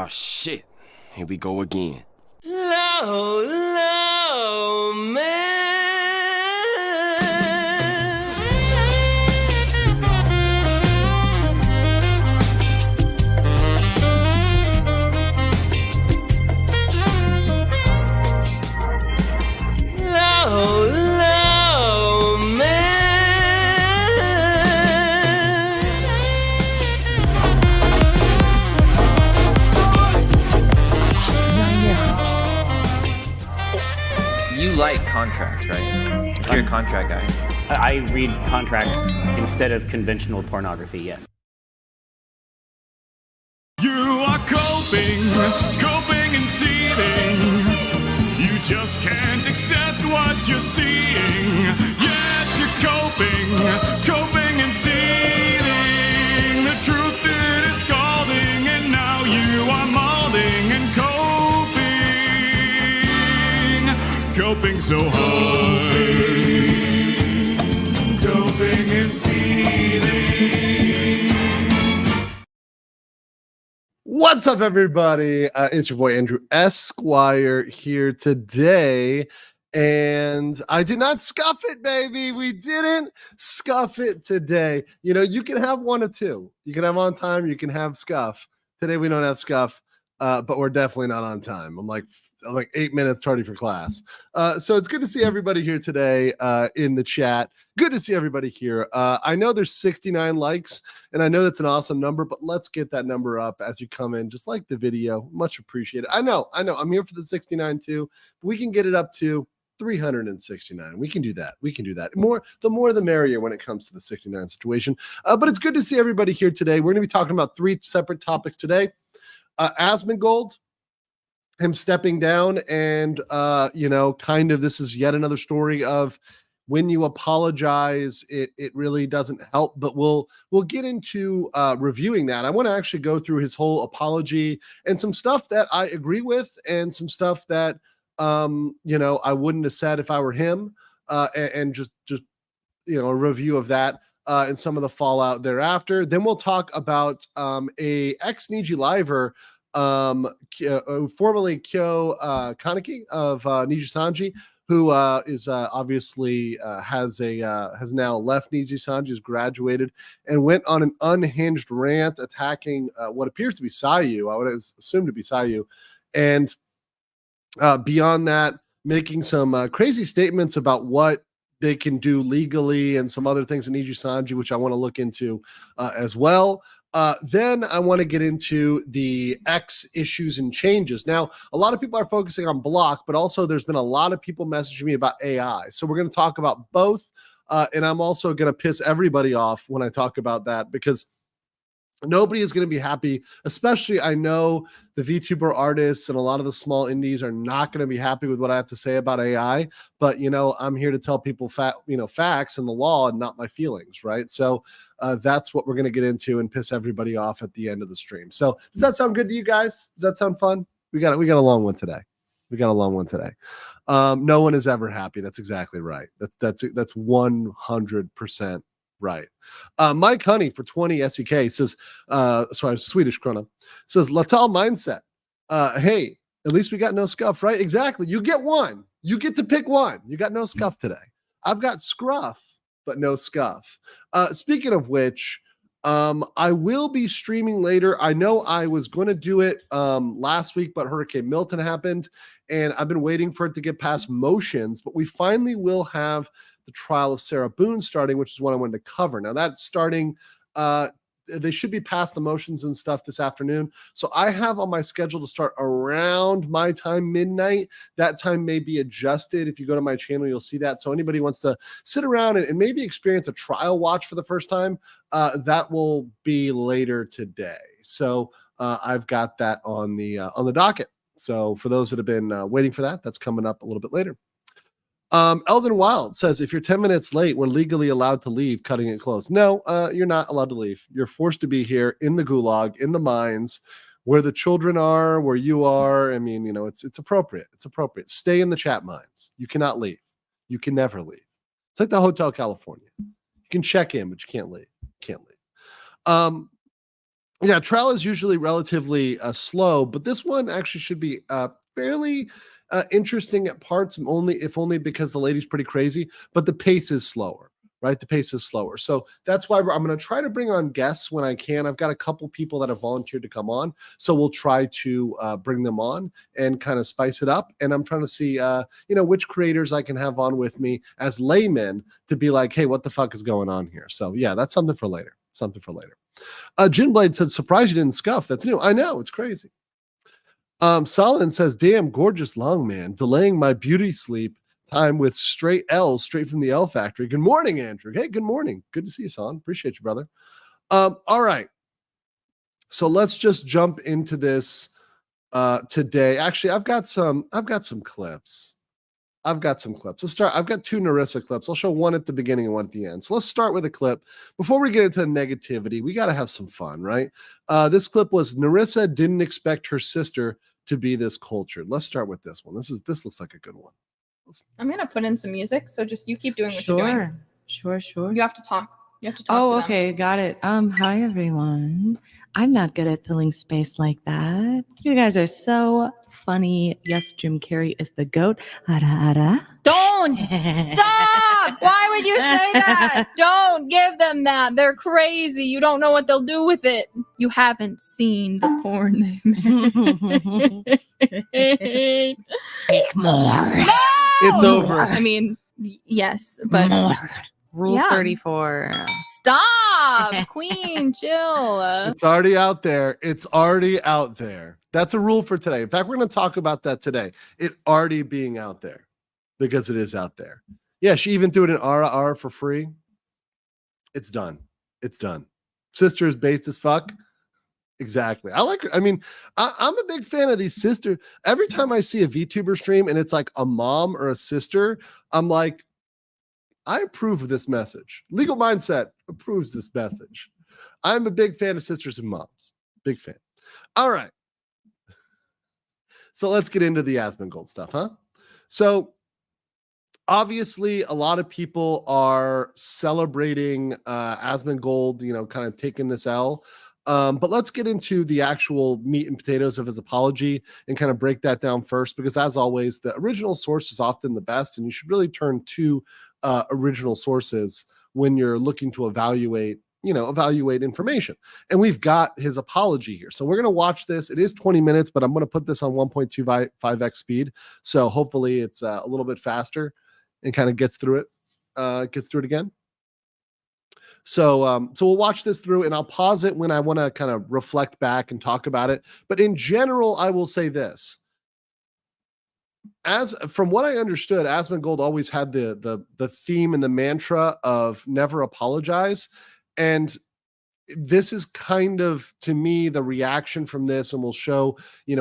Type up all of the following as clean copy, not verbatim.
Oh shit. Here we go again. Low, low, man. Low, low, man. You like contracts, right? You're a contract guy. I read contracts instead of conventional pornography, yes. You are coping and seething. You just can't accept what you're seeing. Yes, you're coping and seething. The truth it is scalding, and now you are molding and coping so hard. Coping and seething. What's up, everybody? It's your boy Andrew Esquire here today, and I did not scuff it, baby. We didn't scuff it today. You know, you can have one or two. You can have on time, you can have scuff. Today we don't have scuff, but we're definitely not on time. I'm like 8 minutes tardy for class. So it's good to see everybody here today in the chat. Good to see everybody here. I know there's 69 likes, and I know that's an awesome number, but let's get that number up as you come in. Just like the video. Much appreciated. I know. I'm here for the 69 too. But we can get it up to 369. We can do that. The more the merrier when it comes to the 69 situation. But it's good to see everybody here today. We're going to be talking about 3 separate topics today. Asmongold, him stepping down, and kind of this is yet another story of when you apologize, it really doesn't help. But we'll get into reviewing that. I want to actually go through his whole apology and some stuff that I agree with, and some stuff that I wouldn't have said if I were him, and just a review of that. And some of the fallout thereafter. Then we'll talk about a ex-Niji liver, formerly Kyo Kaneki of Nijisanji, who is obviously has now left Nijisanji, has graduated, and went on an unhinged rant attacking what appears to be Sayu. I would assume to be Sayu, and beyond that, making some crazy statements about what they can do legally and some other things in Nijisanji, which I want to look into as well. Then I want to get into the X issues and changes. Now, a lot of people are focusing on block, but also there's been a lot of people messaging me about AI. So we're going to talk about both. And I'm also going to piss everybody off when I talk about that, because nobody is going to be happy, especially I know the VTuber artists and a lot of the small indies are not going to be happy with what I have to say about AI. But, I'm here to tell people facts and the law and not my feelings, right? So that's what we're going to get into and piss everybody off at the end of the stream. So does that sound good to you guys? Does that sound fun? We got a long one today. No one is ever happy. That's exactly right. That's 100% right. Mike Honey for 20 SEK says, Swedish Chrono says, Latal mindset. Hey, at least we got no scuff, right? Exactly. You get one. You get to pick one. You got no scuff today. I've got scruff, but no scuff. Speaking of which, I will be streaming later. I know I was going to do it last week, but Hurricane Milton happened, and I've been waiting for it to get past motions, but we finally will have the trial of Sarah Boone starting, which is what I wanted to cover. Now that's starting, they should be past the motions and stuff this afternoon. So I have on my schedule to start around my time, midnight. That time may be adjusted. If you go to my channel, you'll see that. So anybody wants to sit around and maybe experience a trial watch for the first time, that will be later today. So I've got that on the docket. So for those that have been waiting for that, that's coming up a little bit later. Eldon Wild says, if you're 10 minutes late, we're legally allowed to leave, cutting it close. No, you're not allowed to leave. You're forced to be here in the gulag, in the mines, where the children are, where you are. I mean, it's appropriate. It's appropriate. Stay in the chat mines. You cannot leave. You can never leave. It's like the Hotel California. You can check in, but you can't leave. Yeah, trial is usually relatively slow, but this one actually should be fairly interesting at parts, only because the lady's pretty crazy, but the pace is slower, right? The pace is slower. So that's why I'm going to try to bring on guests when I can. I've got a couple people that have volunteered to come on, so we'll try to bring them on and kind of spice it up. And I'm trying to see, which creators I can have on with me as laymen to be like, hey, what the fuck is going on here? So yeah, that's something for later. Something for later. Jinblade said, surprised you didn't scuff. That's new. I know, it's crazy. Solin says, damn, gorgeous long man, delaying my beauty sleep time with straight L's straight from the L factory. Good morning, Andrew. Hey, good morning. Good to see you, Solin. Appreciate you, brother. All right. So let's just jump into this today. Actually, I've got some clips. Let's start. I've got two Narissa clips. I'll show one at the beginning and one at the end. So let's start with a clip. Before we get into the negativity, we got to have some fun, right? This clip was Narissa didn't expect her sister to be this cultured. Let's start with this one. This looks like a good one. I'm gonna put in some music, so just you keep doing what you're doing. Sure. You have to talk. You have to talk. Oh, okay, got it. Hi everyone. I'm not good at filling space like that. You guys are so funny. Yes, Jim Carrey is the GOAT. Don't stop! Why would you say that? Don't give them that. They're crazy. You don't know what they'll do with it. You haven't seen the porn they've made. Make more. No! It's over. I mean, yes, but More. Rule Yeah. 34. stop. Queen, chill. It's already out there. It's already out there. That's a rule for today. In fact, we're going to talk about that today. It already being out there because it is out there. Yeah, she even threw it in R for free. It's done. It's done. Sister is based as fuck. Exactly. I like her. I mean, I'm a big fan of these sisters. Every time I see a VTuber stream and it's like a mom or a sister, I'm like, I approve of this message. Legal Mindset approves this message. I'm a big fan of sisters and moms. Big fan. All right. So let's get into the Asmongold stuff, huh? So obviously, a lot of people are celebrating Asmongold, kind of taking this L. But let's get into the actual meat and potatoes of his apology and kind of break that down first, because as always, the original source is often the best, and you should really turn to original sources when you're looking to evaluate information. And we've got his apology here. So we're going to watch this. It is 20 minutes, but I'm going to put this on 1.25x speed. So hopefully it's a little bit faster and kind of gets through it again. So we'll watch this through, and I'll pause it when I want to kind of reflect back and talk about it. But in general, I will say this. As from what I understood, Asmongold always had the theme and the mantra of never apologize. And this is kind of, to me, the reaction from this, and we'll show,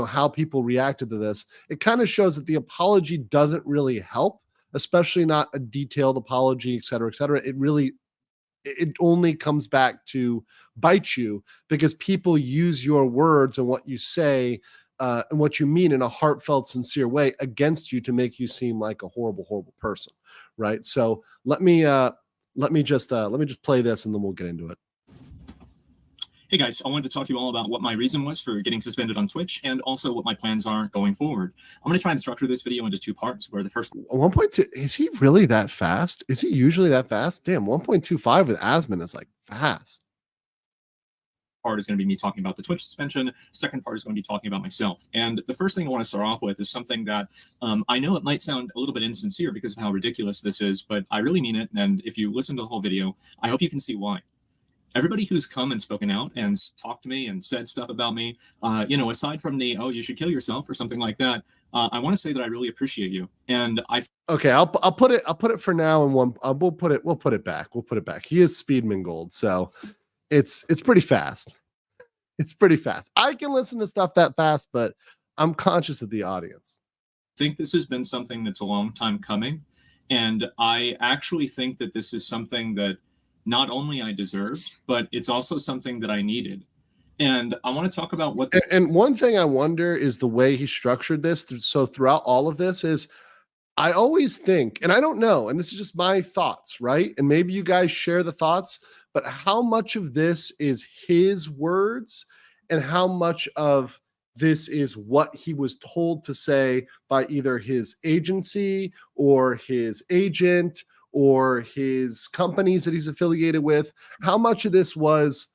how people reacted to this. It kind of shows that the apology doesn't really help, especially not a detailed apology, et cetera, et cetera. It only comes back to bite you, because people use your words and what you say and what you mean in a heartfelt, sincere way against you to make you seem like a horrible, horrible person, right? So let me just play this, and then we'll get into it. Hey guys, I wanted to talk to you all about what my reason was for getting suspended on Twitch, and also what my plans are going forward. I'm going to try and structure this video into two parts, where the first 1.2, is he really that fast? Is he usually that fast? Damn, 1.25 with Asmon is like fast. part is going to be me talking about the Twitch suspension. Second part is going to be talking about myself. And the first thing I want to start off with is something that I know it might sound a little bit insincere because of how ridiculous this is, but I really mean it. And if you listen to the whole video, I hope you can see why. Everybody who's come and spoken out and talked to me and said stuff about me, aside from the, oh, you should kill yourself or something like that, I want to say that I really appreciate you. And okay, I'll put it for now in one. We'll put it back. He is Speedmangold, so it's pretty fast. It's pretty fast. I can listen to stuff that fast, but I'm conscious of the audience. I think this has been something that's a long time coming, and I actually think that this is something that not only I deserved, but it's also something that I needed. And I want to talk about what... And one thing I wonder is the way he structured this. So throughout all of this is, I always think, and I don't know, and this is just my thoughts, right? And maybe you guys share the thoughts, but how much of this is his words and how much of this is what he was told to say by either his agency or his agent or his companies that he's affiliated with? How much of this was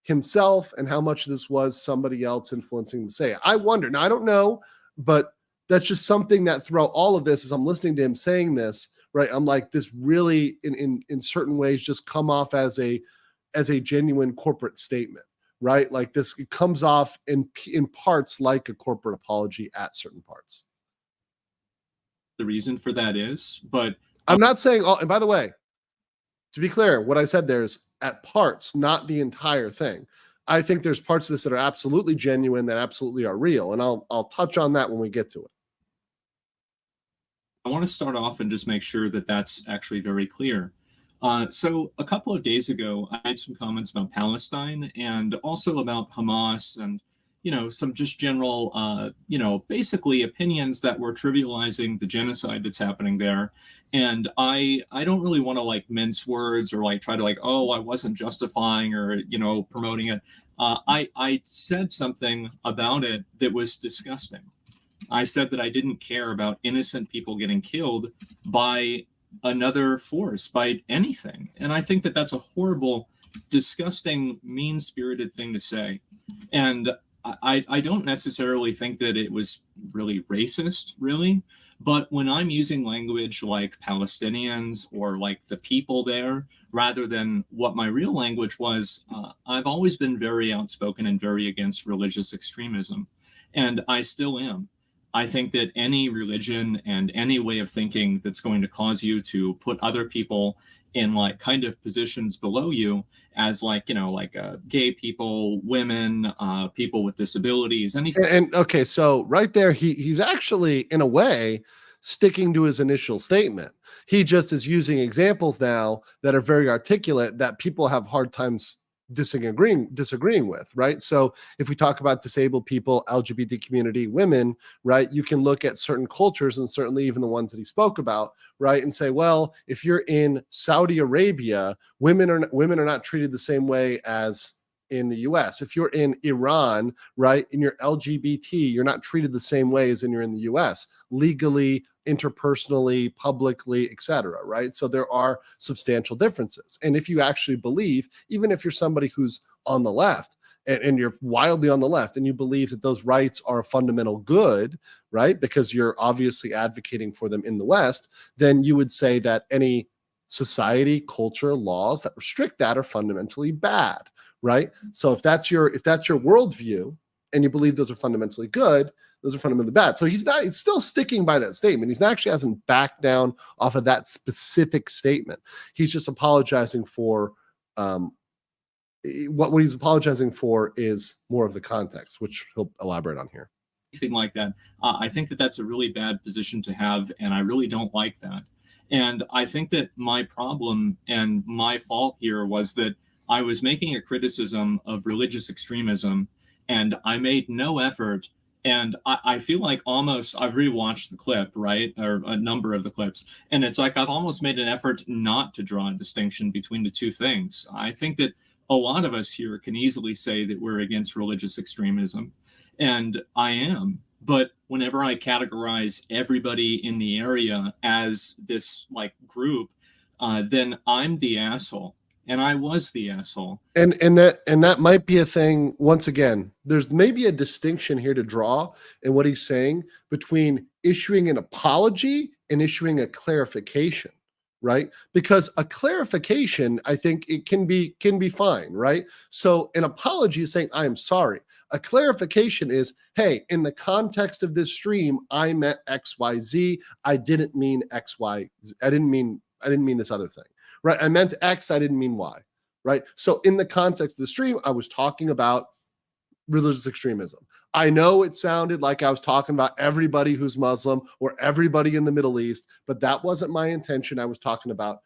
himself and how much of this was somebody else influencing him to say it? I wonder. Now, I don't know, but that's just something that throughout all of this, as I'm listening to him saying this, right, I'm like, this really in certain ways just come off as a genuine corporate statement, right? Like this, it comes off in parts like a corporate apology at certain parts. The reason for that is, but I'm not saying all, and by the way, to be clear, what I said there is at parts, not the entire thing. I think there's parts of this that are absolutely genuine, that absolutely are real. And I'll touch on that when we get to it. I want to start off and just make sure that that's actually very clear. So a couple of days ago, I made some comments about Palestine and also about Hamas and, you know, some just general, you know, basically opinions that were trivializing the genocide that's happening there. And I don't really want to like mince words or like try to like, oh, I wasn't justifying or, you know, promoting it. I said something about it that was disgusting. I said that I didn't care about innocent people getting killed by another force, by anything. And I think that that's a horrible, disgusting, mean-spirited thing to say. And I don't necessarily think that it was really racist, really. But when I'm using language like Palestinians or like the people there, rather than what my real language was, I've always been very outspoken and very against religious extremism. And I still am. I think that any religion and any way of thinking that's going to cause you to put other people in like kind of positions below you as like, you know, like gay people, women, people with disabilities, anything. And okay, so right there, he's actually in a way sticking to his initial statement. He just is using examples now that are very articulate that people have hard times disagreeing with, right? So if we talk about disabled people, LGBT community, women, right, you can look at certain cultures and certainly even the ones that he spoke about, right, and say, well, if you're in Saudi Arabia, women are not treated the same way as in the US. If you're in Iran, right, and you're LGBT, you're not treated the same way as you're in the US, legally, interpersonally, publicly, etc., right? So there are substantial differences. And if you actually believe, even if you're somebody who's on the left and you're wildly on the left and you believe that those rights are a fundamental good, right, because you're obviously advocating for them in the West, then you would say that any society, culture, laws that restrict that are fundamentally bad, right? So if that's your worldview and you believe those are fundamentally good, those are fundamentally bad. So he's still sticking by that statement. He's actually hasn't backed down off of that specific statement. He's just apologizing for what he's apologizing for is more of the context, which he'll elaborate on here. Anything like that. I think that that's a really bad position to have, and I really don't like that. And I think that my problem and my fault here was that I was making a criticism of religious extremism, and I made no effort. And I feel like almost I've rewatched the clip, right, or a number of the clips, and it's like I've almost made an effort not to draw a distinction between the two things. I think that a lot of us here can easily say that we're against religious extremism, and I am. But whenever I categorize everybody in the area as this like group, then I'm the asshole. And I was the asshole. And that might be a thing. Once again, there's maybe a distinction here to draw in what he's saying between issuing an apology and issuing a clarification, right? Because a clarification, I think it can be fine, right? So an apology is saying, I am sorry. A clarification is, hey, in the context of this stream, I meant XYZ. I didn't mean XY. I didn't mean this other thing. Right, I meant X, I didn't mean Y, right? So in the context of the stream, I was talking about religious extremism. I know it sounded like I was talking about everybody who's Muslim or everybody in the Middle East, but that wasn't my intention. I was talking about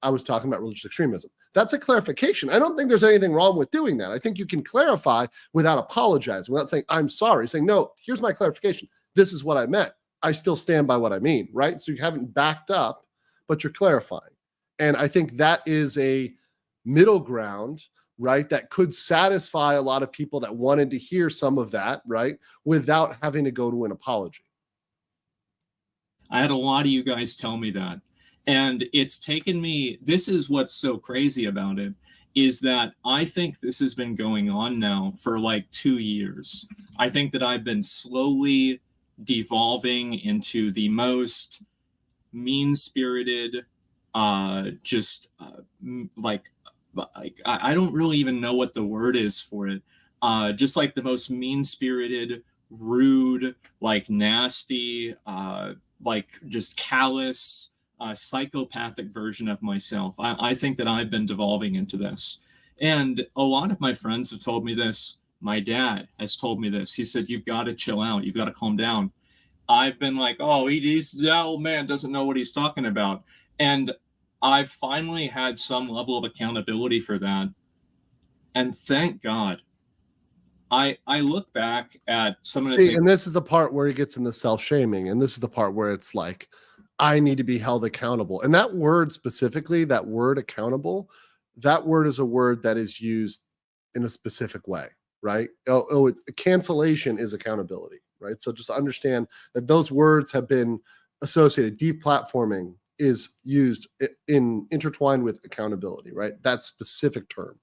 religious extremism. That's a clarification. I don't think there's anything wrong with doing that. I think you can clarify without apologizing, without saying, I'm sorry, saying, no, here's my clarification. This is what I meant. I still stand by what I mean, right? So you haven't backed up, but you're clarifying. And I think that is a middle ground, right? That could satisfy a lot of people that wanted to hear some of that, right? Without having to go to an apology. I had a lot of you guys tell me that. And it's taken me, this is what's so crazy about it, is that I think this has been going on now for like 2 years. I think that I've been slowly devolving into the most mean-spirited, I don't really even know what the word is for it. Just like the most mean-spirited, rude, like nasty, like just callous, psychopathic version of myself. I think that I've been devolving into this. And a lot of my friends have told me this. My dad has told me this. He said, you've got to chill out. You've got to calm down. I've been like, oh, that old man doesn't know what he's talking about. And I've finally had some level of accountability for that. And thank God. I look back at some of the things. And this is the part where he gets in the self-shaming. And this is the part where it's like, I need to be held accountable. And that word specifically, that word accountable, that word is a word that is used in a specific way, right? Cancellation is accountability, right? So just understand that those words have been associated. Deplatforming is used intertwined with accountability, right? That specific term.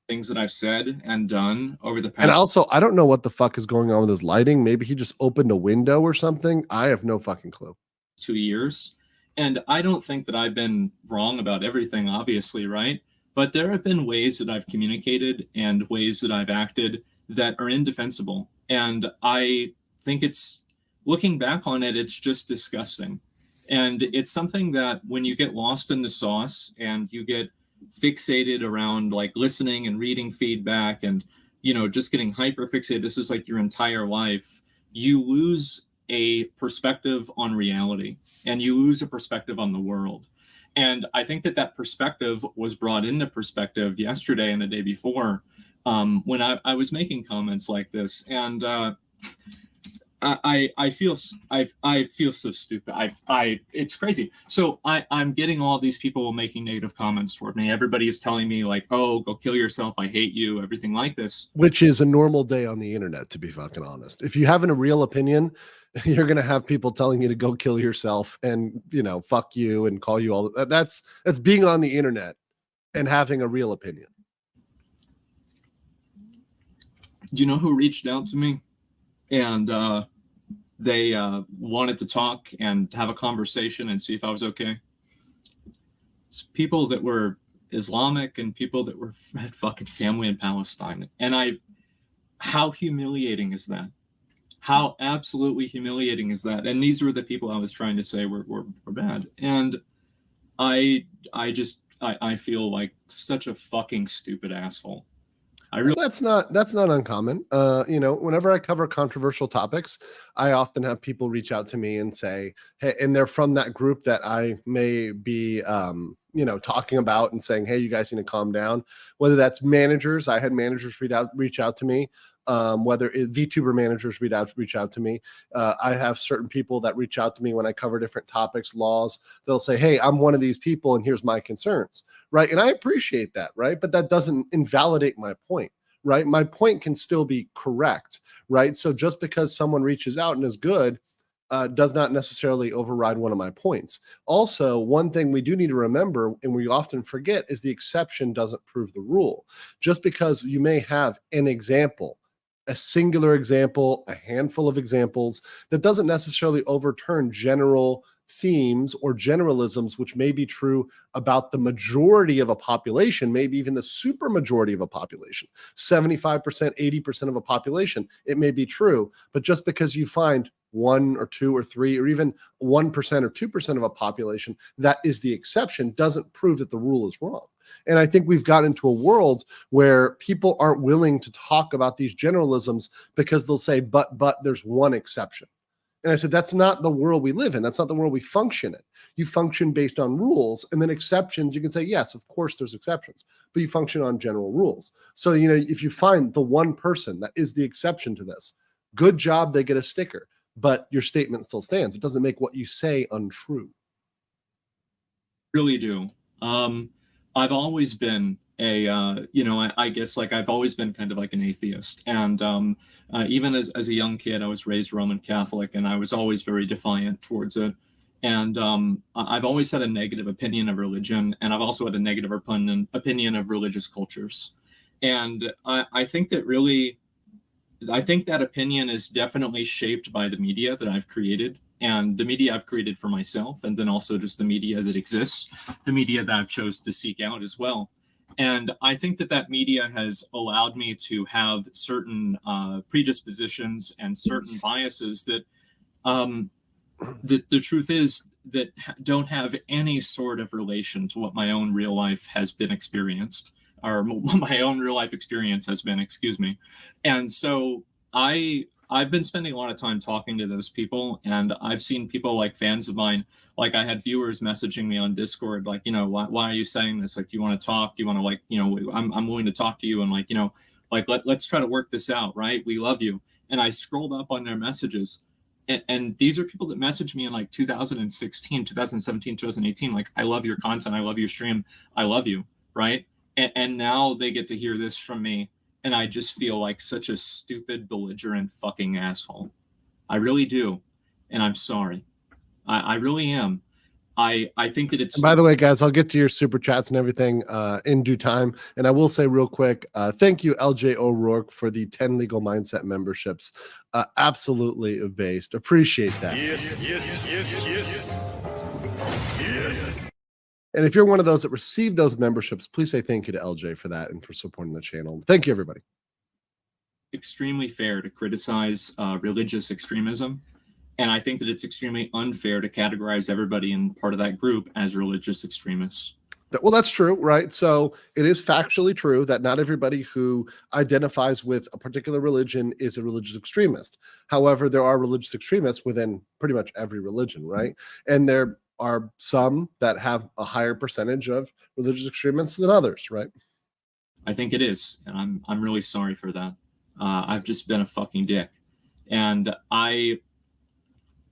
Things that I've said and done over the past. And also, I don't know what the fuck is going on with his lighting. Maybe he just opened a window or something. I have no fucking clue. 2 years. And I don't think that I've been wrong about everything, obviously, right? But there have been ways that I've communicated and ways that I've acted that are indefensible. And I think it's, looking back on it, it's just disgusting. And it's something that when you get lost in the sauce and you get fixated around like listening and reading feedback and, you know, just getting hyper fixated, this is like your entire life, you lose a perspective on reality and you lose a perspective on the world. And I think that that perspective was brought into perspective yesterday and the day before when I was making comments like this. And I feel so stupid. It's crazy. So I'm getting all these people making negative comments toward me. Everybody is telling me like, oh, go kill yourself. I hate you. Everything like this. Which is a normal day on the internet, to be fucking honest. If you have a real opinion, you're going to have people telling you to go kill yourself and, you know, fuck you and call you all. That's being on the internet and having a real opinion. Do you know who reached out to me? And they wanted to talk and have a conversation and see if I was okay. It's people that were Islamic and people that had fucking family in Palestine. And how humiliating is that? How absolutely humiliating is that? And these were the people I was trying to say were bad. And I feel like such a fucking stupid asshole. That's not uncommon. You know, whenever I cover controversial topics, I often have people reach out to me and say, hey, and they're from that group that I may be, you know, talking about and saying, hey, you guys need to calm down. Whether that's managers, I had managers reach out to me. Whether VTuber managers reach out to me. I have certain people that reach out to me when I cover different topics, laws. They'll say, hey, I'm one of these people and here's my concerns, right? And I appreciate that, right? But that doesn't invalidate my point, right? My point can still be correct, right? So just because someone reaches out and is good does not necessarily override one of my points. Also, one thing we do need to remember, and we often forget, is the exception doesn't prove the rule. Just because you may have an example, a singular example, a handful of examples, that doesn't necessarily overturn general themes or generalisms, which may be true about the majority of a population, maybe even the super majority of a population, 75%, 80% of a population. It may be true, but just because you find 1 or 2 or 3 or even 1% or 2% of a population that is the exception doesn't prove that the rule is wrong. And I think we've got into a world where people aren't willing to talk about these generalisms because they'll say, but there's one exception. And I said, that's not the world we live in. That's not the world we function in. You function based on rules, and then exceptions, you can say, yes, of course there's exceptions, but you function on general rules. So, you know, if you find the one person that is the exception to this, good job, they get a sticker. but your statement still stands. It doesn't make what you say untrue. Really do. I've always been I guess like I've always been kind of like an atheist, and even as a young kid, I was raised Roman Catholic, and I was always very defiant towards it. And I've always had a negative opinion of religion, and I've also had a negative opinion of religious cultures. And I think that opinion is definitely shaped by the media that I've created, and the media I've created for myself, and then also just the media that exists, the media that I've chose to seek out as well. And I think that media has allowed me to have certain predispositions and certain biases that the truth is that don't have any sort of relation to what my own real life has been experienced, or my own real life experience has been, excuse me. And so I've been spending a lot of time talking to those people, and I've seen people like fans of mine, like I had viewers messaging me on Discord, like, why are you saying this? Like, do you want to talk? Do you want to, like, I'm willing to talk to you, and like, let's try to work this out, right? We love you. And I scrolled up on their messages, and these are people that messaged me in like 2016, 2017, 2018, like, I love your content, I love your stream, I love you, right? And now they get to hear this from me, and I just feel like such a stupid, belligerent fucking asshole. I really do. And I'm sorry. I really am. I think that it's... And by the way, guys, I'll get to your super chats and everything in due time. And I will say real quick, thank you, LJ O'Rourke, for the 10 Legal Mindset memberships. Absolutely based. Appreciate that. Yes. And if you're one of those that received those memberships, please say thank you to LJ for that and for supporting the channel. Thank you, everybody. Extremely fair to criticize religious extremism. And I think that it's extremely unfair to categorize everybody in part of that group as religious extremists. Well, that's true, right? So it is factually true that not everybody who identifies with a particular religion is a religious extremist. However, there are religious extremists within pretty much every religion, right? And there are some that have a higher percentage of religious extremists than others, right? I think it is, and I'm really sorry for that. I've just been a fucking dick, and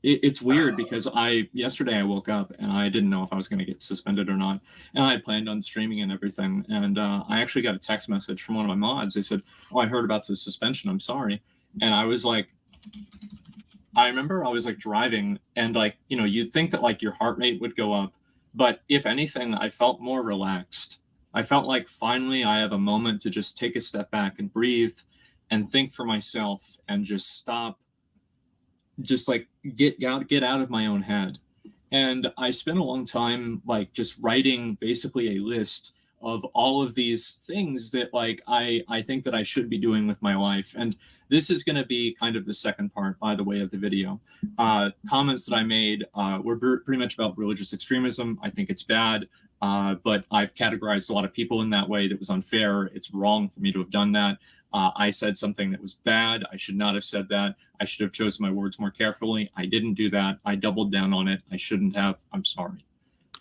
it's weird because yesterday I woke up and I didn't know if I was going to get suspended or not, and I had planned on streaming and everything, and I actually got a text message from one of my mods. They said, "Oh, I heard about the suspension. I'm sorry," and I was like, I remember I was like driving, and like, you'd think that like your heart rate would go up, but if anything, I felt more relaxed. I felt like finally I have a moment to just take a step back and breathe and think for myself and just stop, just like get out of my own head. And I spent a long time like just writing basically a list of all of these things that like I think that I should be doing with my life. And this is going to be kind of the second part, by the way, of the video. Comments that I made were pretty much about religious extremism. I think it's bad, but I've categorized a lot of people in that way. That was unfair. It's wrong for me to have done that. I said something that was bad. I should not have said that. I should have chosen my words more carefully. I didn't do that. I doubled down on it. I shouldn't have. I'm sorry.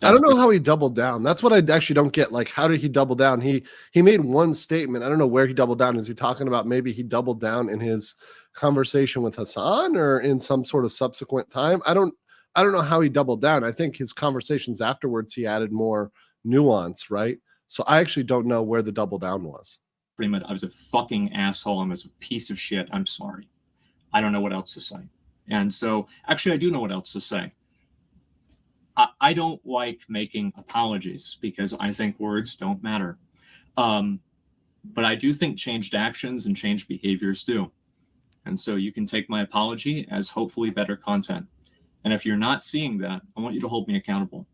I don't know how he doubled down. That's what I actually don't get. Like, how did he double down? He made one statement. I don't know where he doubled down. Is he talking about maybe he doubled down in his conversation with Hassan or in some sort of subsequent time? I don't know how he doubled down. I think his conversations afterwards, he added more nuance, right? So I actually don't know where the double down was. Pretty much, I was a fucking asshole. I was a piece of shit. I'm sorry. I don't know what else to say. And so, actually, I do know what else to say. I don't like making apologies because I think words don't matter. But I do think changed actions and changed behaviors do. And so you can take my apology as hopefully better content. And if you're not seeing that, I want you to hold me accountable.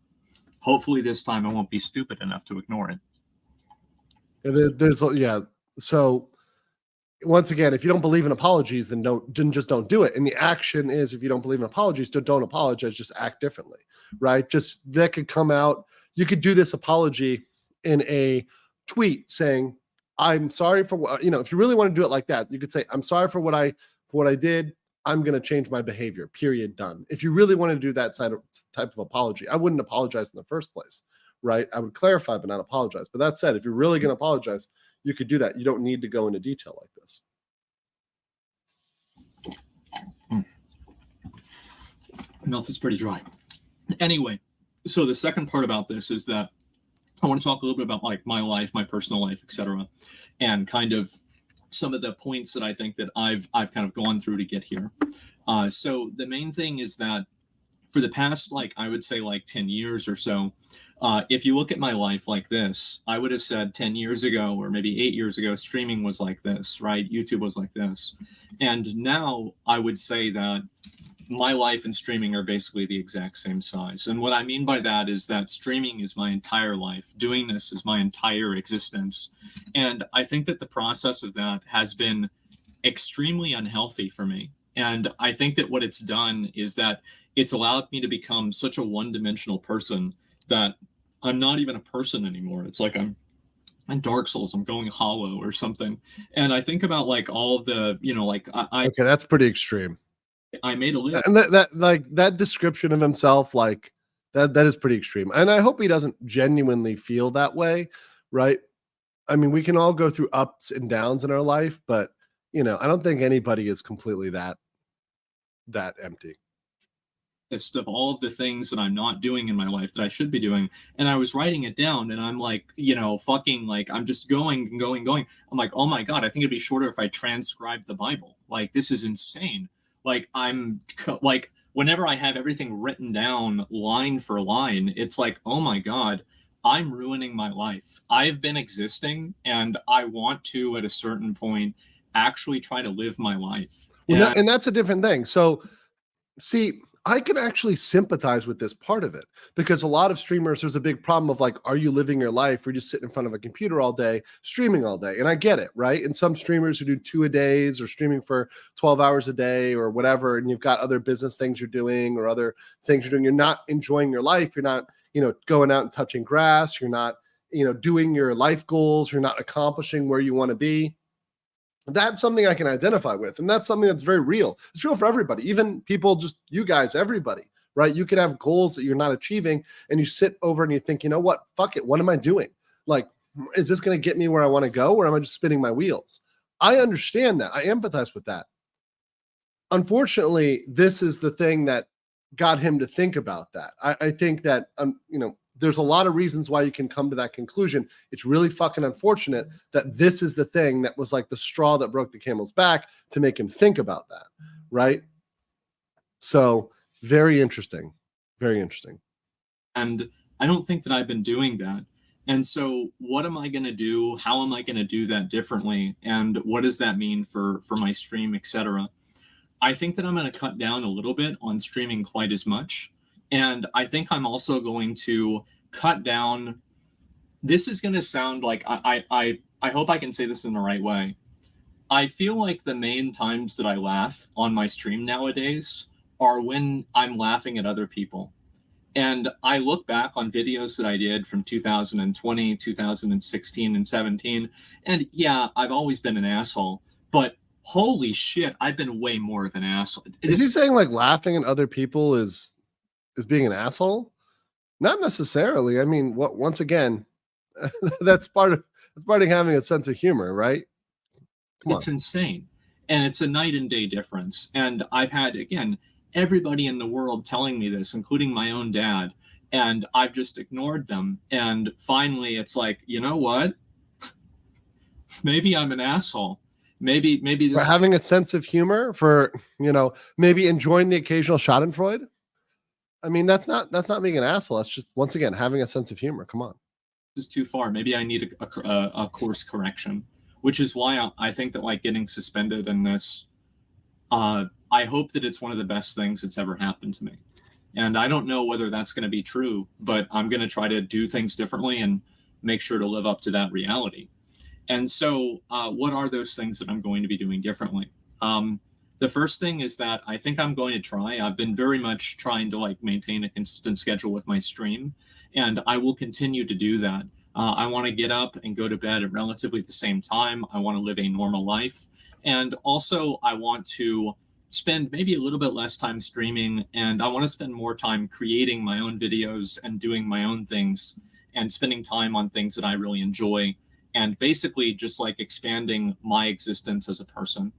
Hopefully this time I won't be stupid enough to ignore it. So once again, if you don't believe in apologies, then just don't do it. And the action is, if you don't believe in apologies, don't apologize, just act differently, right? Just that could come out. You could do this apology in a tweet saying, I'm sorry for what, if you really want to do it like that, you could say, I'm sorry for what I did. I'm going to change my behavior, period, done. If you really want to do that type of apology, I wouldn't apologize in the first place, right? I would clarify, but not apologize. But that said, if you're really going to apologize, you could do that. You don't need to go into detail like this. Mouth is pretty dry. Anyway, so the second part about this is that I want to talk a little bit about like my life, my personal life, etc., and kind of some of the points that I think that I've kind of gone through to get here. So the main thing is that for the past, like, I would say like 10 years or so, if you look at my life like this, I would have said 10 years ago or maybe 8 years ago, streaming was like this, right? YouTube was like this. And now I would say that my life and streaming are basically the exact same size. And what I mean by that is that streaming is my entire life. Doing this is my entire existence. And I think that the process of that has been extremely unhealthy for me. And I think that what it's done is that it's allowed me to become such a one-dimensional person that I'm not even a person anymore. It's like I'm in Dark Souls, I'm going hollow or something. And I think about like all of the, you know, like Okay, that's pretty extreme. I made a list. And that like that description of himself, like that is pretty extreme. And I hope he doesn't genuinely feel that way, right? I mean, we can all go through ups and downs in our life, but you know, I don't think anybody is completely that empty. Of all of the things that I'm not doing in my life that I should be doing. And I was writing it down and I'm like, you know, fucking like, I'm just going and going and going. I'm like, oh my God, I think it'd be shorter if I transcribed the Bible. Like, this is insane. Like, I'm like, whenever I have everything written down line for line, it's like, oh my God, I'm ruining my life. I've been existing and I want to, at a certain point, actually try to live my life. Well, and that's a different thing. So, see, I can actually sympathize with this part of it because a lot of streamers, there's a big problem of like, are you living your life or just sitting in front of a computer all day, streaming all day? And I get it, right? And some streamers who do 2-a-days or streaming for 12 hours a day or whatever, and you've got other business things you're doing or other things you're doing, you're not enjoying your life. You're not, you know, going out and touching grass. You're not, you know, doing your life goals. You're not accomplishing where you want to be. That's something I can identify with. And that's something that's very real. It's real for everybody, even people, just you guys, everybody, right? You can have goals that you're not achieving and you sit over and you think, you know what, fuck it. What am I doing? Like, is this going to get me where I want to go? Or am I just spinning my wheels? I understand that. I empathize with that. Unfortunately, this is the thing that got him to think about that. I think that, you know, there's a lot of reasons why you can come to that conclusion. It's really fucking unfortunate that this is the thing that was like the straw that broke the camel's back to make him think about that, right? So very interesting. Very interesting. And I don't think that I've been doing that. And so what am I going to do? How am I going to do that differently? And what does that mean for my stream, etc.? I think that I'm going to cut down a little bit on streaming quite as much. And I think I'm also going to cut down. This is going to sound like I hope I can say this in the right way. I feel like the main times that I laugh on my stream nowadays are when I'm laughing at other people. And I look back on videos that I did from 2020, 2016, and 17. And yeah, I've always been an asshole. But holy shit, I've been way more of an asshole. Is he saying like laughing at other people is being an asshole? Not necessarily. I mean, once again, that's part of having a sense of humor, right? It's insane. And it's a night and day difference. And I've had, again, everybody in the world telling me this, including my own dad, and I've just ignored them. And finally it's like, you know what? Maybe I'm an asshole. Maybe this for having a sense of humor, for, you know, maybe enjoying the occasional Schadenfreude. I mean, that's not being an asshole. That's just, once again, having a sense of humor. Come on. This is too far. Maybe I need a course correction, which is why I think that like getting suspended in this, I hope that it's one of the best things that's ever happened to me. And I don't know whether that's going to be true, but I'm going to try to do things differently and make sure to live up to that reality. And so what are those things that I'm going to be doing differently? The first thing is that I think I'm going to try. I've been very much trying to like maintain a consistent schedule with my stream, and I will continue to do that. I want to get up and go to bed at relatively the same time. I want to live a normal life. And also I want to spend maybe a little bit less time streaming, and I want to spend more time creating my own videos and doing my own things and spending time on things that I really enjoy, and basically just like expanding my existence as a person.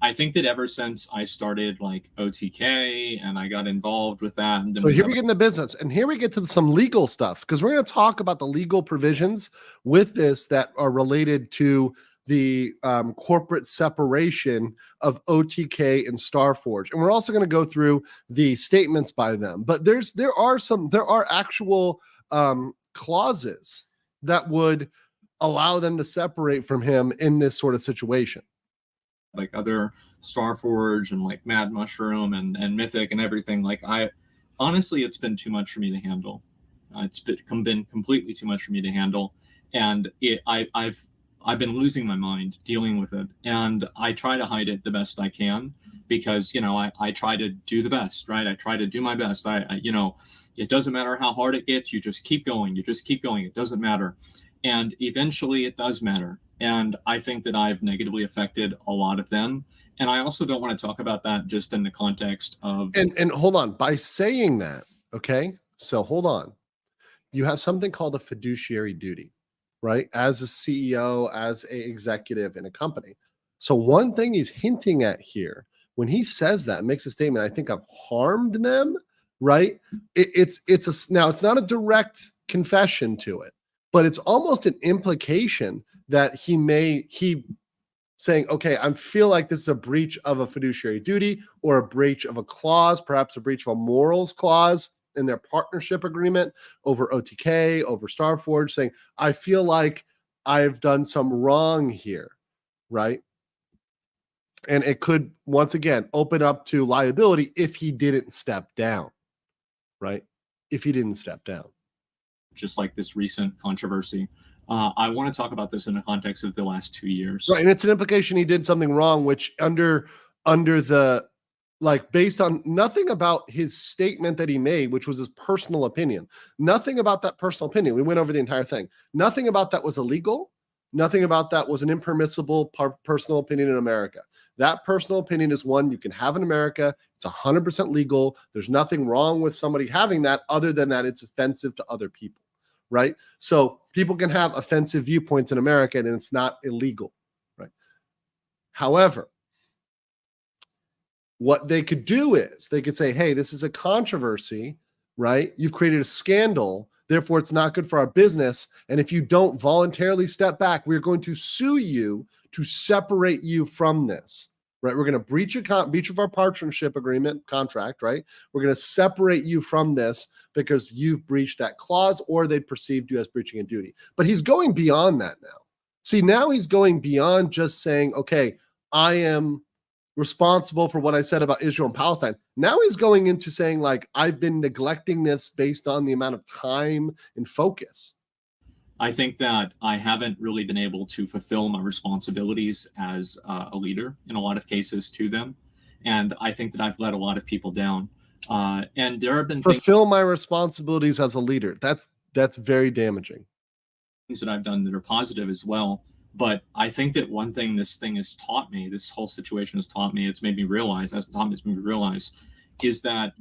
I think that ever since I started like OTK and I got involved with that, and then So here we get in the business, and here we get to some legal stuff, because we're going to talk about the legal provisions with this that are related to the corporate separation of OTK and Starforge, and we're also going to go through the statements by them. But there are actual clauses that would allow them to separate from him in this sort of situation. Like other Starforge and like Mad Mushroom and Mythic and everything. Like honestly, it's been too much for me to handle. It's been completely too much for me to handle, and I've been losing my mind dealing with it, and I try to hide it the best I can, because I try to do the best, right? I try to do my best. I it doesn't matter how hard it gets. You just keep going. You just keep going. It doesn't matter, and eventually it does matter. And I think that I've negatively affected a lot of them. And I also don't want to talk about that just in the context of... And hold on, by saying that, okay? So hold on. You have something called a fiduciary duty, right? As a CEO, as an executive in a company. So one thing he's hinting at here, when he says that, makes a statement, I think I've harmed them, right? Now it's not a direct confession to it, but it's almost an implication that he saying, okay, I feel like this is a breach of a fiduciary duty or a breach of a clause, perhaps a breach of a morals clause in their partnership agreement over OTK, over Starforge, saying, I feel like I've done some wrong here, right? And it could, once again, open up to liability if he didn't step down, right? If he didn't step down. Just like this recent controversy. I want to talk about this in the context of the last 2 years. Right, and it's an implication he did something wrong, which under the, like, based on nothing about his statement that he made, which was his personal opinion. Nothing about that personal opinion. We went over the entire thing. Nothing about that was illegal. Nothing about that was an impermissible personal opinion in America. That personal opinion is one you can have in America. It's 100% legal. There's nothing wrong with somebody having that, other than that it's offensive to other people. Right? So people can have offensive viewpoints in America, and it's not illegal, right? However, what they could do is they could say, hey, this is a controversy, right? You've created a scandal, therefore it's not good for our business. And if you don't voluntarily step back, we're going to sue you to separate you from this, right? We're going to breach of our partnership agreement contract, right? We're going to separate you from this because you've breached that clause, or they perceived you as breaching a duty. But he's going beyond that now. See, now he's going beyond just saying, okay, I am responsible for what I said about Israel and Palestine. Now he's going into saying, like, I've been neglecting this based on the amount of time and focus. I think that I haven't really been able to fulfill my responsibilities as a leader in a lot of cases to them. And I think that I've let a lot of people down. And there have been fulfill my responsibilities as a leader. That's very damaging. Things that I've done that are positive as well. But I think that one thing this thing has taught me, this whole situation has taught me, it's made me realize, is that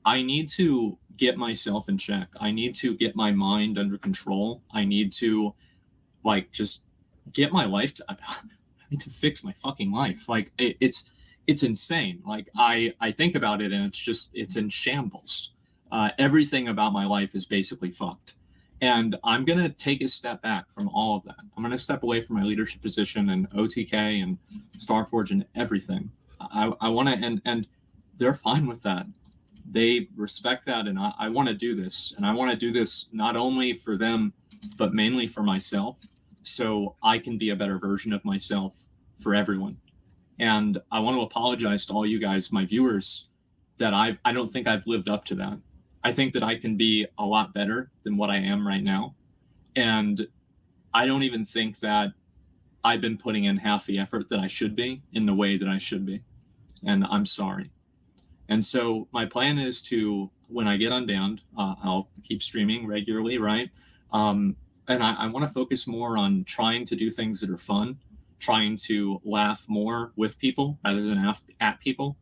I need to get myself in check. I need to get my mind under control. I need to, like, just get my life. I need to fix my fucking life. Like, it's insane. Like, I think about it, and it's in shambles. Everything about my life is basically fucked. And I'm going to take a step back from all of that. I'm going to step away from my leadership position and OTK and Starforge and everything. I want to, and they're fine with that. They respect that, and I want to do this. And I want to do this not only for them, but mainly for myself, so I can be a better version of myself for everyone. And I want to apologize to all you guys, my viewers, that I don't think I've lived up to that. I think that I can be a lot better than what I am right now. And I don't even think that I've been putting in half the effort that I should be in the way that I should be. And I'm sorry. And so my plan is to, when I get unbanned, I'll keep streaming regularly, right? And I want to focus more on trying to do things that are fun, trying to laugh more with people rather than at people.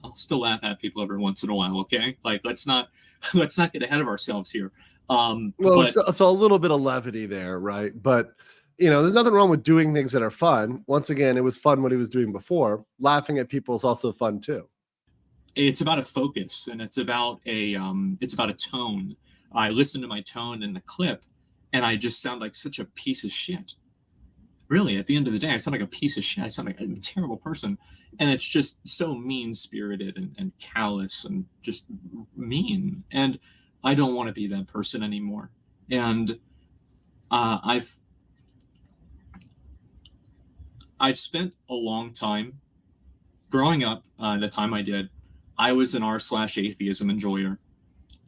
I'll still laugh at people every once in a while, okay? Like, let's not get ahead of ourselves here. So a little bit of levity there, right? But there's nothing wrong with doing things that are fun. Once again, it was fun what he was doing before. Laughing at people is also fun too. It's about a focus, and it's about a tone. I listen to my tone in the clip, and I just sound like such a piece of shit. Really, at the end of the day, I sound like a piece of shit. I sound like a terrible person, and it's just so mean-spirited and callous and just mean. And I don't want to be that person anymore. And I've spent a long time growing up. The time I did, I was an r/atheism enjoyer.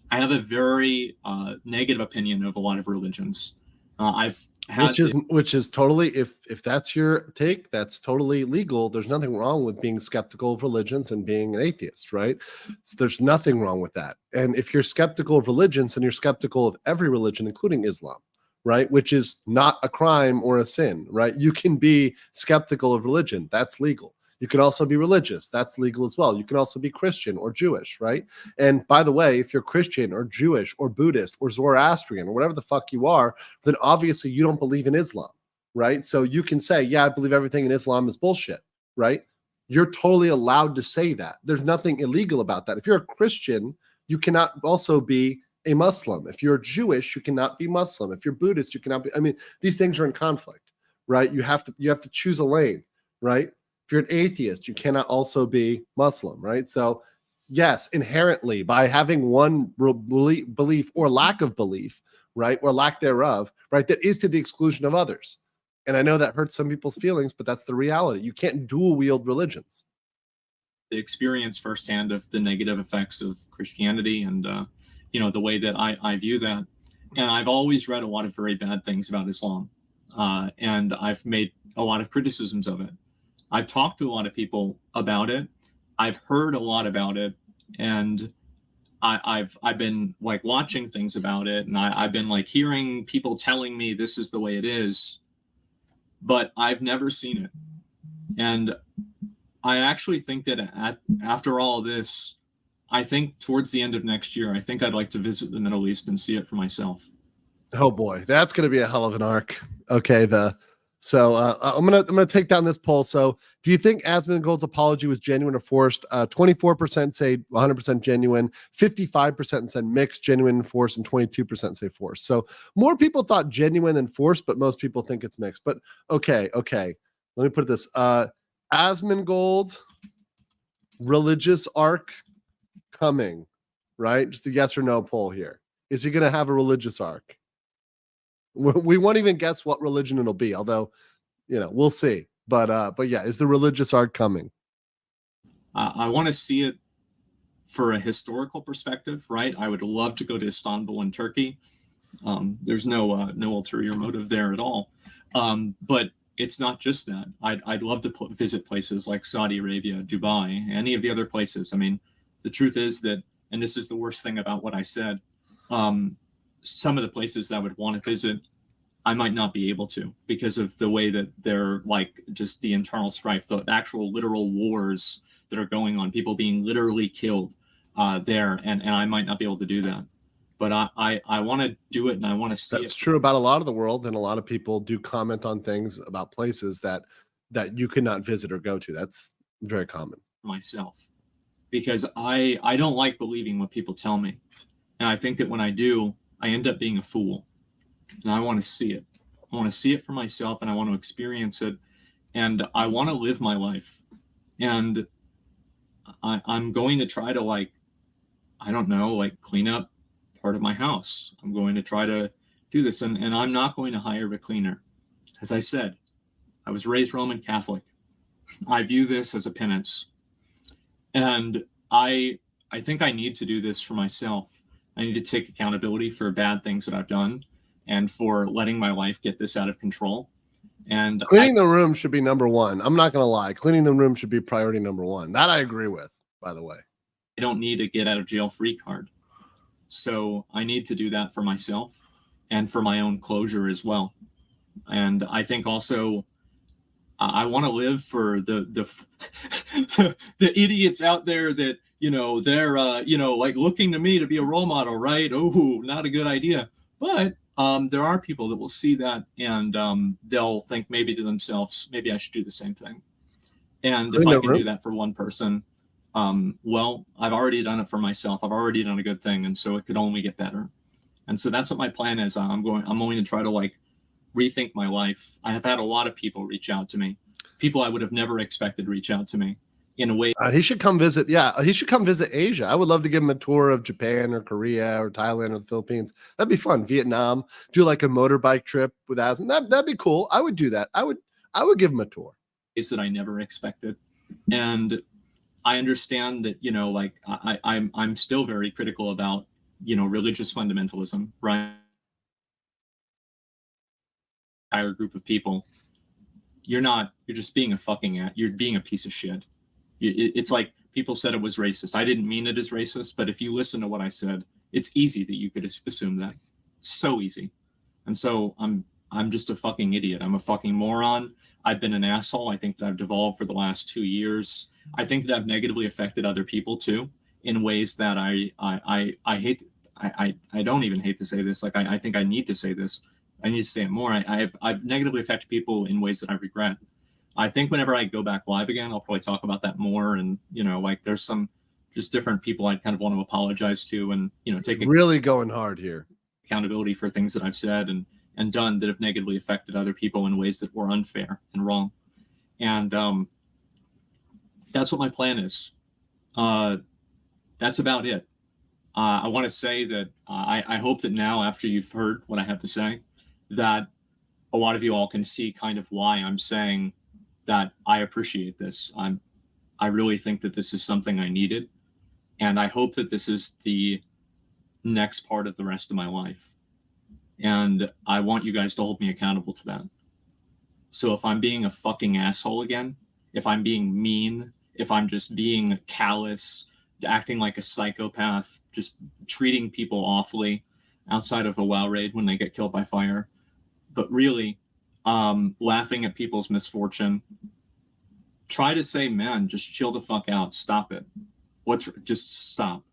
I have a very negative opinion of a lot of religions. I've had which is totally, if that's your take, that's totally legal. There's nothing wrong with being skeptical of religions and being an atheist, right? So there's nothing wrong with that. And if you're skeptical of religions, then you're skeptical of every religion, including Islam, right? Which is not a crime or a sin, right? You can be skeptical of religion. That's legal. You can also be religious. That's legal as well. You can also be Christian or Jewish, right? And by the way, if you're Christian or Jewish or Buddhist or Zoroastrian or whatever the fuck you are, then obviously you don't believe in Islam, right? So you can say, yeah, I believe everything in Islam is bullshit, right? You're totally allowed to say that. There's nothing illegal about that. If you're a Christian, you cannot also be a Muslim. If you're Jewish, you cannot be Muslim. If you're Buddhist, you cannot be. I mean, these things are in conflict, right? You have to choose a lane, right? If you're an atheist, you cannot also be Muslim, right? So yes, inherently, by having one belief or lack of belief, right, or lack thereof, right, that is to the exclusion of others. And I know that hurts some people's feelings, but that's the reality. You can't dual wield religions. The experience firsthand of the negative effects of Christianity and the way that I view that. And I've always read a lot of very bad things about Islam, and I've made a lot of criticisms of it. I've talked to a lot of people about it. I've heard a lot about it, and I've been like watching things about it, and I've been like hearing people telling me this is the way it is, but I've never seen it. And I actually think that after all this, I think towards the end of next year, I think I'd like to visit the Middle East and see it for myself. Oh boy, that's going to be a hell of an arc. Okay, So I'm gonna take down this poll. So do you think Asmongold's apology was genuine or forced? 24% say 100% genuine, 55% said mixed, genuine and forced, and 22% say forced. So more people thought genuine than forced, but most people think it's mixed. But okay. Let me put this. Asmongold religious arc coming, right? Just a yes or no poll here. Is he gonna have a religious arc? We won't even guess what religion it'll be, although, we'll see. But yeah, is the religious arc coming? I want to see it for a historical perspective, right? I would love to go to Istanbul in Turkey. There's no ulterior motive there at all. But it's not just that. I'd love to visit places like Saudi Arabia, Dubai, any of the other places. I mean, the truth is that, and this is the worst thing about what I said, some of the places that I would want to visit, I might not be able to because of the way that they're like just the internal strife, the actual literal wars that are going on, people being literally killed there, and I might not be able to do that. But I want to do it, and I want to see it. That's true about a lot of the world, and a lot of people do comment on things about places that you could not visit or go to. That's very common. Myself, because I don't like believing what people tell me, and I think that when I do, I end up being a fool, and I want to see it. I want to see it for myself, and I want to experience it, and I want to live my life. And I'm going to try to clean up part of my house. I'm going to try to do this, and I'm not going to hire a cleaner. As I said, I was raised Roman Catholic. I view this as a penance, and I think I need to do this for myself. I need to take accountability for bad things that I've done and for letting my life get this out of control. And cleaning the room should be number one. I'm not going to lie. Cleaning the room should be priority number one. That I agree with, by the way. I don't need a get out of jail free card. So I need to do that for myself and for my own closure as well. And I think also I want to live for the idiots out there that, they're, like looking to me to be a role model, right? Oh, not a good idea. But there are people that will see that and they'll think maybe to themselves, maybe I should do the same thing. And if I can do that for one person, well, I've already done it for myself. I've already done a good thing, and so it could only get better. And so that's what my plan is. I'm going to try to like rethink my life. I have had a lot of people reach out to me, people I would have never expected reach out to me in a way. He should come visit. Yeah, he should come visit Asia. I would love to give him a tour of Japan or Korea or Thailand or the Philippines. That'd be fun. Vietnam, do like a motorbike trip with Asmon. That'd be cool. I would do that. I would give him a tour. Is that I never expected. And I understand that, you know, like I'm still very critical about, you know, religious fundamentalism, right? Entire group of people. You're just being you're being a piece of shit. It's like people said it was racist. I didn't mean it as racist, but if you listen to what I said, it's easy that you could assume that. So easy. And so I'm just a fucking idiot. I'm a fucking moron. I've been an asshole. I think that I've devolved for the last 2 years. I think that I've negatively affected other people too, in ways that I hate. I don't even hate to say this. Like I think I need to say this. I need to say it more. I've negatively affected people in ways that I regret. I think whenever I go back live again, I'll probably talk about that more. And, you know, like there's some just different people I kind of want to apologize to and, you know, take really going hard here. Accountability for things that I've said and done that have negatively affected other people in ways that were unfair and wrong. And that's what my plan is. That's about it. I want to say that I hope that now, after you've heard what I have to say, that a lot of you all can see kind of why I'm saying that I appreciate this. I really think that this is something I needed. And I hope that this is the next part of the rest of my life. And I want you guys to hold me accountable to that. So if I'm being a fucking asshole again, if I'm being mean, if I'm just being callous, acting like a psychopath, just treating people awfully outside of a WoW raid when they get killed by fire, but really laughing at people's misfortune, try to say, man, just chill the fuck out. Stop it. Just stop.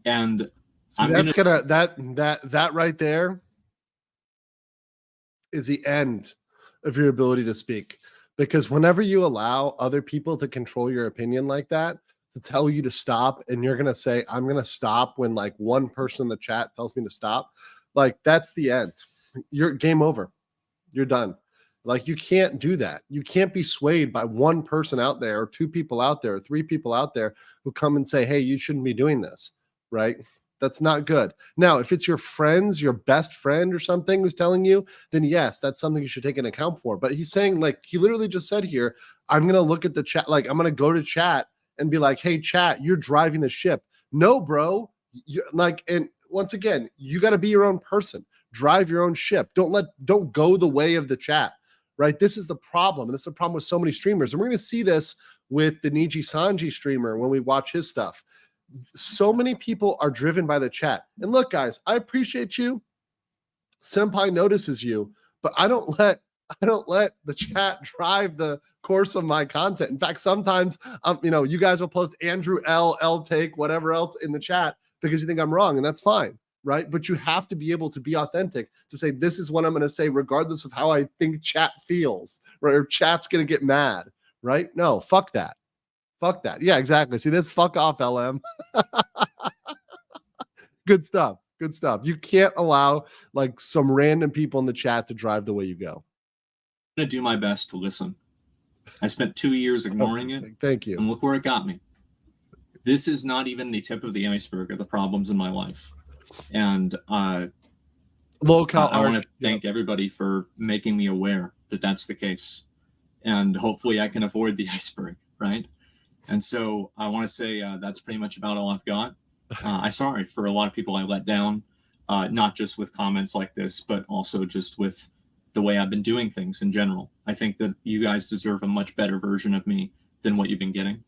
And so that right there is the end of your ability to speak. Because whenever you allow other people to control your opinion like that, to tell you to stop, and you're going to say, I'm going to stop when like one person in the chat tells me to stop, like that's the end. You're game over. You're done. Like you can't do that. You can't be swayed by one person out there or two people out there or three people out there who come and say, hey, you shouldn't be doing this, right? That's not good. Now, if it's your friends, your best friend or something who's telling you, then yes, that's something you should take into account for. But he's saying, like, he literally just said here, I'm going to look at the chat. Like, I'm going to go to chat and be like, hey, chat, you're driving the ship. No, bro. And once again, you got to be your own person. Drive your own ship. Don't go the way of the chat, right? This is the problem. And this is the problem with so many streamers. And we're going to see this with the Nijisanji streamer when we watch his stuff. So many people are driven by the chat. And look, guys, I appreciate you. Senpai notices you, but I don't let the chat drive the course of my content. In fact, sometimes you guys will post Andrew L take, whatever else in the chat because you think I'm wrong, and that's fine, right? But you have to be able to be authentic to say, this is what I'm going to say, regardless of how I think chat feels, right? Or chat's going to get mad, right? No, fuck that. Fuck that. Yeah, exactly. See this? Fuck off, LM. Good stuff. Good stuff. You can't allow like some random people in the chat to drive the way you go. I'm going to do my best to listen. I spent 2 years ignoring it. Thank you. And look where it got me. This is not even the tip of the iceberg of the problems in my life. And I want to thank everybody for making me aware that that's the case. And hopefully I can avoid the iceberg, right? And so I want to say that's pretty much about all I've got. I'm sorry for a lot of people I let down, not just with comments like this, but also just with the way I've been doing things in general. I think that you guys deserve a much better version of me than what you've been getting.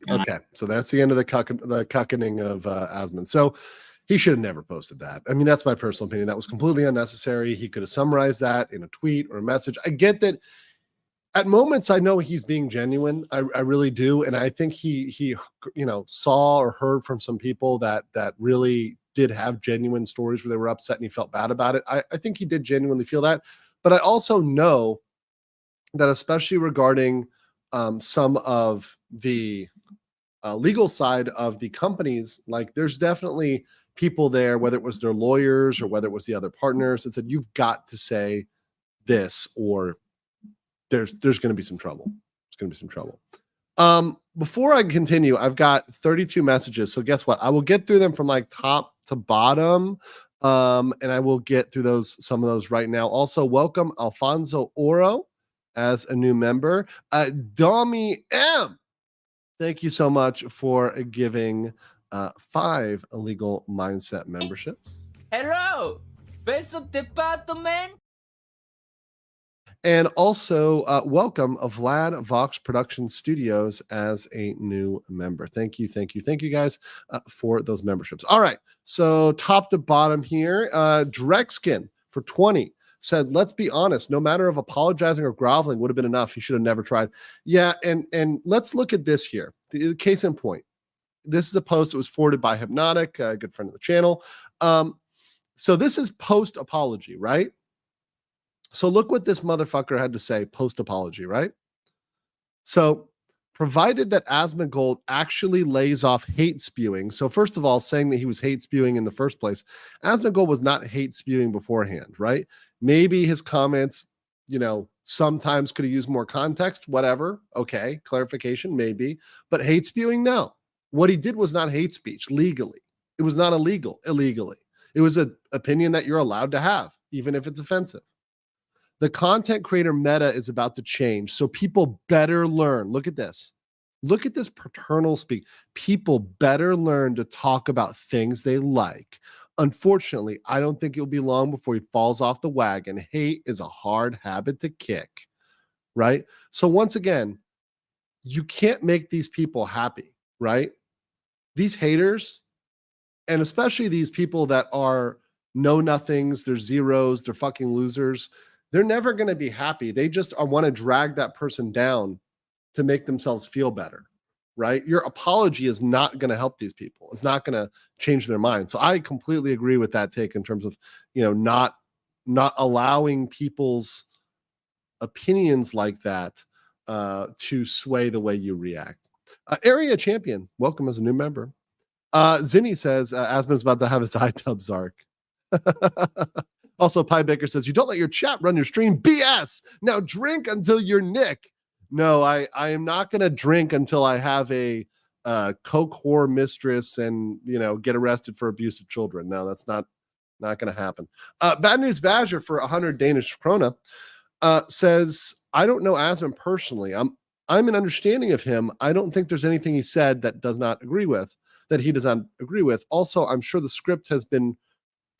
And okay, so that's the end of the cuckening of Asmon. So he should have never posted that. I mean, that's my personal opinion. That was completely unnecessary. He could have summarized that in a tweet or a message. I get that. At moments, I know he's being genuine. I really do, and I think he saw or heard from some people that really did have genuine stories where they were upset and he felt bad about it. I think he did genuinely feel that. But I also know that, especially regarding some of the legal side of the companies, like there's definitely people there, whether it was their lawyers or whether it was the other partners, that said, you've got to say this or there's going to be some trouble. There's going to be some trouble. Before I continue, I've got 32 messages. So guess what? I will get through them from like top to bottom. And I will get through some of those right now. Also, welcome Alfonso Oro as a new member. Domi M, thank you so much for giving 5 illegal mindset memberships. Hello, beso department. And also, welcome Vlad Vox Production Studios as a new member. Thank you guys for those memberships. All right, so top to bottom here, Drexkin for 20 said, let's be honest, no matter if apologizing or groveling would have been enough, he should have never tried. Yeah, and let's look at this here. The case in point. This is a post that was forwarded by Hypnotic, a good friend of the channel. So this is post-apology, right? So look what this motherfucker had to say post-apology, right? So provided that Asmongold actually lays off hate spewing. So first of all, saying that he was hate spewing in the first place, Asmongold was not hate spewing beforehand, right? Maybe his comments, sometimes could have used more context, whatever. Okay, clarification, maybe. But hate spewing, no. What he did was not hate speech legally. It was not illegal, illegally. It was an opinion that you're allowed to have, even if it's offensive. The content creator meta is about to change, so people better learn. Look at this. Look at this paternal speak. People better learn to talk about things they like. Unfortunately, I don't think it'll be long before he falls off the wagon. Hate is a hard habit to kick, right? So once again, you can't make these people happy, right? These haters, and especially these people that are know-nothings, they're zeros, they're fucking losers, they're never going to be happy. They just want to drag that person down to make themselves feel better, right? Your apology is not going to help these people. It's not going to change their mind. So I completely agree with that take in terms of, not allowing people's opinions like that to sway the way you react. Area Champion, welcome as a new member. Zinni says, Asmon's about to have his iTubs arc. Also, Pie Baker says, you don't let your chat run your stream. BS. Now drink until you're Nick. No, I am not going to drink until I have a coke whore mistress and, get arrested for abuse of children. No, that's not going to happen. Bad News Badger for 100 Danish krona says, I don't know Asmon personally. I'm an understanding of him. I don't think there's anything he said that he does not agree with. Also, I'm sure the script has been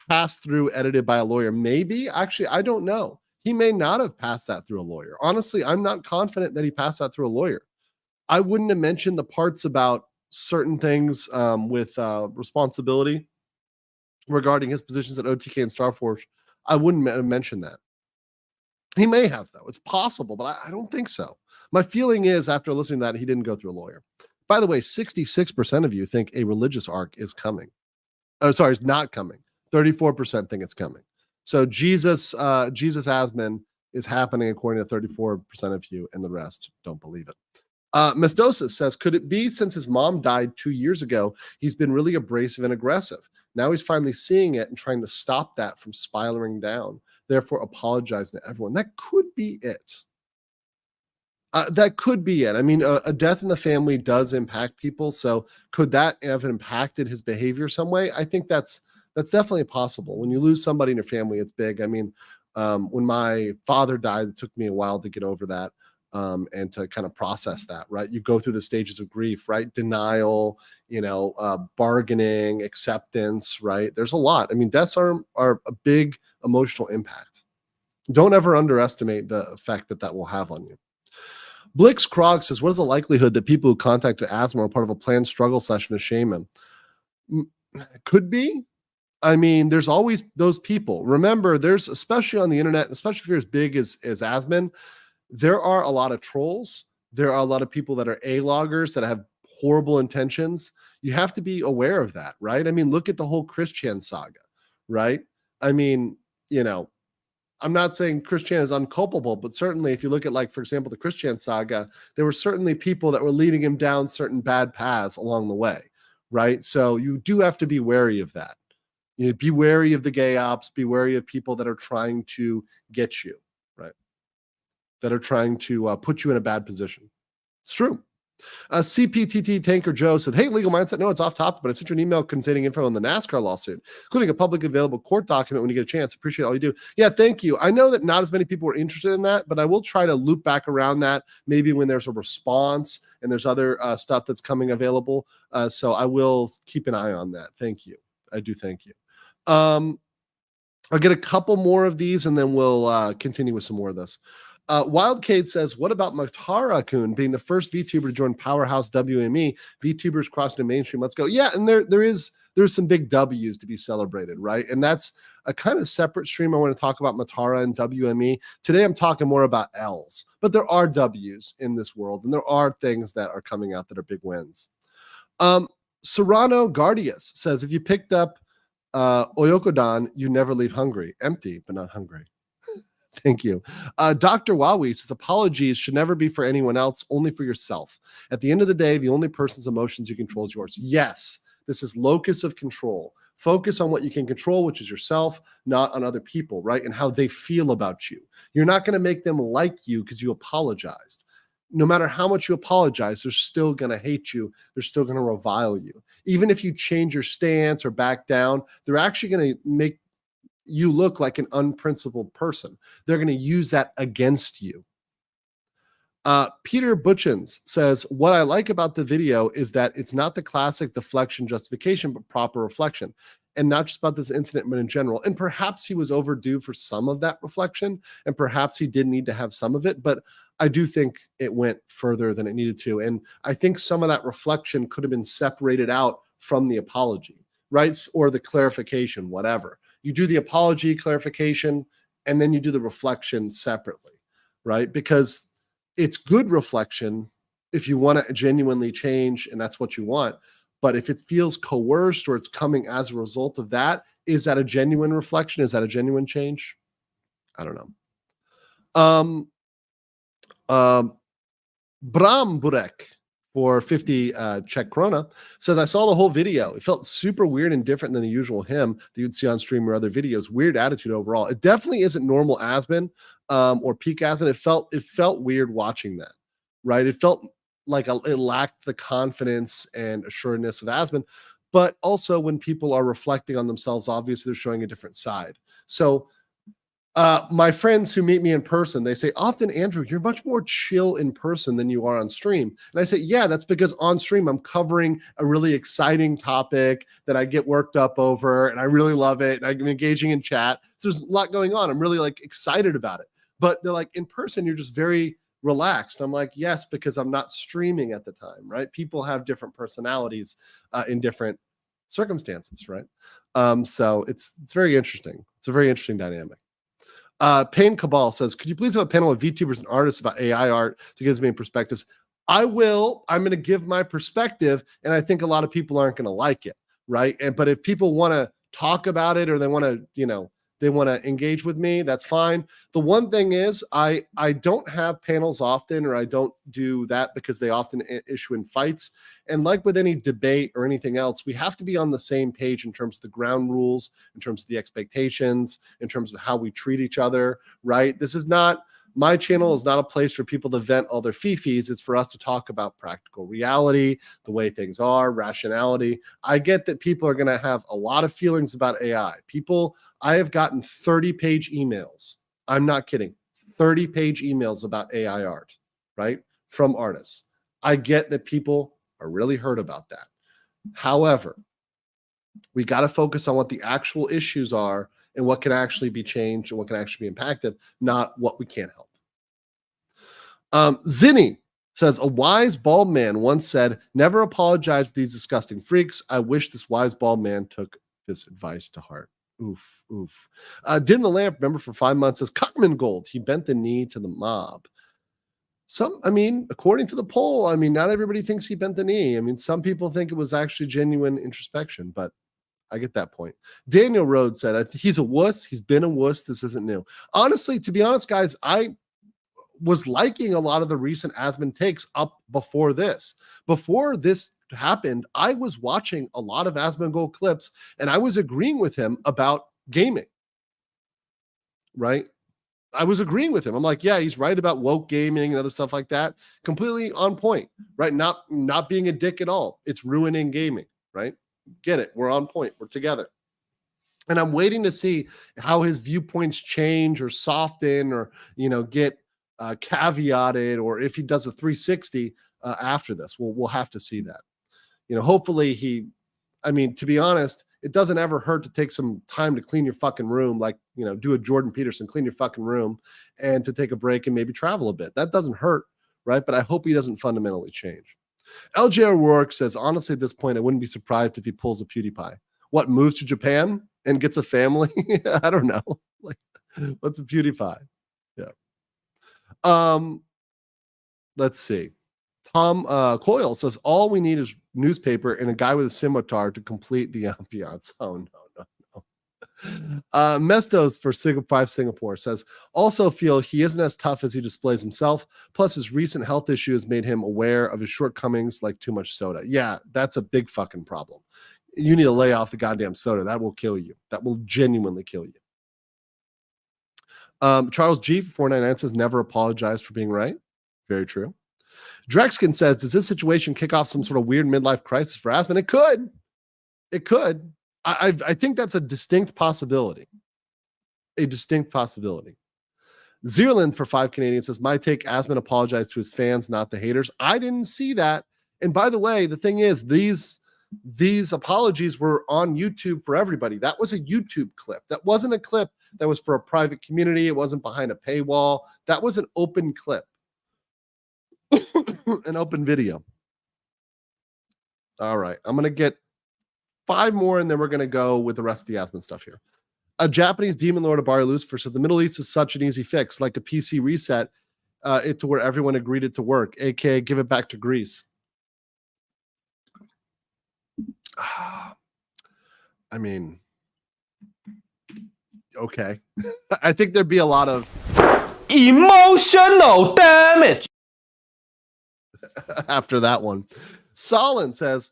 passed through, edited by a lawyer. Maybe. Actually, I don't know. He may not have passed that through a lawyer. Honestly, I'm not confident that he passed that through a lawyer. I wouldn't have mentioned the parts about certain things with responsibility regarding his positions at OTK and Starforge. I wouldn't have mentioned that. He may have, though. It's possible, but I don't think so. My feeling is, after listening to that, he didn't go through a lawyer. By the way, 66% of you think a religious arc is coming. It's not coming. 34% think it's coming. So Jesus Asmon is happening according to 34% of you, and the rest don't believe it. Mestosis says, could it be since his mom died 2 years ago, he's been really abrasive and aggressive? Now he's finally seeing it and trying to stop that from spiraling down, therefore apologizing to everyone. That could be it. That could be it. I mean, a death in the family does impact people. So could that have impacted his behavior some way? I think that's definitely possible. When you lose somebody in your family, it's big. I mean, when my father died, it took me a while to get over that and to kind of process that, right? You go through the stages of grief, right? Denial, bargaining, acceptance, right? There's a lot. I mean, deaths are a big emotional impact. Don't ever underestimate the effect that will have on you. Blix Krog says, what is the likelihood that people who contacted Asmo are part of a planned struggle session to shame him? Could be. I mean, there's always those people. Remember, there's, especially on the internet, especially if you're as big as Asmon, there are a lot of trolls. There are a lot of people that are A-loggers that have horrible intentions. You have to be aware of that, right? I mean, look at the whole Christian saga, right? I mean, you know, I'm not saying Christian is unculpable, but certainly if you look at, like, for example, the Christian saga, there were certainly people that were leading him down certain bad paths along the way, right? So you do have to be wary of that. You know, be wary of the gay ops, be wary of people that are trying to get you, right? That are trying to put you in a bad position. It's true. CPTT Tanker Joe said, hey, Legal Mindset, no, it's off topic, but I sent you an email containing info on the NASCAR lawsuit, including a publicly available court document when you get a chance. Appreciate all you do. Yeah, thank you. I know that not as many people are interested in that, but I will try to loop back around that maybe when there's a response and there's other stuff that's coming available. So I will keep an eye on that. Thank you. I do thank you. I'll get a couple more of these and then we'll continue with some more of this. Wildcade says, what about Matara-kun being the first VTuber to join Powerhouse WME? VTubers crossing the mainstream. Let's go. Yeah, and there's some big W's to be celebrated, right? And that's a kind of separate stream. I want to talk about Matara and WME. Today I'm talking more about L's, but there are W's in this world, and there are things that are coming out that are big wins. Serrano Guardius says, if you picked up Oyokodan, you never leave hungry. Empty, but not hungry. Thank you. Dr. Wawi says, apologies should never be for anyone else, only for yourself. At the end of the day, the only person's emotions you control is yours. Yes, this is locus of control. Focus on what you can control, which is yourself, not on other people, right? And how they feel about you. You're not going to make them like you because you apologized. No matter how much you apologize, they're still going to hate you. They're still going to revile you. Even if you change your stance or back down, they're actually going to make you look like an unprincipled person. They're going to use that against you. Peter Butchins says, what I like about the video is that it's not the classic deflection justification, but proper reflection. And not just about this incident, but in general. And perhaps he was overdue for some of that reflection, and perhaps he did need to have some of it, but I do think it went further than it needed to. And I think some of that reflection could have been separated out from the apology, right? Or the clarification, whatever. You do the apology, clarification, and then you do the reflection separately, right? Because it's good reflection if you want to genuinely change and that's what you want. But if it feels coerced or it's coming as a result of that, is that a genuine reflection? Is that a genuine change? I don't know. Bram Burek for 50 Czech krona says, I saw the whole video. It felt super weird and different than the usual him that you'd see on stream or other videos. Weird attitude overall. It definitely isn't normal Asmon or peak Asmon. It felt weird watching that, right? It felt like it lacked the confidence and assuredness of Asmon. But also when people are reflecting on themselves, obviously they're showing a different side. So my friends who meet me in person, they say, often, Andrew, you're much more chill in person than you are on stream. And I say, yeah, that's because on stream, I'm covering a really exciting topic that I get worked up over and I really love it. And I'm engaging in chat. So there's a lot going on. I'm really like excited about it. But they're like, in person, you're just very relaxed. I'm like, yes, because I'm not streaming at the time, right? People have different personalities in different circumstances, right? So it's very interesting. It's a very interesting dynamic. Payne Cabal says, could you please have a panel of VTubers and artists about AI art to give us main perspectives? I will. I'm going to give my perspective, and I think a lot of people aren't going to like it, right? But if people want to talk about it or they want to, they want to engage with me, that's fine. The one thing is I don't have panels often, or I don't do that because they often issue in fights. And like with any debate or anything else, we have to be on the same page in terms of the ground rules, in terms of the expectations, in terms of how we treat each other, right? This is not, my channel is not a place for people to vent all their fifis. It's for us to talk about practical reality, the way things are, rationality. I get that people are going to have a lot of feelings about AI. I have gotten 30-page emails. I'm not kidding. 30-page emails about AI art, right? From artists. I get that people are really hurt about that. However, we got to focus on what the actual issues are and what can actually be changed and what can actually be impacted, not what we can't help. Zinni says, a wise bald man once said, never apologize to these disgusting freaks. I wish this wise bald man took this advice to heart. Oof, oof. Din the Lamp, remember for 5 months, says, Asmongold, he bent the knee to the mob. According to the poll, not everybody thinks he bent the knee. Some people think it was actually genuine introspection, but I get that point. Daniel Rhodes said, he's a wuss. He's been a wuss. This isn't new. Honestly, to be honest, guys, I was liking a lot of the recent Asmon takes up before this. Before this happened, I was watching a lot of Asmongold clips, and I was agreeing with him about gaming, right? I was agreeing with him. I'm like, yeah, he's right about woke gaming and other stuff like that. Completely on point, right? Not being a dick at all. It's ruining gaming, right? Get it. We're on point. We're together. And I'm waiting to see how his viewpoints change or soften or, get caveated, or if he does a 360 after this. We'll have to see that. Hopefully to be honest, it doesn't ever hurt to take some time to clean your fucking room, like, do a Jordan Peterson, clean your fucking room, and to take a break and maybe travel a bit. That doesn't hurt, right? But I hope he doesn't fundamentally change. LJ O'Rourke says, honestly, at this point, I wouldn't be surprised if he pulls a PewDiePie. What, moves to Japan and gets a family? I don't know. Like, what's a PewDiePie? Yeah. Let's see. Tom Coyle says, all we need is newspaper and a guy with a scimitar to complete the ambiance. Oh, no. Mestos for 5 Singapore says, also feel he isn't as tough as he displays himself. Plus, his recent health issues made him aware of his shortcomings, like too much soda. Yeah, that's a big fucking problem. You need to lay off the goddamn soda. That will kill you. That will genuinely kill you. Charles G. 499 says, never apologize for being right. Very true. Drexkin says, does this situation kick off some sort of weird midlife crisis for Asmon? It could. It could. I think that's a distinct possibility. A distinct possibility. Zealand for 5 Canadian says, my take, Asmon apologized to his fans, not the haters. I didn't see that. And by the way, the thing is, these apologies were on YouTube for everybody. That was a YouTube clip. That wasn't a clip that was for a private community. It wasn't behind a paywall. That was an open clip. An open video. All right. I'm going to get 5 more, and then we're going to go with the rest of the Asmon stuff here. A Japanese demon lord Abari Lucifer says the Middle East is such an easy fix, like a PC reset it to where everyone agreed it to work, aka give it back to Greece. Okay. I think there'd be a lot of emotional damage after that one. Solon says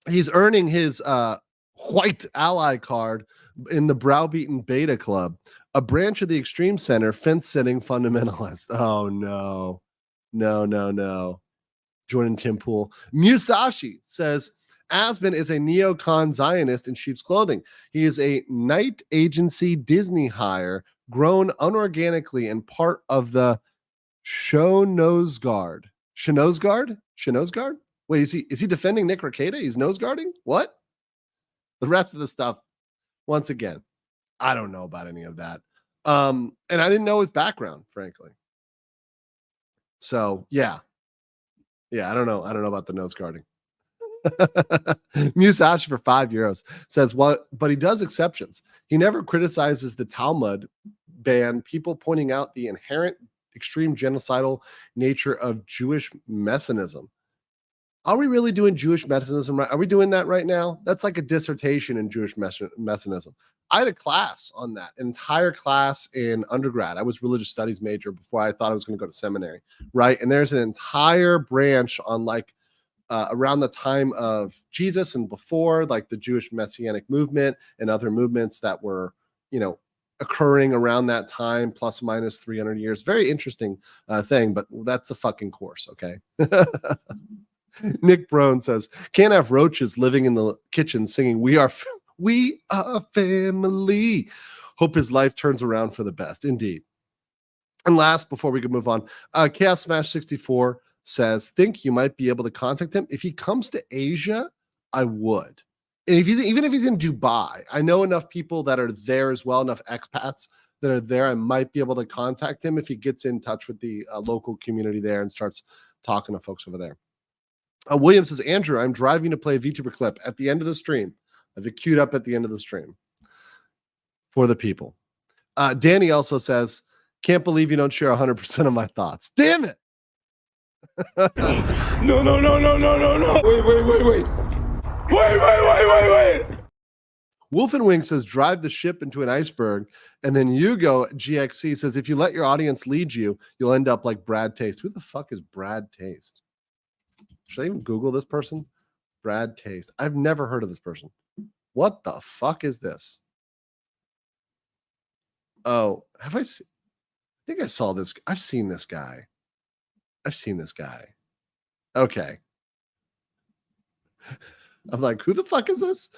he's earning his white ally card in the browbeaten beta club, a branch of the extreme center, fence-sitting fundamentalist. Oh, no. No. Jordan Timpool. Musashi says, Asmon is a neocon Zionist in sheep's clothing. He is a night agency Disney hire, grown unorganically and part of the Nose Guard. Wait, is he defending Nick Rekieta? He's nose guarding? What? The rest of the stuff, once again, I don't know about any of that. And I didn't know his background, frankly. So yeah, I don't know about the nose guarding. Musashi for €5 says, well, but he does exceptions. He never criticizes the Talmud ban, people pointing out the inherent extreme genocidal nature of Jewish messianism. Are we really doing Jewish messianism? Are we doing that right now? That's like a dissertation in Jewish messianism. I had a class on that, an entire class in undergrad. I was religious studies major before I thought I was going to go to seminary, right? And there's an entire branch on like around the time of Jesus and before, like the Jewish messianic movement and other movements that were, occurring around that time, plus or minus 300 years. Very interesting thing, but that's a fucking course, okay? Nick Brown says, can't have roaches living in the kitchen singing, we are family. Hope his life turns around for the best. Indeed. And last, before we can move on, Chaos Smash 64 says, think you might be able to contact him. If he comes to Asia, I would. And even if he's in Dubai, I know enough people that are there as well, enough expats that are there. I might be able to contact him if he gets in touch with the local community there and starts talking to folks over there. William says, Andrew, I'm driving to play a VTuber clip at the end of the stream. I have it queued up at the end of the stream for the people. Danny also says, can't believe you don't share 100% of my thoughts. Damn it. No, no, no, no, no, no, no. Wait. Wait. Wolf and Wing says, drive the ship into an iceberg. And then Hugo GXC says, if you let your audience lead you, you'll end up like Brad Taste. Who the fuck is Brad Taste? Should I even Google this person? Brad Taste. I've never heard of this person. What the fuck is this? Oh, have I seen? I think I saw this. I've seen this guy. Okay. I'm like, who the fuck is this?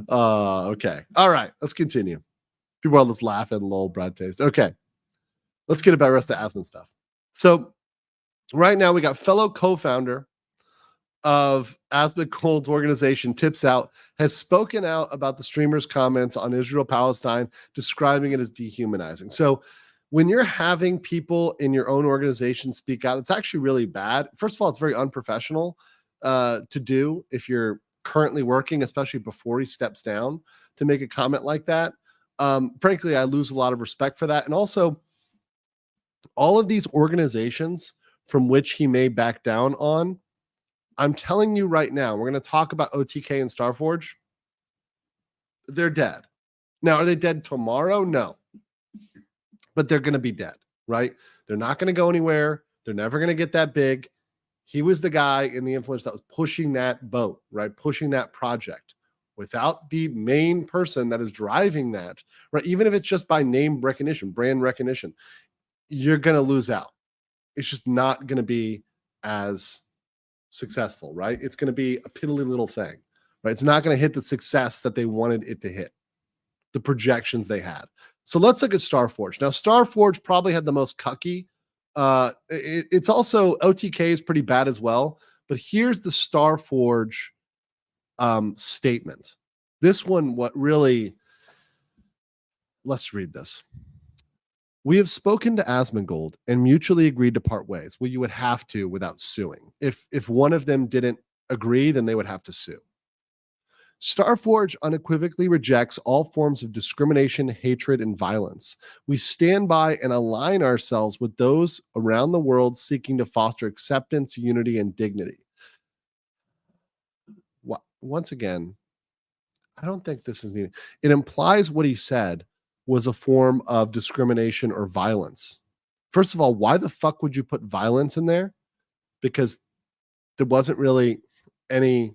Okay. All right. Let's continue. People are just laughing, lol, Brad Taste. Okay. Let's get about the rest of Asmon stuff. So right now we got fellow co-founder of Asmongold's organization, Tips Out, has spoken out about the streamer's comments on Israel-Palestine, describing it as dehumanizing. So when you're having people in your own organization speak out, it's actually really bad. First of all, it's very unprofessional to do if you're currently working, especially before he steps down, to make a comment like that. Frankly, I lose a lot of respect for that. And also, all of these organizations from which he may back down on, I'm telling you right now, we're going to talk about OTK and Starforge. They're dead. Now, are they dead tomorrow? No. But they're going to be dead, right? They're not going to go anywhere. They're never going to get that big. He was the guy in the influence that was pushing that boat, right? Pushing that project. Without the main person that is driving that, right? Even if it's just by name recognition, brand recognition, you're going to lose out. It's just not going to be as successful, right? It's going to be a piddly little thing, right? It's not going to hit the success that they wanted it to hit, the projections they had. So let's look at Starforge. Now, Starforge probably had the most cucky. It's also, OTK is pretty bad as well, but here's the Starforge statement. This one, what really, let's read this. We have spoken to Asmongold and mutually agreed to part ways. Well, you would have to without suing. If one of them didn't agree, then they would have to sue. Starforge unequivocally rejects all forms of discrimination, hatred, and violence. We stand by and align ourselves with those around the world seeking to foster acceptance, unity, and dignity. Once again, I don't think this is needed. It implies what he said was a form of discrimination or violence. First of all, why the fuck would you put violence in there? Because there wasn't really any,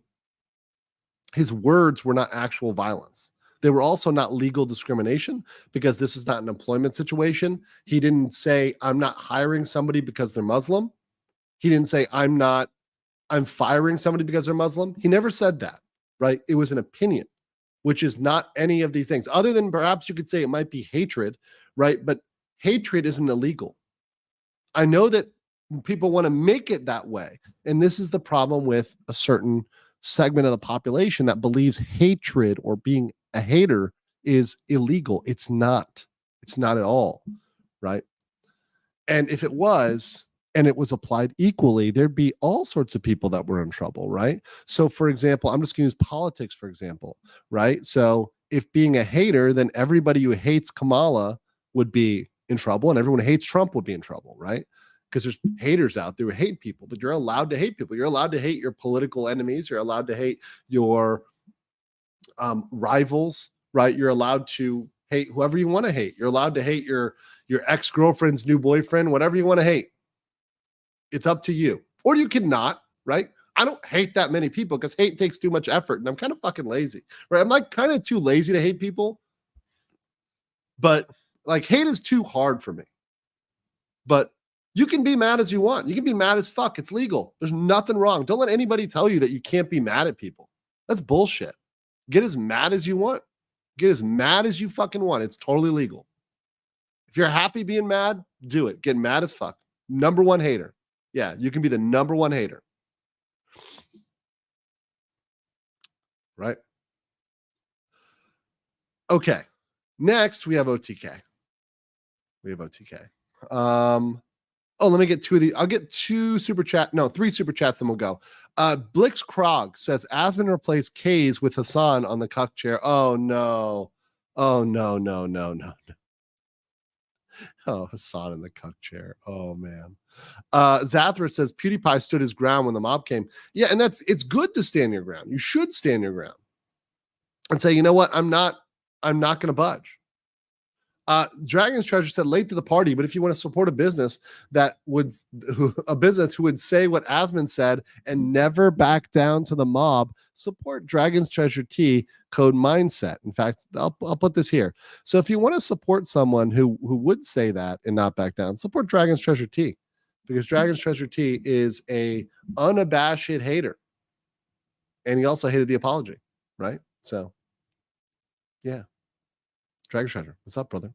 his words were not actual violence. They were also not legal discrimination because this is not an employment situation. He didn't say, I'm not hiring somebody because they're Muslim. He didn't say, I'm firing somebody because they're Muslim. He never said that, right? It was an opinion, which is not any of these things. Other than perhaps you could say it might be hatred, right? But hatred isn't illegal. I know that people want to make it that way. And this is the problem with a certain segment of the population that believes hatred or being a hater is illegal. It's not. It's not at all, right? And if it was, and it was applied equally, there'd be all sorts of people that were in trouble, right? So, for example, I'm just going to use politics, for example, right? So if being a hater, then everybody who hates Kamala would be in trouble, and everyone who hates Trump would be in trouble, right? Because there's haters out there who hate people, but you're allowed to hate people. You're allowed to hate your political enemies. You're allowed to hate your rivals, right? You're allowed to hate whoever you want to hate. You're allowed to hate your ex-girlfriend's new boyfriend, whatever you want to hate. It's up to you. Or you can not, right? I don't hate that many people because hate takes too much effort and I'm kind of fucking lazy, right? I'm like kind of too lazy to hate people, but like hate is too hard for me. But you can be mad as you want. You can be mad as fuck. It's legal. There's nothing wrong. Don't let anybody tell you that you can't be mad at people. That's bullshit. Get as mad as you want. Get as mad as you fucking want. It's totally legal. If you're happy being mad, do it. Get mad as fuck. Number one hater. Yeah, you can be the number one hater. Right? Okay. Next, we have OTK. Let me get two of these. I'll get three super chats, then we'll go. Blix Krog says, Asmon replaced K's with Hassan on the cuck chair. Oh, no. Oh, no. Oh, Hassan in the cuck chair. Oh, man. Zathra says PewDiePie stood his ground when the mob came. Yeah, and it's good to stand your ground. You should stand your ground and say, you know what, I'm not going to budge. Dragon's Treasure said late to the party, but if you want to support a business who would say what Asmon said and never back down to the mob, support Dragon's Treasure T, code mindset. In fact, I'll put this here. So if you want to support someone who would say that and not back down, support Dragon's Treasure T, because Dragon's Treasure T is a unabashed hater, and he also hated the apology, right? So yeah. Dragon's Treasure, what's up, brother?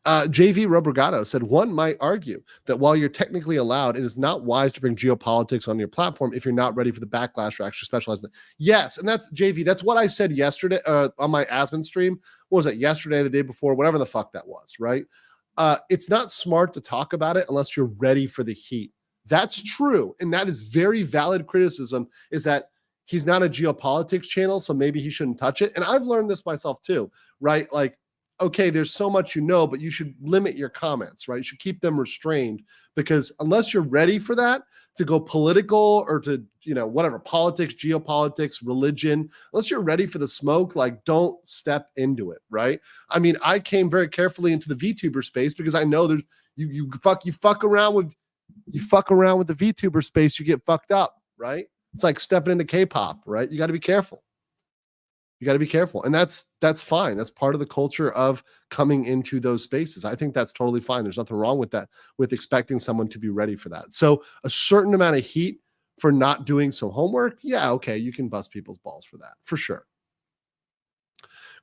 JV Robergato said, one might argue that while you're technically allowed, it is not wise to bring geopolitics on your platform if you're not ready for the backlash or actually specialize in it. Yes, and that's JV. That's what I said yesterday on my Asmon stream. What was it, yesterday, the day before, whatever the fuck that was, right? It's not smart to talk about it unless you're ready for the heat. That's true, and that is very valid criticism, is that he's not a geopolitics channel, so maybe he shouldn't touch it. And I've learned this myself too, right? Like, okay, there's so much you know, but you should limit your comments, right? You should keep them restrained, because unless you're ready for that, to go political or to, whatever, politics, geopolitics, religion, unless you're ready for the smoke, like, don't step into it, right? I mean, I came very carefully into the VTuber space because I know there's, you fuck around with the VTuber space, you get fucked up, right? It's like stepping into K-pop, right? You got to be careful. And that's fine. That's part of the culture of coming into those spaces. I think that's totally fine. There's nothing wrong with that, with expecting someone to be ready for that. So a certain amount of heat for not doing some homework, yeah, okay, you can bust people's balls for that, for sure.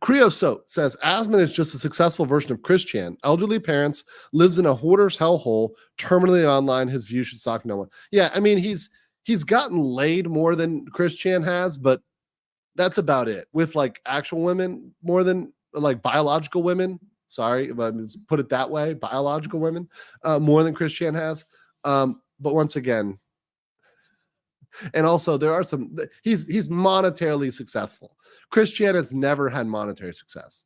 Creosote says, Asmon is just a successful version of Chris Chan. Elderly parents, lives in a hoarder's hellhole, terminally online, his views should stalk no one. Yeah, I mean, he's gotten laid more than Chris Chan has, but that's about it. With like actual women, more than like biological women. Sorry, but put it that way. Biological women, more than Chris Chan has. But once again, and also there are some. He's monetarily successful. Chris Chan has never had monetary success,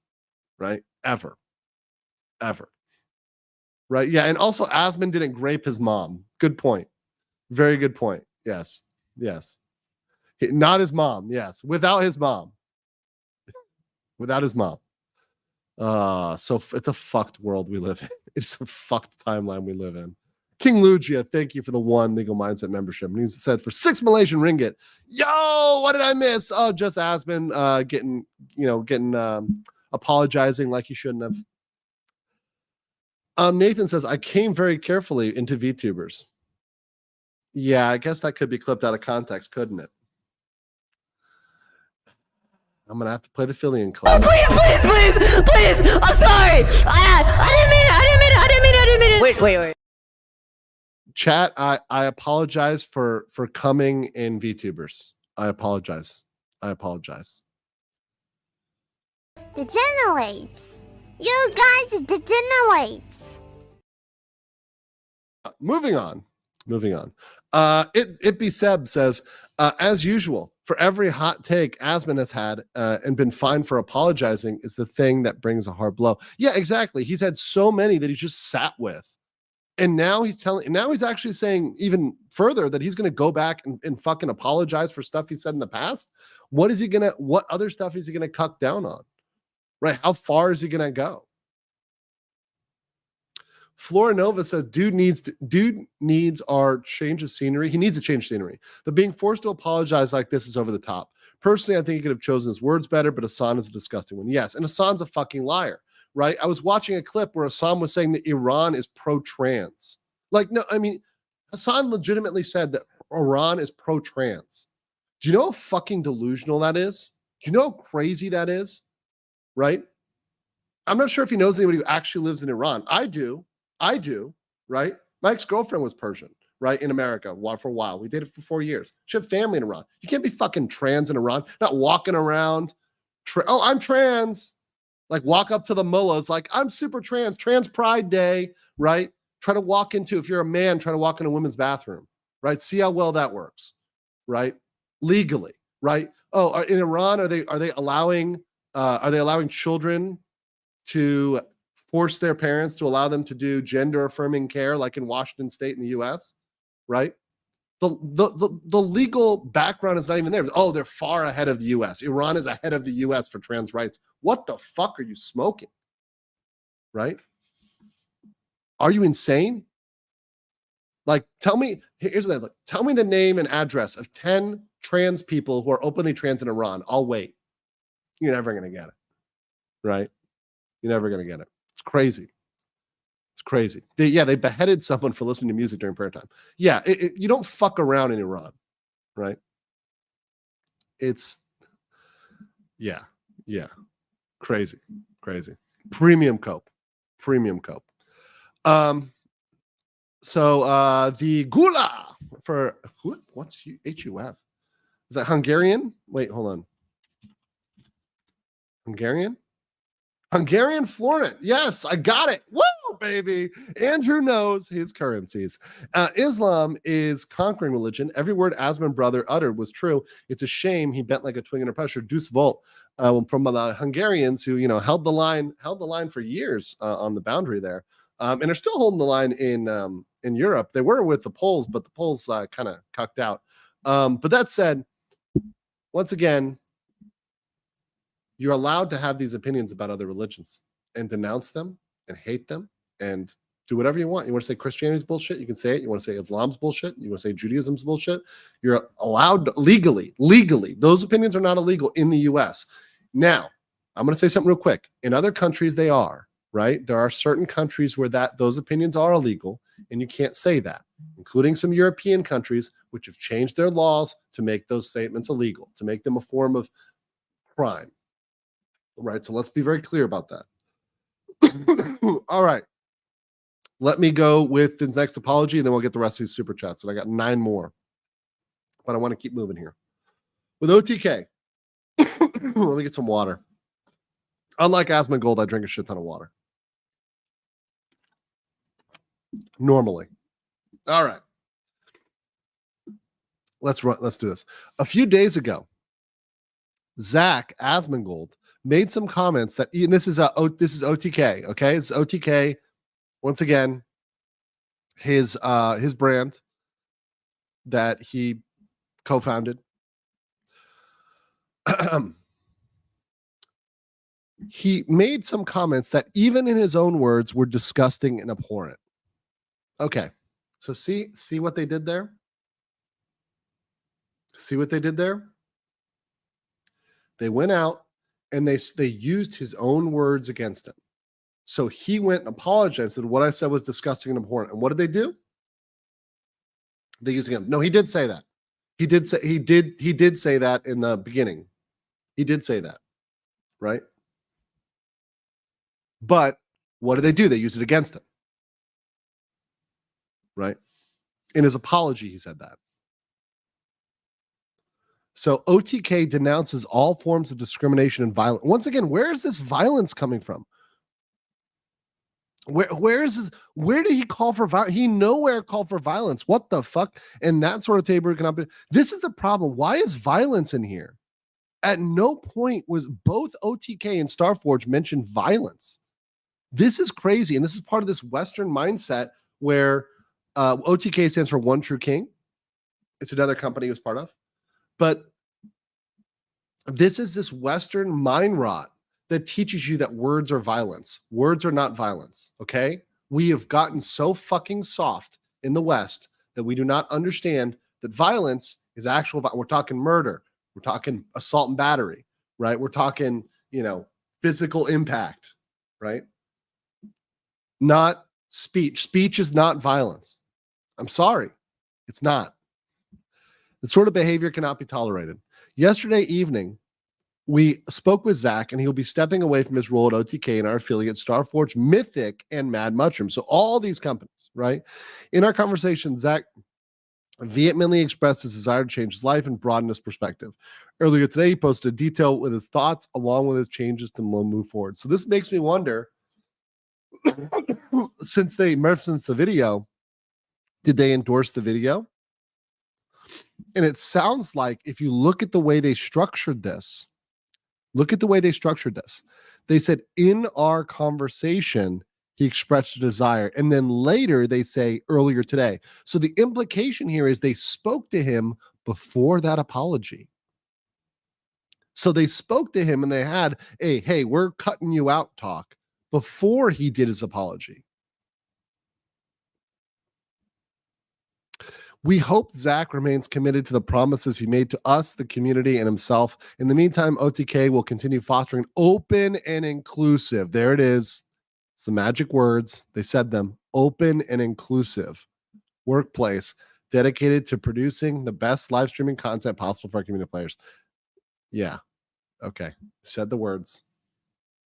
right? Ever. Right? Yeah, and also Asmon didn't grape his mom. Good point. Very good point. Yes. Not his mom, yes. Without his mom. So it's a fucked world we live in. It's a fucked timeline we live in. King Lugia, thank you for the 1 Legal Mindset membership. And he said for 6 Malaysian ringgit. Yo, what did I miss? Oh, just Asmon getting apologizing like he shouldn't have. Nathan says, I came very carefully into VTubers. Yeah, I guess that could be clipped out of context, couldn't it? I'm gonna have to play the Fillion clip. Oh, please! I'm sorry. I didn't mean it. Wait. Chat, I apologize for coming in VTubers. I apologize. Degenerates. You guys degenerates. Moving on. It be Seb says, as usual, for every hot take Asmon has had and been fined for apologizing is the thing that brings a hard blow. Yeah, exactly. He's had so many that he just sat with. And now he's actually saying even further that he's going to go back and fucking apologize for stuff he said in the past. What other stuff is he going to cut down on? Right? How far is he going to go? Florinova says, dude needs our change of scenery. He needs a change of scenery. But being forced to apologize like this is over the top. Personally, I think he could have chosen his words better, but Hassan is a disgusting one. Yes, and Hassan's a fucking liar, right? I was watching a clip where Hassan was saying that Iran is pro-trans. Like, no, I mean, Hassan legitimately said that Iran is pro-trans. Do you know how fucking delusional that is? Do you know how crazy that is? Right? I'm not sure if he knows anybody who actually lives in Iran. I do, right? My ex-girlfriend was Persian, right? In America for a while. We dated for 4 years. She had family in Iran. You can't be fucking trans in Iran, not walking around. I'm trans. Like walk up to the mullahs like, I'm super trans pride day, right? If you're a man, try to walk in a women's bathroom, right? See how well that works, right? Legally, right? Oh, in Iran, are they allowing children to force their parents to allow them to do gender affirming care like in Washington State in the US, right? The legal background is not even there. Oh, they're far ahead of the US. Iran is ahead of the US for trans rights. What the fuck are you smoking? Right? Are you insane? Like, tell me, here's the thing. Look, tell me the name and address of 10 trans people who are openly trans in Iran. I'll wait. You're never going to get it. Right? You're never going to get it. It's crazy. It's crazy. They beheaded someone for listening to music during prayer time. Yeah, you don't fuck around in Iran, right? It's, yeah, crazy. Premium cope. So the Gula for, what's HUF? Is that Hungarian? Wait, hold on. Hungarian Florent. Yes, I got it. Woo, baby. Andrew knows his currencies. Islam is conquering religion. Every word Asmon brother uttered was true. It's a shame he bent like a twig under pressure. Deuce Volt from the Hungarians who, held the line for years on the boundary there, and are still holding the line in Europe. They were with the Poles, but the Poles kind of cucked out. But that said, once again, you're allowed to have these opinions about other religions and denounce them and hate them and do whatever you want. You want to say Christianity's bullshit? You can say it. You want to say Islam's bullshit? You want to say Judaism's bullshit? You're allowed legally. Those opinions are not illegal in the US. Now, I'm going to say something real quick. In other countries, they are, right? There are certain countries where those opinions are illegal, and you can't say that, including some European countries which have changed their laws to make those statements illegal, to make them a form of crime. Right, so let's be very clear about that. All right, let me go with the next apology, and then we'll get the rest of these super chats. And I got 9 more, but I want to keep moving here. With OTK, let me get some water. Unlike Asmongold, I drink a shit ton of water. Normally. All right. Let's do this. A few days ago, Zach Asmongold made some comments that, and this is OTK, okay? It's OTK. Once again, his brand that he co-founded. He made some comments that even in his own words were disgusting and abhorrent. Okay. So see what they did there? See what they did there? They went out and they used his own words against him. So he went and apologized that what I said was disgusting and abhorrent. And what did they do? They used him. No, he did say that. He did say that in the beginning. He did say that. Right? But what did they do? They used it against him. Right? In his apology, he said that. So OTK denounces all forms of discrimination and violence. Once again, where is this violence coming from? Where is this? Where did he call for violence? He nowhere called for violence. What the fuck? And that sort of table cannot be. This is the problem. Why is violence in here? At no point was both OTK and Starforge mentioned violence. This is crazy. And this is part of this Western mindset where OTK stands for One True King. It's another company he was part of. But this is this Western mind rot that teaches you that words are violence. Words are not violence, okay? We have gotten so fucking soft in the West that we do not understand that violence is actual. We're talking murder. We're talking assault and battery, right? We're talking, physical impact, right? Not speech. Speech is not violence. I'm sorry. It's not. This sort of behavior cannot be tolerated. Yesterday evening, we spoke with Zach, and he'll be stepping away from his role at OTK and our affiliate Starforge, Mythic, and Mad Mushroom. So all these companies, right? In our conversation, Zach vehemently expressed his desire to change his life and broaden his perspective. Earlier today, he posted a detail with his thoughts along with his changes to move forward. So this makes me wonder, since the video, did they endorse the video? And it sounds like if you look at the way they structured this, They said, in our conversation, he expressed a desire. And then later they say earlier today. So the implication here is they spoke to him before that apology. So they spoke to him and they had a, hey, we're cutting you out talk before he did his apology. We hope Zach remains committed to the promises he made to us, the community, and himself. In the meantime, OTK will continue fostering open and inclusive. There it is. It's the magic words. They said them. Open and inclusive workplace dedicated to producing the best live streaming content possible for our community players. Yeah. Okay. Said the words.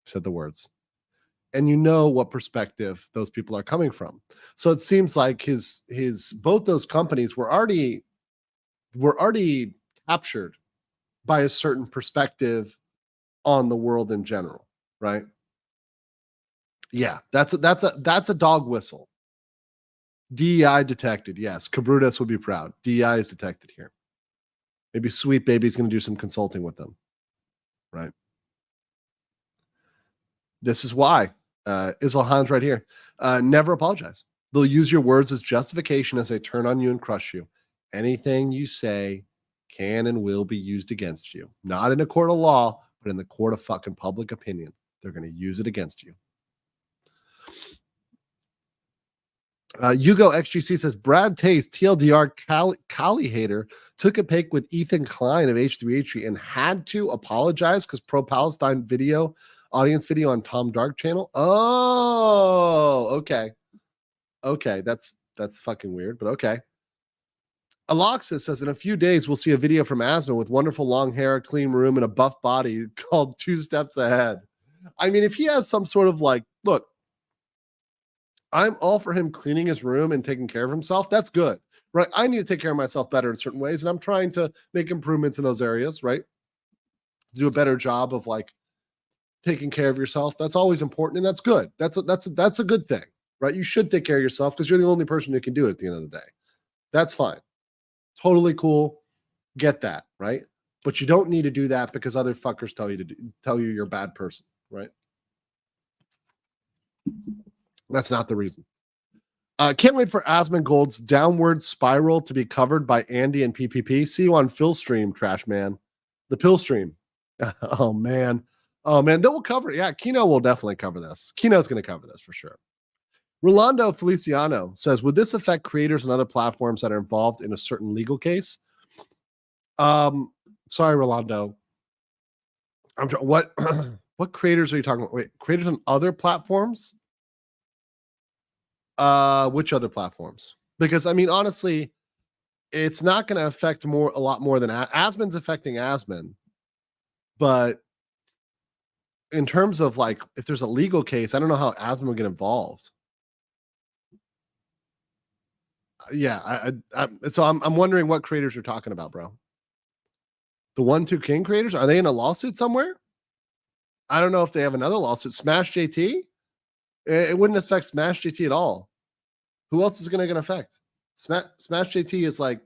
Said the words. And you know what perspective those people are coming from. So it seems like his both those companies were already captured by a certain perspective on the world in general, right? Yeah, that's a dog whistle. DEI detected. Yes, Cabrudas would be proud. DEI is detected here. Maybe Sweet Baby's going to do some consulting with them, right? This is why. Isla Hans right here. Never apologize. They'll use your words as justification as they turn on you and crush you. Anything you say can and will be used against you. Not in a court of law, but in the court of fucking public opinion. They're going to use it against you. Hugo XGC says, Brad Taste, TLDR Cali hater, took a pic with Ethan Klein of H3H3 and had to apologize because pro-Palestine video, audience video on Tom Dark channel. Oh, okay. Okay, that's fucking weird, but okay. Aloxis says, in a few days, we'll see a video from Asma with wonderful long hair, a clean room, and a buff body called 2 Steps Ahead. I mean, if he has some sort of like, look, I'm all for him cleaning his room and taking care of himself. That's good, right? I need to take care of myself better in certain ways, and I'm trying to make improvements in those areas, right? Do a better job of like taking care of yourself. That's always important, and that's good. That's a good thing, right? You should take care of yourself because you're the only person who can do it at the end of the day. That's fine. Totally cool. Get that, right? But you don't need to do that because other fuckers tell you you're a bad person, right? That's not the reason. Can't wait for Asmongold's downward spiral to be covered by Andy and PPP. See you on Phil Stream, Trash Man. The Pill Stream. Oh, man. Oh, man. They will cover it. Yeah, Kino will definitely cover this. Kino's going to cover this for sure. Rolando Feliciano says, would this affect creators on other platforms that are involved in a certain legal case? Sorry, Rolando. What creators are you talking about? Wait, creators on other platforms? Which other platforms? Because I mean, honestly, it's not going to affect a lot more than Asmon's affecting Asmon. But in terms of like, if there's a legal case, I don't know how Asmon will get involved. Yeah, so I'm wondering what creators you're talking about, bro. The 1-2 King creators, are they in a lawsuit somewhere? I don't know if they have another lawsuit. Smash JT? It wouldn't affect Smash JT at all. Who else is it going to affect? Smash JT is like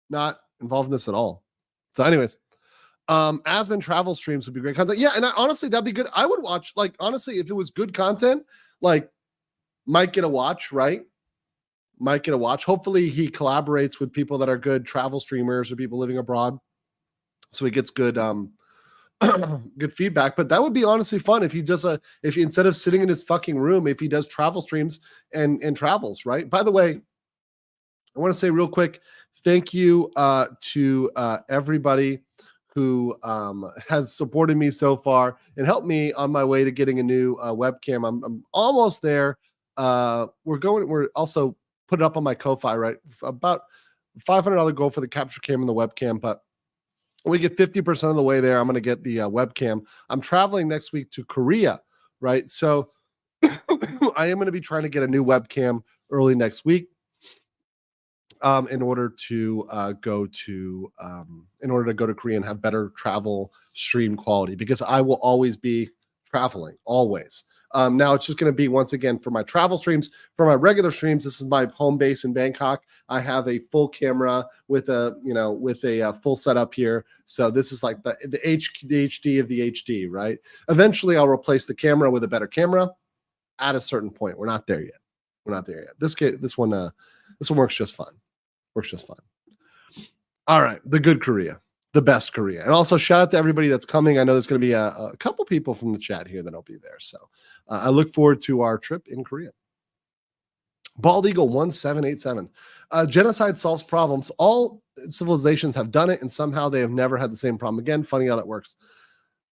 not involved in this at all. So, anyways, Asmon travel streams would be great content. Yeah, and honestly, that'd be good. I would watch. Like, honestly, if it was good content, like, might get a watch, right? Might get a watch. Hopefully, he collaborates with people that are good travel streamers or people living abroad, so he gets good good feedback. But that would be honestly fun if he does if he, instead of sitting in his fucking room, if he does travel streams and travels, right? By the way, I want to say real quick, thank you to everybody who has supported me so far and helped me on my way to getting a new webcam. I'm almost there. We're also put it up on my Ko-Fi, right? About $500 goal for the capture cam and the webcam, but we get 50% of the way there. I'm going to get the webcam. I'm traveling next week to Korea, right? So I am going to be trying to get a new webcam early next week in order to go to Korea and have better travel stream quality, because I will always be traveling, always. Now it's just going to be, once again, for my travel streams. For my regular streams, this is my home base in Bangkok. I have a full camera with a full setup here. So this is like the HD of the HD, right? Eventually, I'll replace the camera with a better camera at a certain point. We're not there yet. This one works just fine. All right, the good Korea. The best Korea. And also shout out to everybody that's coming. I know there's going to be a couple people from the chat here that'll be there. So I look forward to our trip in Korea. Bald Eagle 1787. Genocide solves problems. All civilizations have done it, and somehow they have never had the same problem again. Funny how that works.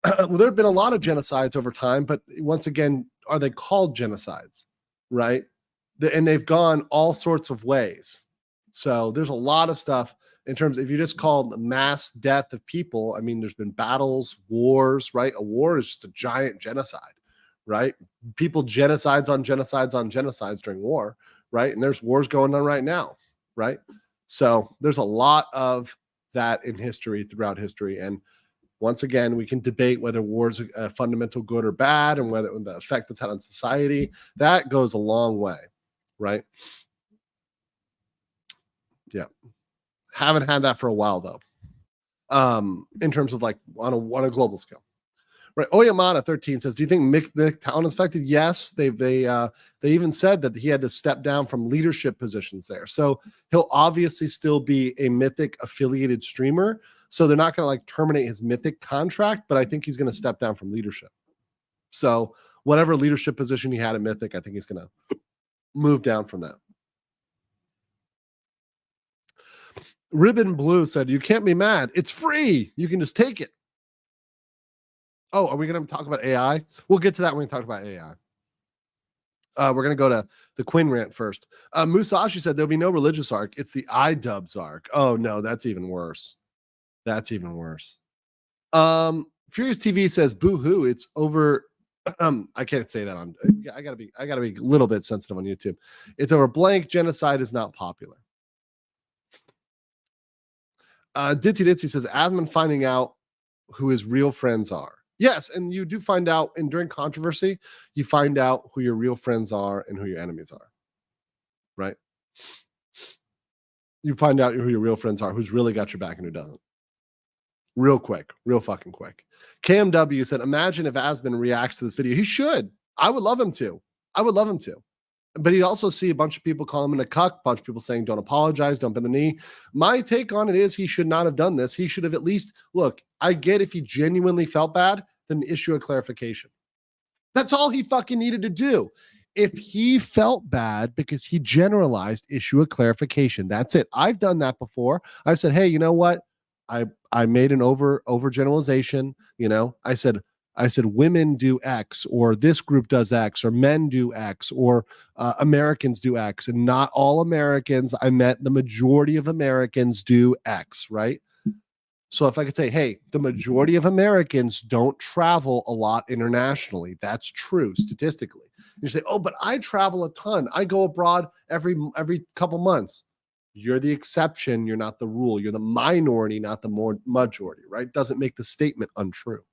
Well, there have been a lot of genocides over time, but once again, are they called genocides? Right? And they've gone all sorts of ways. So there's a lot of stuff. In terms, if you just call the mass death of people, I mean, there's been battles, wars, right? A war is just a giant genocide, right? People genocides on genocides during war, right? And there's wars going on right now, right? So there's a lot of that in history, throughout history. And once again, we can debate whether war is a fundamental good or bad, and whether the effect it's had on society. That goes a long way, right? Yeah. Haven't had that for a while though. In terms of like on a global scale, right? Oyamada 13 says, "Do you think Mick Town is affected?" Yes, they even said that he had to step down from leadership positions there. So he'll obviously still be a Mythic affiliated streamer. So they're not going to like terminate his Mythic contract, but I think he's going to step down from leadership. So whatever leadership position he had at Mythic, I think he's going to move down from that. Ribbon Blue said, "You can't be mad. It's free. You can just take it." Oh, are we going to talk about AI? We'll get to that when we talk about AI. We're going to go to the Quinn rant first. Musashi said, "There'll be no religious arc. It's the iDubbbz arc." Oh, no, that's even worse. Furious TV says, "Boo-hoo, it's over." I can't say that on. I gotta be a little bit sensitive on YouTube. It's over blank. Genocide is not popular. Ditzy says, "Asmon finding out who his real friends are." Yes, and you do find out, and during controversy, you find out who your real friends are and who your enemies are. Right? You find out who your real friends are, who's really got your back and who doesn't. Real quick, real fucking quick. KMW said, "Imagine if Asmon reacts to this video." He should. I would love him to. But he'd also see a bunch of people call him a cuck, a bunch of people saying, "Don't apologize, don't bend the knee." My take on it is he should not have done this. He should have at least, look, I get if he genuinely felt bad, then issue a clarification. That's all he fucking needed to do. If he felt bad because he generalized, issue a clarification. That's it. I've done that before. I've said, "Hey, you know what? I made an overgeneralization. I said women do X, or this group does X, or men do X, or Americans do X, and not all Americans. I meant the majority of Americans do X," right? So if I could say, "Hey, the majority of Americans don't travel a lot internationally," that's true statistically. You say, "Oh, but I travel a ton. I go abroad every couple months." You're the exception. You're not the rule. You're the minority, not the majority, right? Doesn't make the statement untrue.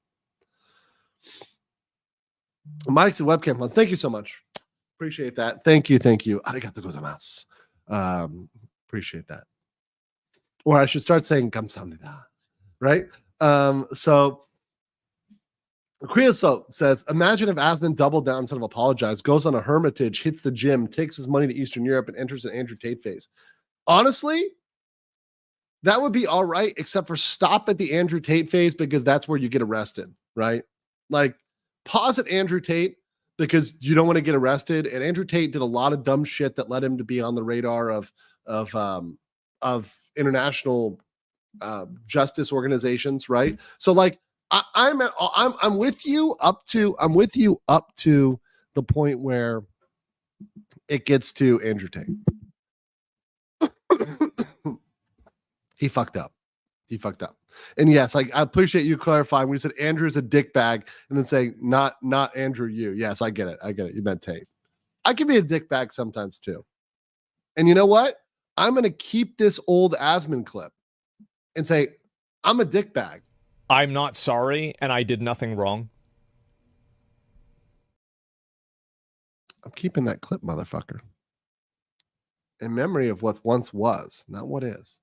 Mike's at Webcam Funds. Thank you so much. Appreciate that. Thank you. Arigato gozaimasu. Appreciate that. Or I should start saying kamsahamnida, right? So Creosote says, "Imagine if Asmon doubled down instead of apologized, goes on a hermitage, hits the gym, takes his money to Eastern Europe, and enters an Andrew Tate phase." Honestly, that would be all right, except for stop at the Andrew Tate phase, because that's where you get arrested, right? Like, pause at Andrew Tate because you don't want to get arrested. And Andrew Tate did a lot of dumb shit that led him to be on the radar of international justice organizations, right? So like, I'm with you up to the point where it gets to Andrew Tate. He fucked up. And yes, I appreciate you clarifying. We said Andrew's a dick bag and then saying not Andrew you. Yes, I get it. You meant Tate. I can be a dick bag sometimes too. And you know what? I'm going to keep this old Asmon clip and say, I'm a dick bag. I'm not sorry and I did nothing wrong. I'm keeping that clip, motherfucker. In memory of what once was, not what is.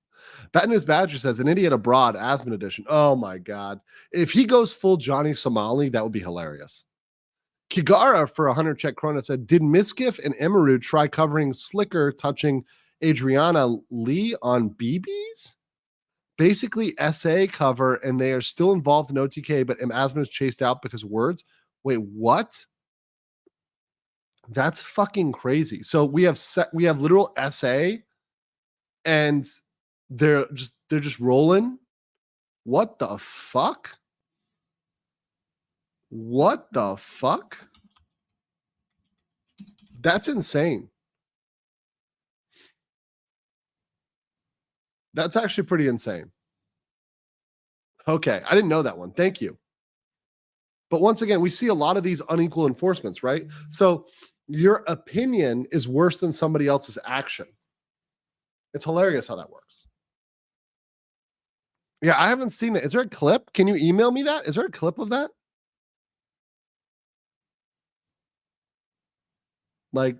Bad News Badger says, an idiot abroad, Asmon edition. Oh my God. If he goes full Johnny Somali, that would be hilarious. Kigara for 100 Czech krona said, did Miskiff and Emeru try covering Slicker touching Adriana Lee on BBs? Basically SA cover, and they are still involved in OTK, but Asmon is chased out because of words. Wait, what? That's fucking crazy. So we have literal SA, and they're just rolling. What the fuck? What the fuck? That's insane. That's actually pretty insane. Okay, I didn't know that one. Thank you. But once again, we see a lot of these unequal enforcements, right? So your opinion is worse than somebody else's action. It's hilarious how that works. Yeah, I haven't seen that. Is there a clip? Can you email me that? Is there a clip of that? Like,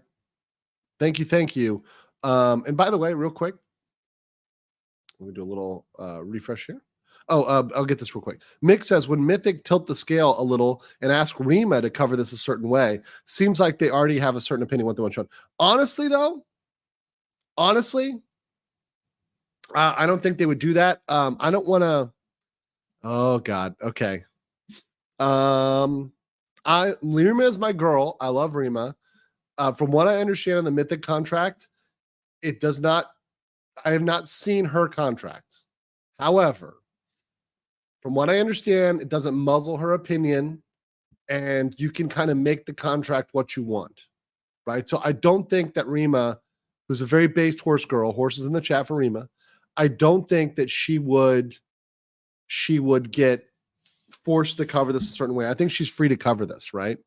thank you. And by the way, real quick, let me do a little refresh here. I'll get this real quick. Mick says, when Mythic tilt the scale a little and ask Rima to cover this a certain way, seems like they already have a certain opinion what they want to show. Honestly, though, I don't think they would do that. I don't want to. Oh God. Okay. Rima is my girl. I love Rima. From what I understand on the Mythic contract, it does not. I have not seen her contract. However, from what I understand, it doesn't muzzle her opinion, and you can kind of make the contract what you want, right? So I don't think that Rima, who's a very based horse girl, horses in the chat for Rima, I don't think that she would get forced to cover this a certain way. I think she's free to cover this, right?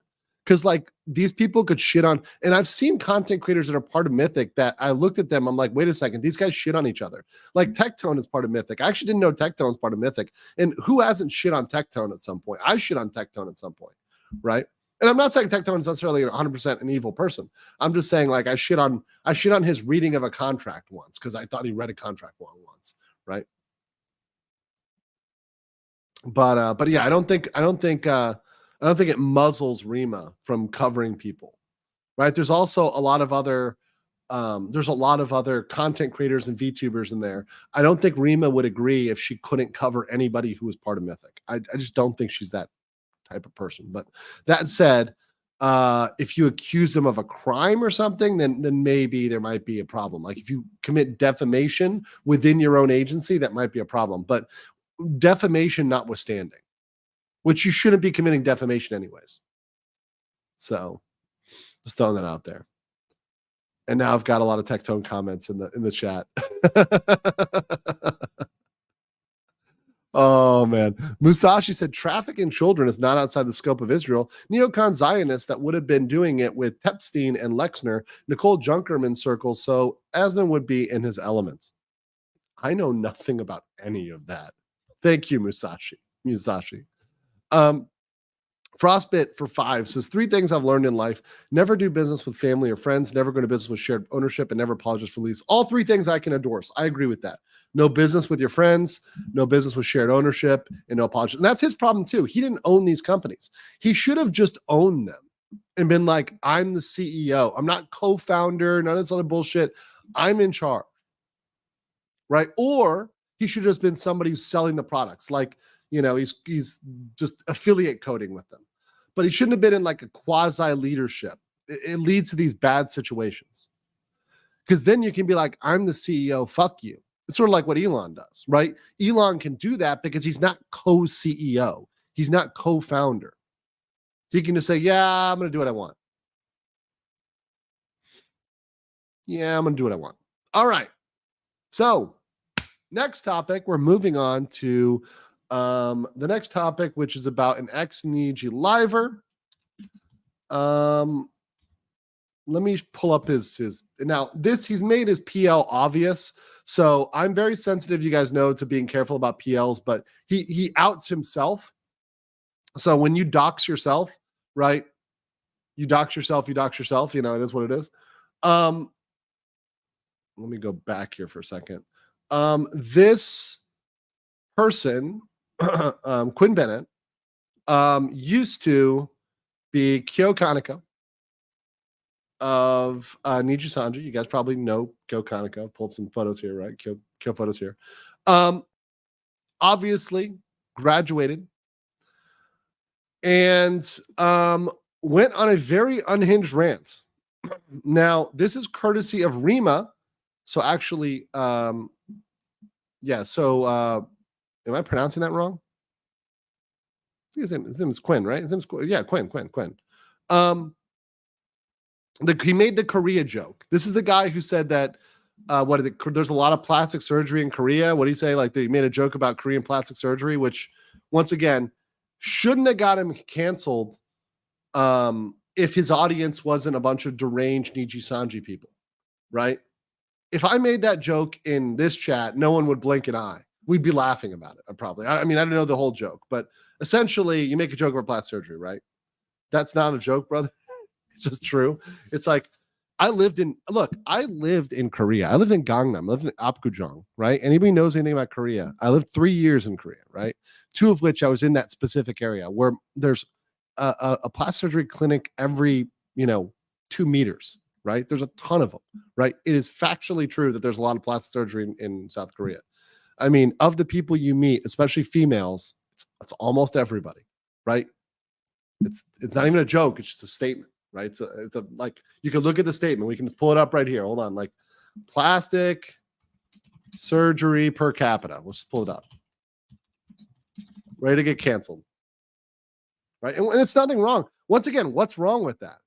Because like these people could shit on, and I've seen content creators that are part of Mythic that I looked at them, I'm like, wait a second, these guys shit on each other. Like Tectone is part of Mythic. I actually didn't know Tectone is part of Mythic. And who hasn't shit on Tectone at some point? I shit on Tectone at some point, right? And I'm not saying Tectone is necessarily 100% an evil person. I'm just saying like I shit on his reading of a contract once because I thought he read a contract wrong once, right? But yeah, I don't think it muzzles Rima from covering people, right? There's also a lot of other content creators and VTubers in there. I don't think Rima would agree if she couldn't cover anybody who was part of Mythic. I just don't think she's that type of person. But that said, if you accuse them of a crime or something, then maybe there might be a problem. Like if you commit defamation within your own agency, that might be a problem. But defamation notwithstanding, which you shouldn't be committing defamation anyways. So just throwing that out there. And now I've got a lot of Tectone comments in the chat. Oh man. Musashi said trafficking children is not outside the scope of Israel. Neocon Zionists that would have been doing it with Tepstein and Lexner, Nicole Junkerman circles, so Asmon would be in his element. I know nothing about any of that. Thank you, Musashi. Frostbit for 5 says 3 things I've learned in life: never do business with family or friends, never go to business with shared ownership, and never apologize for lease. All 3 things I can endorse. I agree with that. No business with your friends, no business with shared ownership, and no apologies. And that's his problem too. He didn't own these companies. He should have just owned them and been like, I'm the CEO. I'm not co-founder, none of this other bullshit. I'm in charge, right? Or he should have just been somebody who's selling the products. Like, you know, he's just affiliate coding with them. But he shouldn't have been in like a quasi leadership. It leads to these bad situations. Because then you can be like, I'm the CEO, fuck you. It's sort of like what Elon does, right? Elon can do that because he's not co-CEO. He's not co-founder. He can just say, yeah, I'm going to do what I want. Yeah, I'm going to do what I want. All right. So next topic, we're moving on to the next topic, which is about an ex-Niji liver. Let me pull up his now. He's made his PL obvious, so I'm very sensitive, you guys know, to being careful about PLs. But he outs himself. So when you dox yourself, right? You dox yourself, you know, it is what it is. Let me go back here for a second. This person, Quinn Bennett, used to be Kyo Kaneko of Nijisanji. You guys probably know Kyo Kaneko. Pull up some photos here, right? Kyo photos here. Obviously graduated and went on a very unhinged rant. Now, this is courtesy of Rima. So actually, yeah, so am I pronouncing that wrong? His name is Quinn, right? His name's Quinn. Yeah, Quinn. He made the Korea joke. This is the guy who said that there's a lot of plastic surgery in Korea. What did he say? Like they made a joke about Korean plastic surgery, which once again shouldn't have got him canceled if his audience wasn't a bunch of deranged Nijisanji people, right? If I made that joke in this chat, no one would blink an eye. We'd be laughing about it, probably. I mean, I don't know the whole joke, but essentially you make a joke about plastic surgery, right? That's not a joke, brother. It's just true. It's like, I lived in Korea. I lived in Gangnam. I lived in Apgujeong, right? Anybody knows anything about Korea? I lived 3 years in Korea, right? 2 of which I was in that specific area where there's a plastic surgery clinic every, 2 meters, right? There's a ton of them, right? It is factually true that there's a lot of plastic surgery in South Korea. I mean, of the people you meet, especially females, it's almost everybody, right? It's not even a joke. It's just a statement, right? It's a like, you can look at the statement. We can pull it up right here. Hold on. Like plastic surgery per capita. Let's pull it up. Ready to get canceled, right? And it's nothing wrong. Once again, what's wrong with that?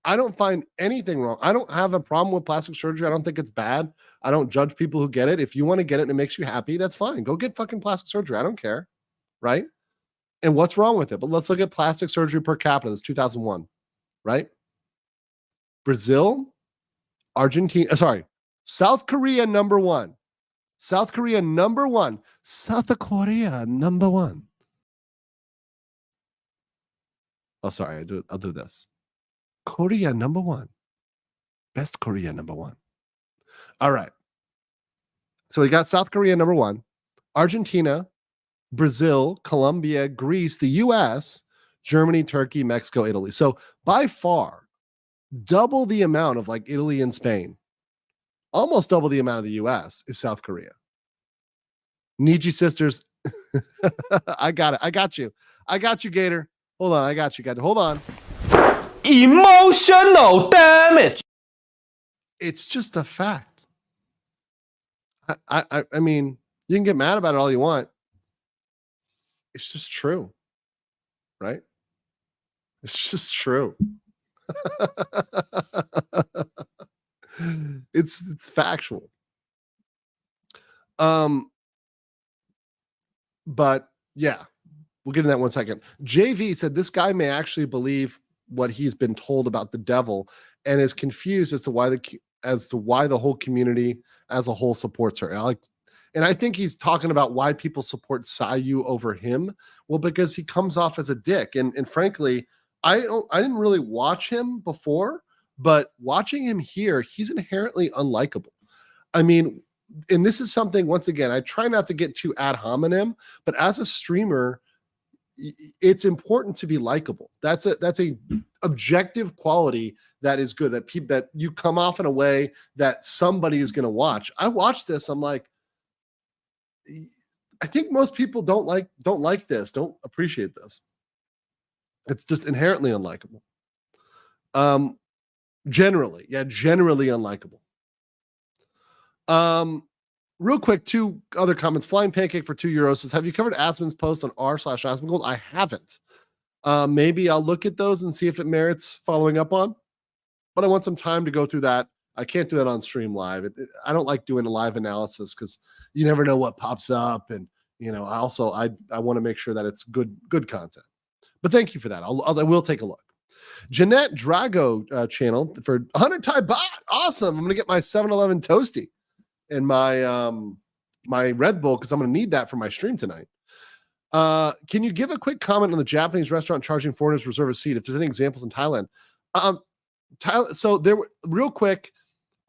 I don't find anything wrong. I don't have a problem with plastic surgery. I don't think it's bad. I don't judge people who get it. If you want to get it and it makes you happy, that's fine. Go get fucking plastic surgery. I don't care, right? And what's wrong with it? But let's look at plastic surgery per capita. That's 2001, right? Brazil, Argentina, South Korea, number one. South Korea, number one. South Korea, number one. Oh, sorry. I'll do this. Korea, number one. Best Korea, number one. All right. So we got South Korea, number one. Argentina, Brazil, Colombia, Greece, the US, Germany, Turkey, Mexico, Italy. So by far, double the amount of like Italy and Spain, almost double the amount of the US is South Korea. Niji sisters. I got it. I got you, Gator. Hold on. I got you, Gator. Hold on. Emotional damage. It's just a fact. I mean, you can get mad about it all you want. It's just true, right? It's just true. It's factual. But yeah, we'll get in that 1 second. JV said this guy may actually believe what he's been told about the devil and is confused as to why the whole community as a whole supports her. And I think he's talking about why people support Sayu over him. Well, because he comes off as a dick. And frankly, I didn't really watch him before, but watching him here, he's inherently unlikable. I mean, and this is something, once again, I try not to get too ad hominem, but as a streamer, it's important to be likable. That's a objective quality that is good, that you come off in a way that somebody is going to watch. I watched this. I'm like, I think most people don't like this, don't appreciate this. It's just inherently unlikable. Generally unlikable. Real quick, 2 other comments. Flying Pancake for €2 says, have you covered Asmon's post on r/Asmongold? I haven't. Maybe I'll look at those and see if it merits following up on, but I want some time to go through that. I can't do that on stream live. I don't like doing a live analysis because you never know what pops up. And, I want to make sure that it's good content, but thank you for that. I will take a look. Jeanette Drago channel for 100 Thai baht. Awesome. I'm going to get my 7-Eleven Toasty and my my Red Bull because I'm going to need that for my stream tonight. Can you give a quick comment on the Japanese restaurant charging foreigners reserve a seat? If there's any examples in Thailand, So there, real quick,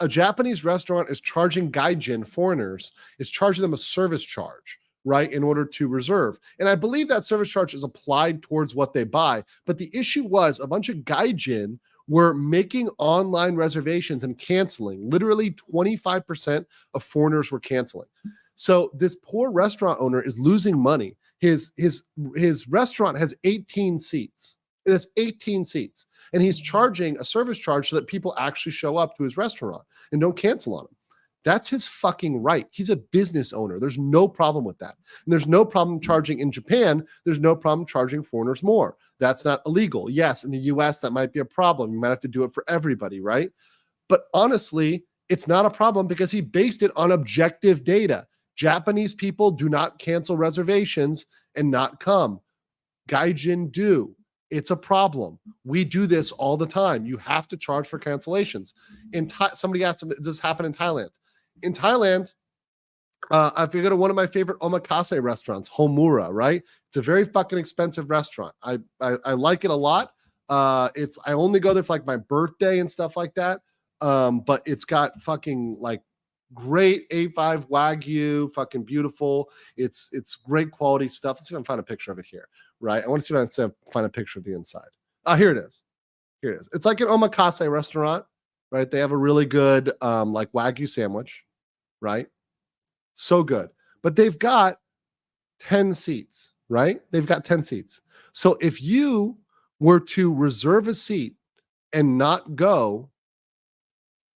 a Japanese restaurant is charging gaijin foreigners, is charging them a service charge, right, in order to reserve. And I believe that service charge is applied towards what they buy. But the issue was a bunch of gaijin were making online reservations and canceling. Literally 25% of foreigners were canceling. So this poor restaurant owner is losing money. His restaurant has 18 seats. It has 18 seats. And he's charging a service charge so that people actually show up to his restaurant and don't cancel on him. That's his fucking right. He's a business owner. There's no problem with that. And there's no problem charging in Japan. There's no problem charging foreigners more. That's not illegal. Yes, in the US, that might be a problem. You might have to do it for everybody, right? But honestly, it's not a problem because he based it on objective data. Japanese people do not cancel reservations and not come. Gaijin do. It's a problem. We do this all the time. You have to charge for cancellations. Somebody asked him, does this happen in Thailand? In Thailand, I go to one of my favorite omakase restaurants, Homura, right? It's a very fucking expensive restaurant. I like it a lot. I only go there for like my birthday and stuff like that. But it's got fucking like great A5 Wagyu, fucking beautiful. It's great quality stuff. Let's see if I can find a picture of it here, right? I want to see if I can find a picture of the inside. Here it is. Here it is. It's like an omakase restaurant, right? They have a really good like Wagyu sandwich, right? So good. But they've got 10 seats, right? They've got 10 seats. So if you were to reserve a seat and not go,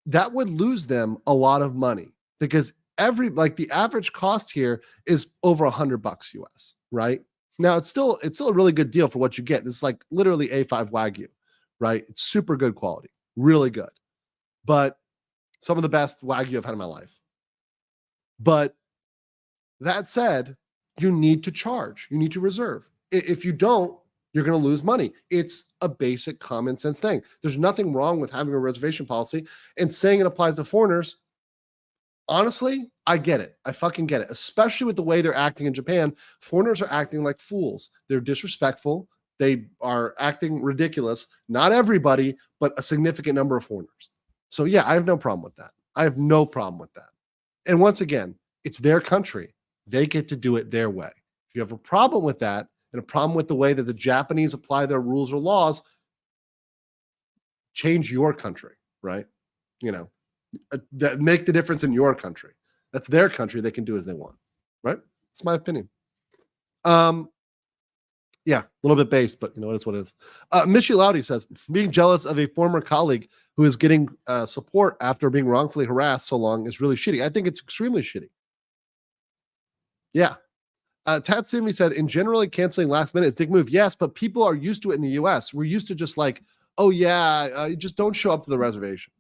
that would lose them a lot of money because the average cost here is over $100 US, right? Now it's still a really good deal for what you get. This is like literally A5 Wagyu, right? It's super good quality, really good. But some of the best Wagyu I've had in my life. But that said, you need to charge. You need to reserve. If you don't, you're going to lose money. It's a basic common sense thing. There's nothing wrong with having a reservation policy and saying it applies to foreigners. Honestly, I get it. I fucking get it. Especially with the way they're acting in Japan. Foreigners are acting like fools. They're disrespectful. They are acting ridiculous. Not everybody, but a significant number of foreigners. So yeah, I have no problem with that. I have no problem with that. And once again, it's their country. They get to do it their way. If you have a problem with that, and a problem with the way that the Japanese apply their rules or laws, change your country, right? That make the difference in your country. That's their country. They can do as they want, right? It's my opinion. Yeah, a little bit based, but it's what it is. Mishi Laudy says, being jealous of a former colleague who is getting support after being wrongfully harassed so long is really shitty. I think it's extremely shitty. Yeah. Tatsumi said, in generally canceling last minute is dick move. Yes, but people are used to it in the US. We're used to just like, oh yeah, just don't show up to the reservation.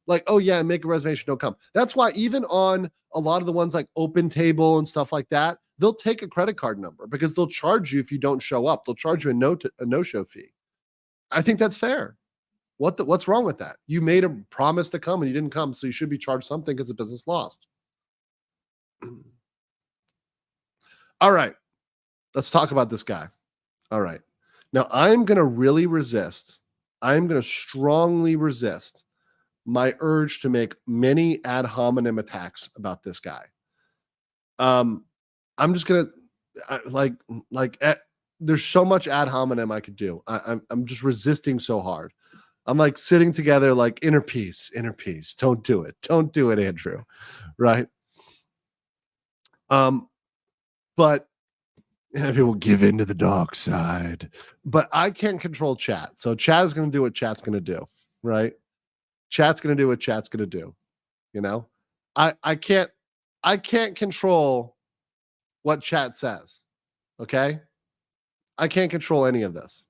Like, oh yeah, make a reservation, don't come. That's why even on a lot of the ones like Open Table and stuff like that, they'll take a credit card number because they'll charge you if you don't show up. They'll charge you a no-show fee. I think that's fair. What's wrong with that? You made a promise to come and you didn't come, so you should be charged something because the business lost. All right, let's talk about this guy. All right. Now, I'm going to really resist. I'm going to strongly resist my urge to make many ad hominem attacks about this guy. I'm just going to, there's so much ad hominem I could do. I'm just resisting so hard. I'm like sitting together like inner peace. Don't do it. Don't do it, Andrew. Right? But people give in to the dark side. But I can't control chat. So chat is going to do what chat's going to do, right? Chat's going to do what chat's going to do. I can't control what chat says. Okay? I can't control any of this.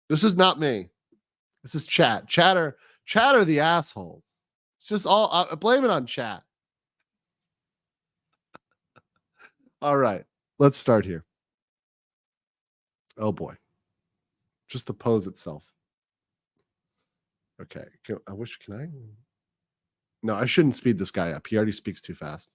This is not me. This is chat. Chat are the assholes. It's just all I blame it on chat. All right, let's start here. Oh boy. Just the pose itself. Okay. Can I? No, I shouldn't speed this guy up. He already speaks too fast.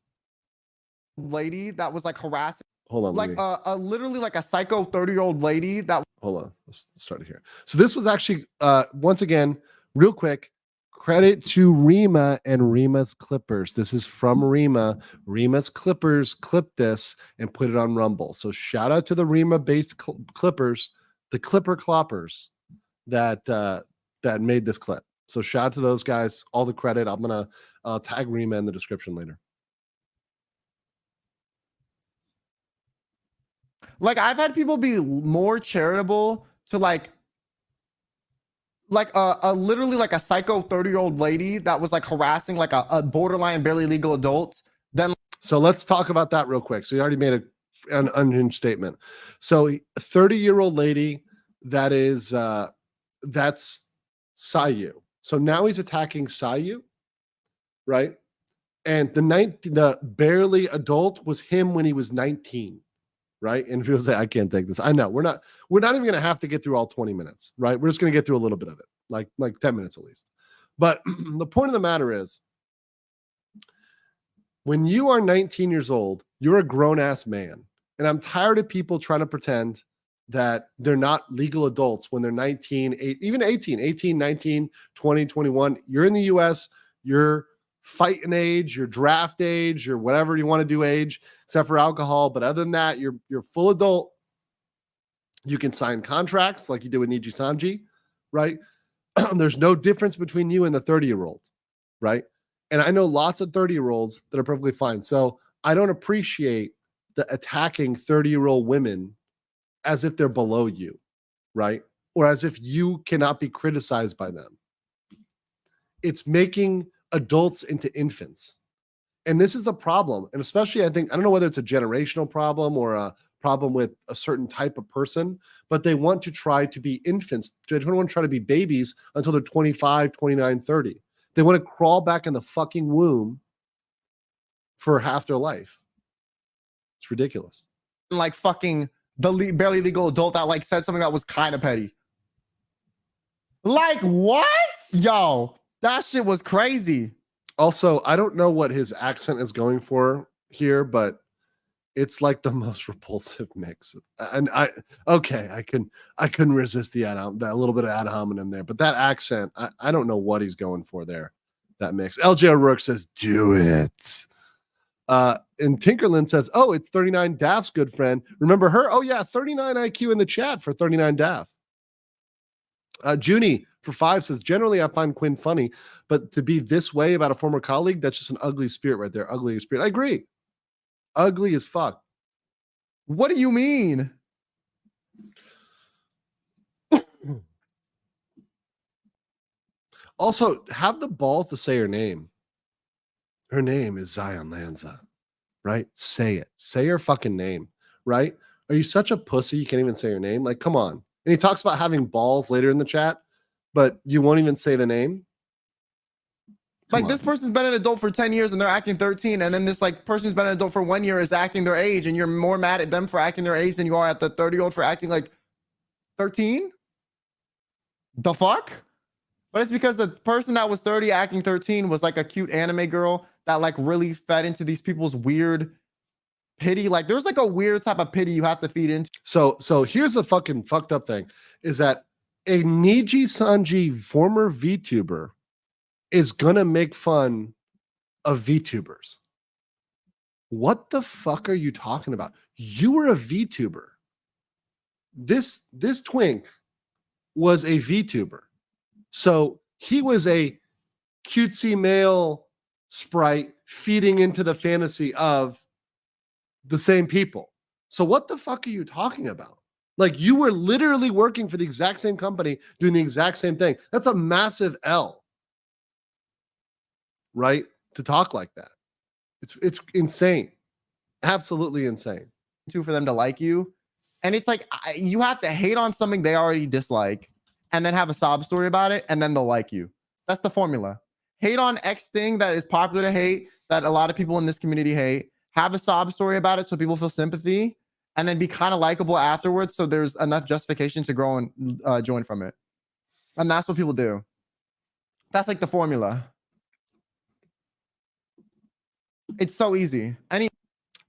Lady that was like harassing hold on. Like literally like a psycho 30-year-old lady that. Hold on. Let's start it here. So this was actually once again, real quick. Credit to Rima and Rima's Clippers. This is from Rima. Rima's Clippers clipped this and put it on Rumble. So shout out to the Rima-based Clippers, the Clipper Cloppers that that made this clip. So shout out to those guys. All the credit. I'm gonna tag Rima in the description later. Like I've had people be more charitable to like a literally like a psycho 30-year-old lady that was like harassing like a borderline barely legal adult. Then so let's talk about that real quick. So you already made an unhinged statement. So a 30-year-old lady that is that's Sayu. So now he's attacking Sayu, right? And the barely adult was him when he was 19. Right. And people say, I can't take this. I know we're not even going to have to get through all 20 minutes. Right. We're just going to get through a little bit of it, like 10 minutes at least. But the point of the matter is, when you are 19 years old, you're a grown ass man. And I'm tired of people trying to pretend that they're not legal adults when they're 19, even 18, 19, 20, 21. You're in the US, you're fighting age, your draft age, or whatever you want to do age, except for alcohol. But other than that, you're full adult. You can sign contracts like you did with Nijisanji, right? There's no difference between you and the 30-year-old, right? And I know lots of 30-year-olds that are perfectly fine. So I don't appreciate the attacking 30-year-old women as if they're below you, right? Or as if you cannot be criticized by them. It's making adults into infants. And this is the problem. And especially, I don't know whether it's a generational problem or a problem with a certain type of person, but they want to try to be infants. They don't want to try to be babies until they're 25, 29, 30. They want to crawl back in the fucking womb for half their life. It's ridiculous. like fucking the barely legal adult that like said something that was kind of petty. Like what? Yo, that shit was crazy. Also, I don't know what his accent is going for here, but it's like the most repulsive mix. And I couldn't resist that little bit of ad hominem there, but that accent, I don't know what he's going for there. That mix. LJ O'Rourke says, "Do it." And Tinkerland says, "Oh, it's 39 Daft's good friend. Remember her? Oh yeah, 39 IQ in the chat for 39 Daft." Junie for 5 says, "Generally, I find Quinn funny, but to be this way about a former colleague, that's just an ugly spirit right there. Ugly spirit." I agree. Ugly as fuck. What do you mean? Also, have the balls to say her name. Her name is Zion Lanza, right? Say it. Say her fucking name, right? Are you such a pussy you can't even say her name? Like, come on. And he talks about having balls later in the chat, but you won't even say the name? Like, this person's been an adult for 10 years and they're acting 13, and then this like person's been an adult for 1 year is acting their age, and you're more mad at them for acting their age than you are at the 30-year-old for acting like 13? The fuck? But it's because the person that was 30 acting 13 was like a cute anime girl that like really fed into these people's weird pity. Like, there's like a weird type of pity you have to feed into. So here's the fucking fucked up thing, is that a Nijisanji former VTuber is gonna make fun of VTubers. What the fuck are you talking about? You were a VTuber. This twink was a VTuber. So he was a cutesy male sprite feeding into the fantasy of the same people. So what the fuck are you talking about? Like, you were literally working for the exact same company, doing the exact same thing. That's a massive L, right? To talk like that. It's insane. Absolutely insane. For them to like you. And it's like, you have to hate on something they already dislike and then have a sob story about it, and then they'll like you. That's the formula. Hate on X thing that is popular to hate, that a lot of people in this community hate. Have a sob story about it so people feel sympathy, and then be kind of likable afterwards so there's enough justification to grow and join from it. And that's what people do. That's like the formula. It's so easy.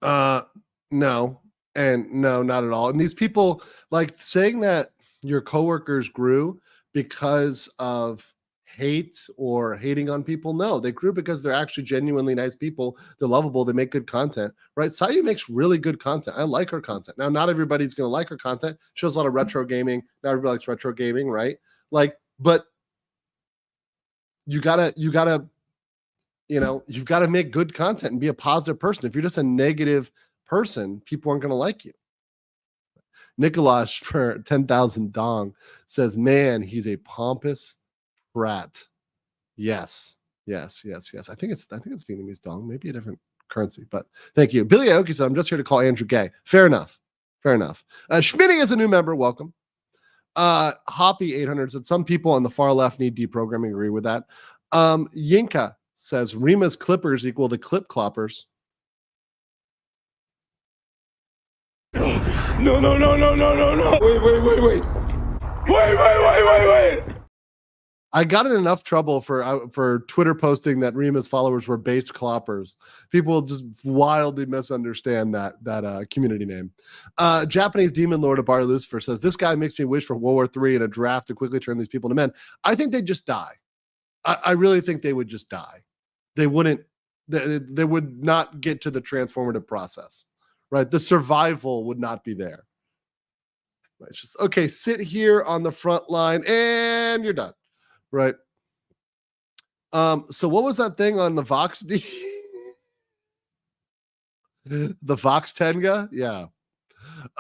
No. And no, not at all. And these people, like, saying that your coworkers grew because of hate or hating on people. No, they grew because they're actually genuinely nice people. They're lovable. They make good content, right? Sayu makes really good content. I like her content. Now, not everybody's going to like her content. She does a lot of retro gaming. Not everybody likes retro gaming, right? Like, but you gotta, you've got to make good content and be a positive person. If you're just a negative person, people aren't going to like you. Nicholas for 10,000 dong says, man, he's a pompous brat. Yes. I think it's Vietnamese dong, maybe a different currency, but thank you. Billy Aoki said, I'm just here to call Andrew gay. Fair enough. Schmitty is a new member. Welcome. Hoppy 800 said, some people on the far left need deprogramming. Agree with that. Yinka says, Rima's clippers equal the clip cloppers. No. Wait. I got in enough trouble for Twitter posting that Rima's followers were based cloppers. People just wildly misunderstand that community name. Japanese demon lord Abar Lucifer says, this guy makes me wish for World War III and a draft to quickly turn these people into men. I think they'd just die. I really think they would just die. They wouldn't. They would not get to the transformative process. Right, the survival would not be there. Right, it's just okay. Sit here on the front line, and you're done. Right. So what was that thing on the Vox D? The Vox Tenga? Yeah.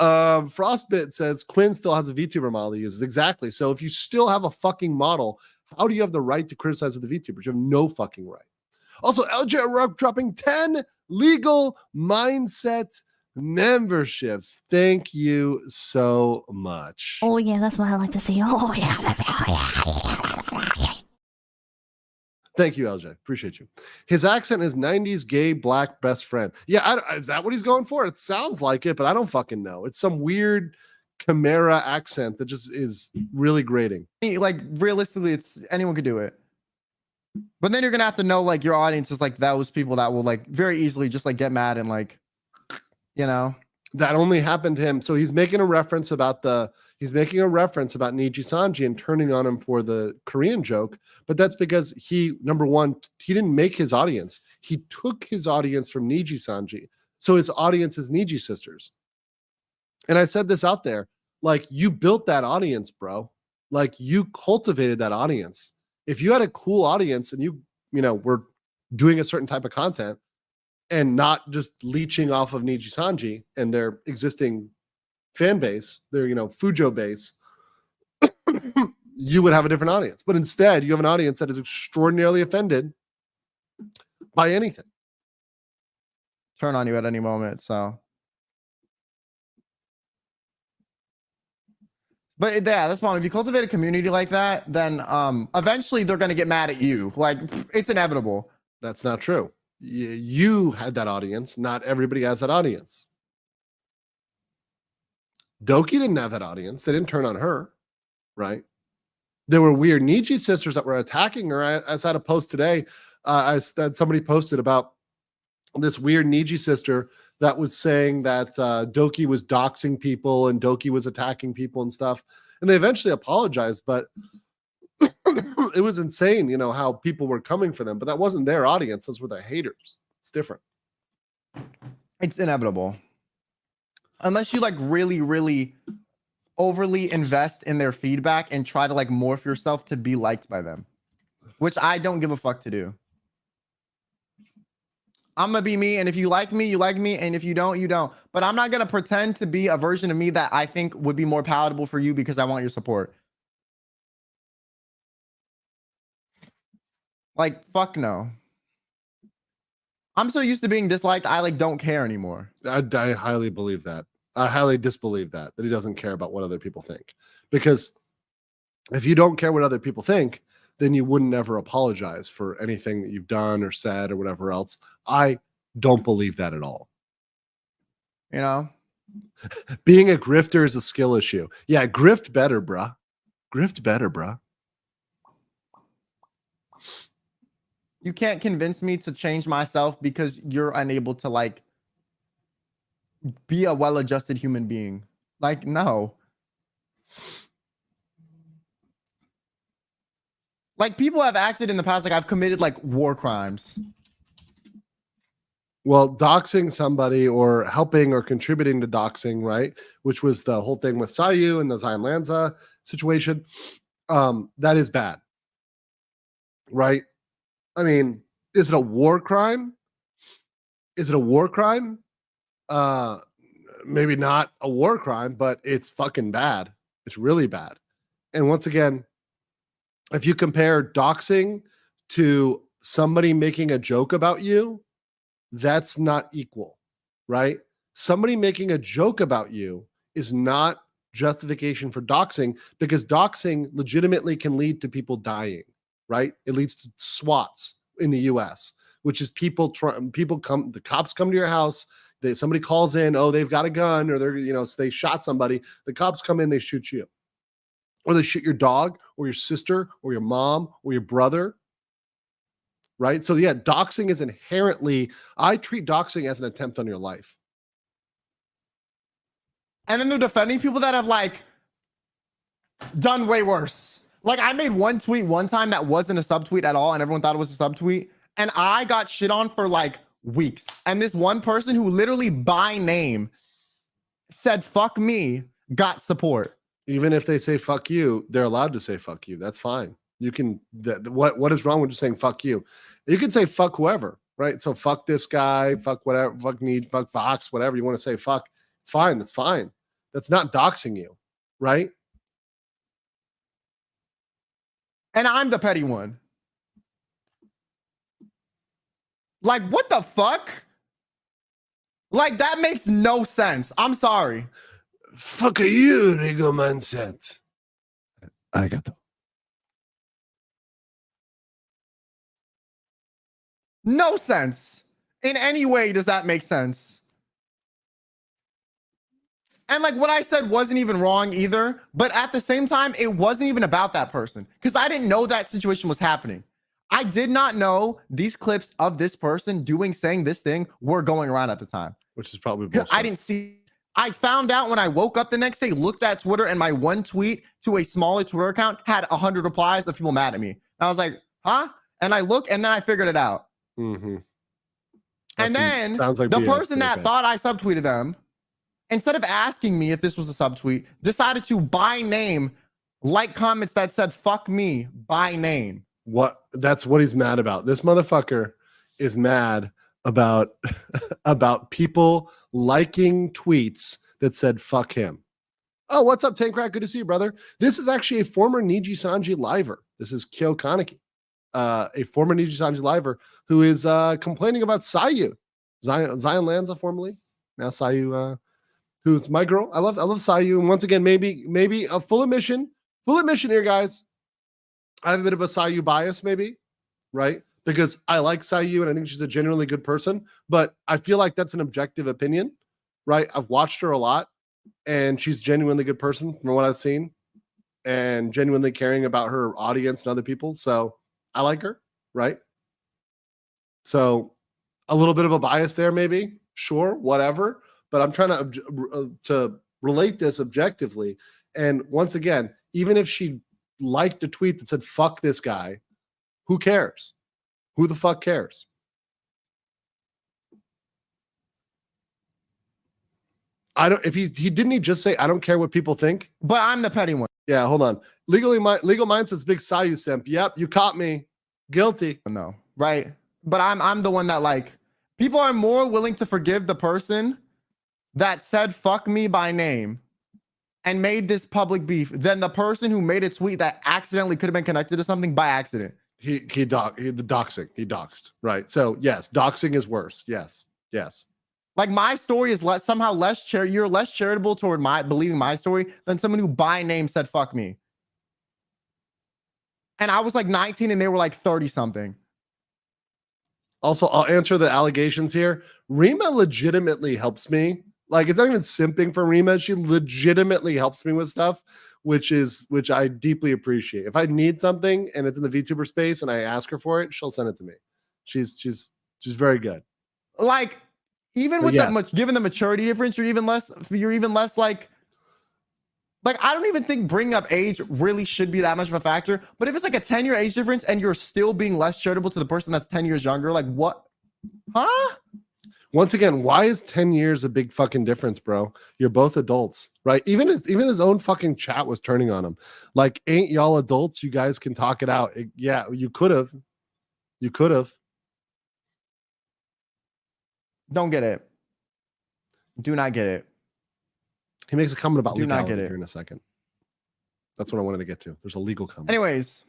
Frostbit says Quinn still has a VTuber model he uses. Exactly. So if you still have a fucking model, how do you have the right to criticize the VTubers? You have no fucking right. Also, LJ Rock dropping 10 legal mindset memberships. Thank you so much. Oh yeah, that's what I like to see. Oh yeah. Thank you, LJ. Appreciate you. His accent is 90s gay black best friend. Yeah, is that what he's going for? It sounds like it, but I don't fucking know. It's some weird Chimera accent that just is really grating. Like, realistically, it's anyone could do it. But then you're gonna have to know, like, your audience is like those people that will, like, very easily just, like, get mad and, like, you know, that only happened to him. So he's making a reference about Nijisanji and turning on him for the Korean joke. But that's because he, number one, he didn't make his audience. He took his audience from Nijisanji. So his audience is Niji sisters. And I said this out there, like, you built that audience, bro. Like, you cultivated that audience. If you had a cool audience and you were doing a certain type of content, and not just leeching off of Nijisanji and their existing fan base, their Fujo base, you would have a different audience. But instead, you have an audience that is extraordinarily offended by anything. Turn on you at any moment. So, but yeah, that's fine. If you cultivate a community like that, then eventually they're gonna get mad at you. Like, it's inevitable. That's not true. You had that audience. Not everybody has that audience. Doki didn't have that audience. They didn't turn on her, right? There were weird Niji sisters that were attacking her. I saw a post today. Somebody posted about this weird Niji sister that was saying that Doki was doxing people and Doki was attacking people and stuff. And they eventually apologized, but it was insane, how people were coming for them, but that wasn't their audience. Those were their haters. It's different. It's inevitable. Unless you, like, really, really overly invest in their feedback and try to, like, morph yourself to be liked by them, which I don't give a fuck to do. I'm gonna be me, and if you like me, you like me, and if you don't, you don't. But I'm not gonna pretend to be a version of me that I think would be more palatable for you because I want your support. Like, fuck no. I'm so used to being disliked, I, like, don't care anymore. I highly believe that. I highly disbelieve that he doesn't care about what other people think. Because if you don't care what other people think, then you wouldn't ever apologize for anything that you've done or said or whatever else. I don't believe that at all. Being a grifter is a skill issue. Yeah, grift better, bruh. Grift better, bruh. You can't convince me to change myself because you're unable to, like, be a well-adjusted human being. Like, no. Like, people have acted in the past like I've committed like war crimes. Well, doxing somebody or helping or contributing to doxing, right? Which was the whole thing with Sayu and the Zion Lanza situation. That is bad, right? I mean, is it a war crime? Is it a war crime? Maybe not a war crime, but it's fucking bad. It's really bad. And once again, if you compare doxing to somebody making a joke about you, that's not equal, right? Somebody making a joke about you is not justification for doxing, because doxing legitimately can lead to people dying, right? It leads to SWATs in the US, which is the cops come to your house, somebody calls in, oh, they've got a gun, or they shot somebody. The cops come in, they shoot you. Or they shoot your dog or your sister or your mom or your brother, right? So yeah, doxing is inherently, I treat doxing as an attempt on your life. And then they're defending people that have like done way worse. Like, I made one tweet one time that wasn't a subtweet at all, and everyone thought it was a subtweet, and I got shit on for like weeks. And this one person who literally by name said fuck me got support. Even if they say fuck you, they're allowed to say fuck you. That's fine. You can, what is wrong with just saying fuck you? You can say fuck whoever, right? So fuck this guy, fuck whatever, fuck Need, fuck Vox, whatever you want to say, fuck. It's fine. That's fine. That's not doxing you, right? And I'm the petty one. Like, what the fuck? Like, that makes no sense. I'm sorry. Fuck you, Rigo Mindset. Arigato. No sense. In any way does that make sense. And like what I said wasn't even wrong either, but at the same time, it wasn't even about that person because I didn't know that situation was happening. I did not know these clips of this person saying this thing were going around at the time. Which is probably bullshit. I didn't see. I found out when I woke up the next day, looked at Twitter, and my one tweet to a smaller Twitter account had 100 replies of people mad at me. And I was like, huh? And I looked, and then I figured it out. Mm-hmm. And then like the person that thought I subtweeted them, instead of asking me if this was a subtweet, decided to by name like comments that said fuck me by name. That's what he's mad about. This motherfucker is mad about people liking tweets that said fuck him. Oh, what's up, Tankrat? Good to see you, brother. This is actually a former Nijisanji liver. This is Kyo Kaneki, a former Nijisanji liver who is complaining about Sayu. Zion Lanza formerly. Now Sayu, who's my girl. I love Sayu. And once again, maybe a full admission here, guys. I have a bit of a Sayu bias, maybe, right? Because I like Sayu and I think she's a genuinely good person, but I feel like that's an objective opinion, right? I've watched her a lot and she's a genuinely good person from what I've seen and genuinely caring about her audience and other people. So I like her, right? So a little bit of a bias there, maybe. Sure, whatever. But I'm trying to relate this objectively. And once again, even if she liked a tweet that said, fuck this guy, who cares? Who the fuck cares? If he didn't he just say, I don't care what people think? But I'm the petty one. Yeah, hold on. Legal Mind says big Sayu simp. Yep, you caught me. Guilty. No, right. But I'm the one that like, people are more willing to forgive the person that said fuck me by name and made this public beef than the person who made a tweet that accidentally could have been connected to something by accident. The doxing. He doxed. Right. So yes, doxing is worse. Yes. Like my story is somehow less you're less charitable toward believing my story than someone who by name said fuck me. And I was like 19 and they were like 30 something. Also, I'll answer the allegations here. Rima legitimately helps me. Like, it's not even simping for Rima. She legitimately helps me with stuff, which I deeply appreciate. If I need something and it's in the VTuber space and I ask her for it, she'll send it to me. She's very good. Like, even But with yes. that much, given the maturity difference, you're even less like I don't even think bringing up age really should be that much of a factor. But if it's like a 10-year age difference and you're still being less charitable to the person that's 10 years younger, like what? Huh? Once again, why is 10 years a big fucking difference, bro? You're both adults, right? Even his own fucking chat was turning on him. Like, ain't y'all adults? You guys can talk it out. Yeah, you could have. You could have. Don't get it. Do not get it. He makes a comment about Do not legality get it. here in a second. That's what I wanted to get to. There's a legal comment. Anyways,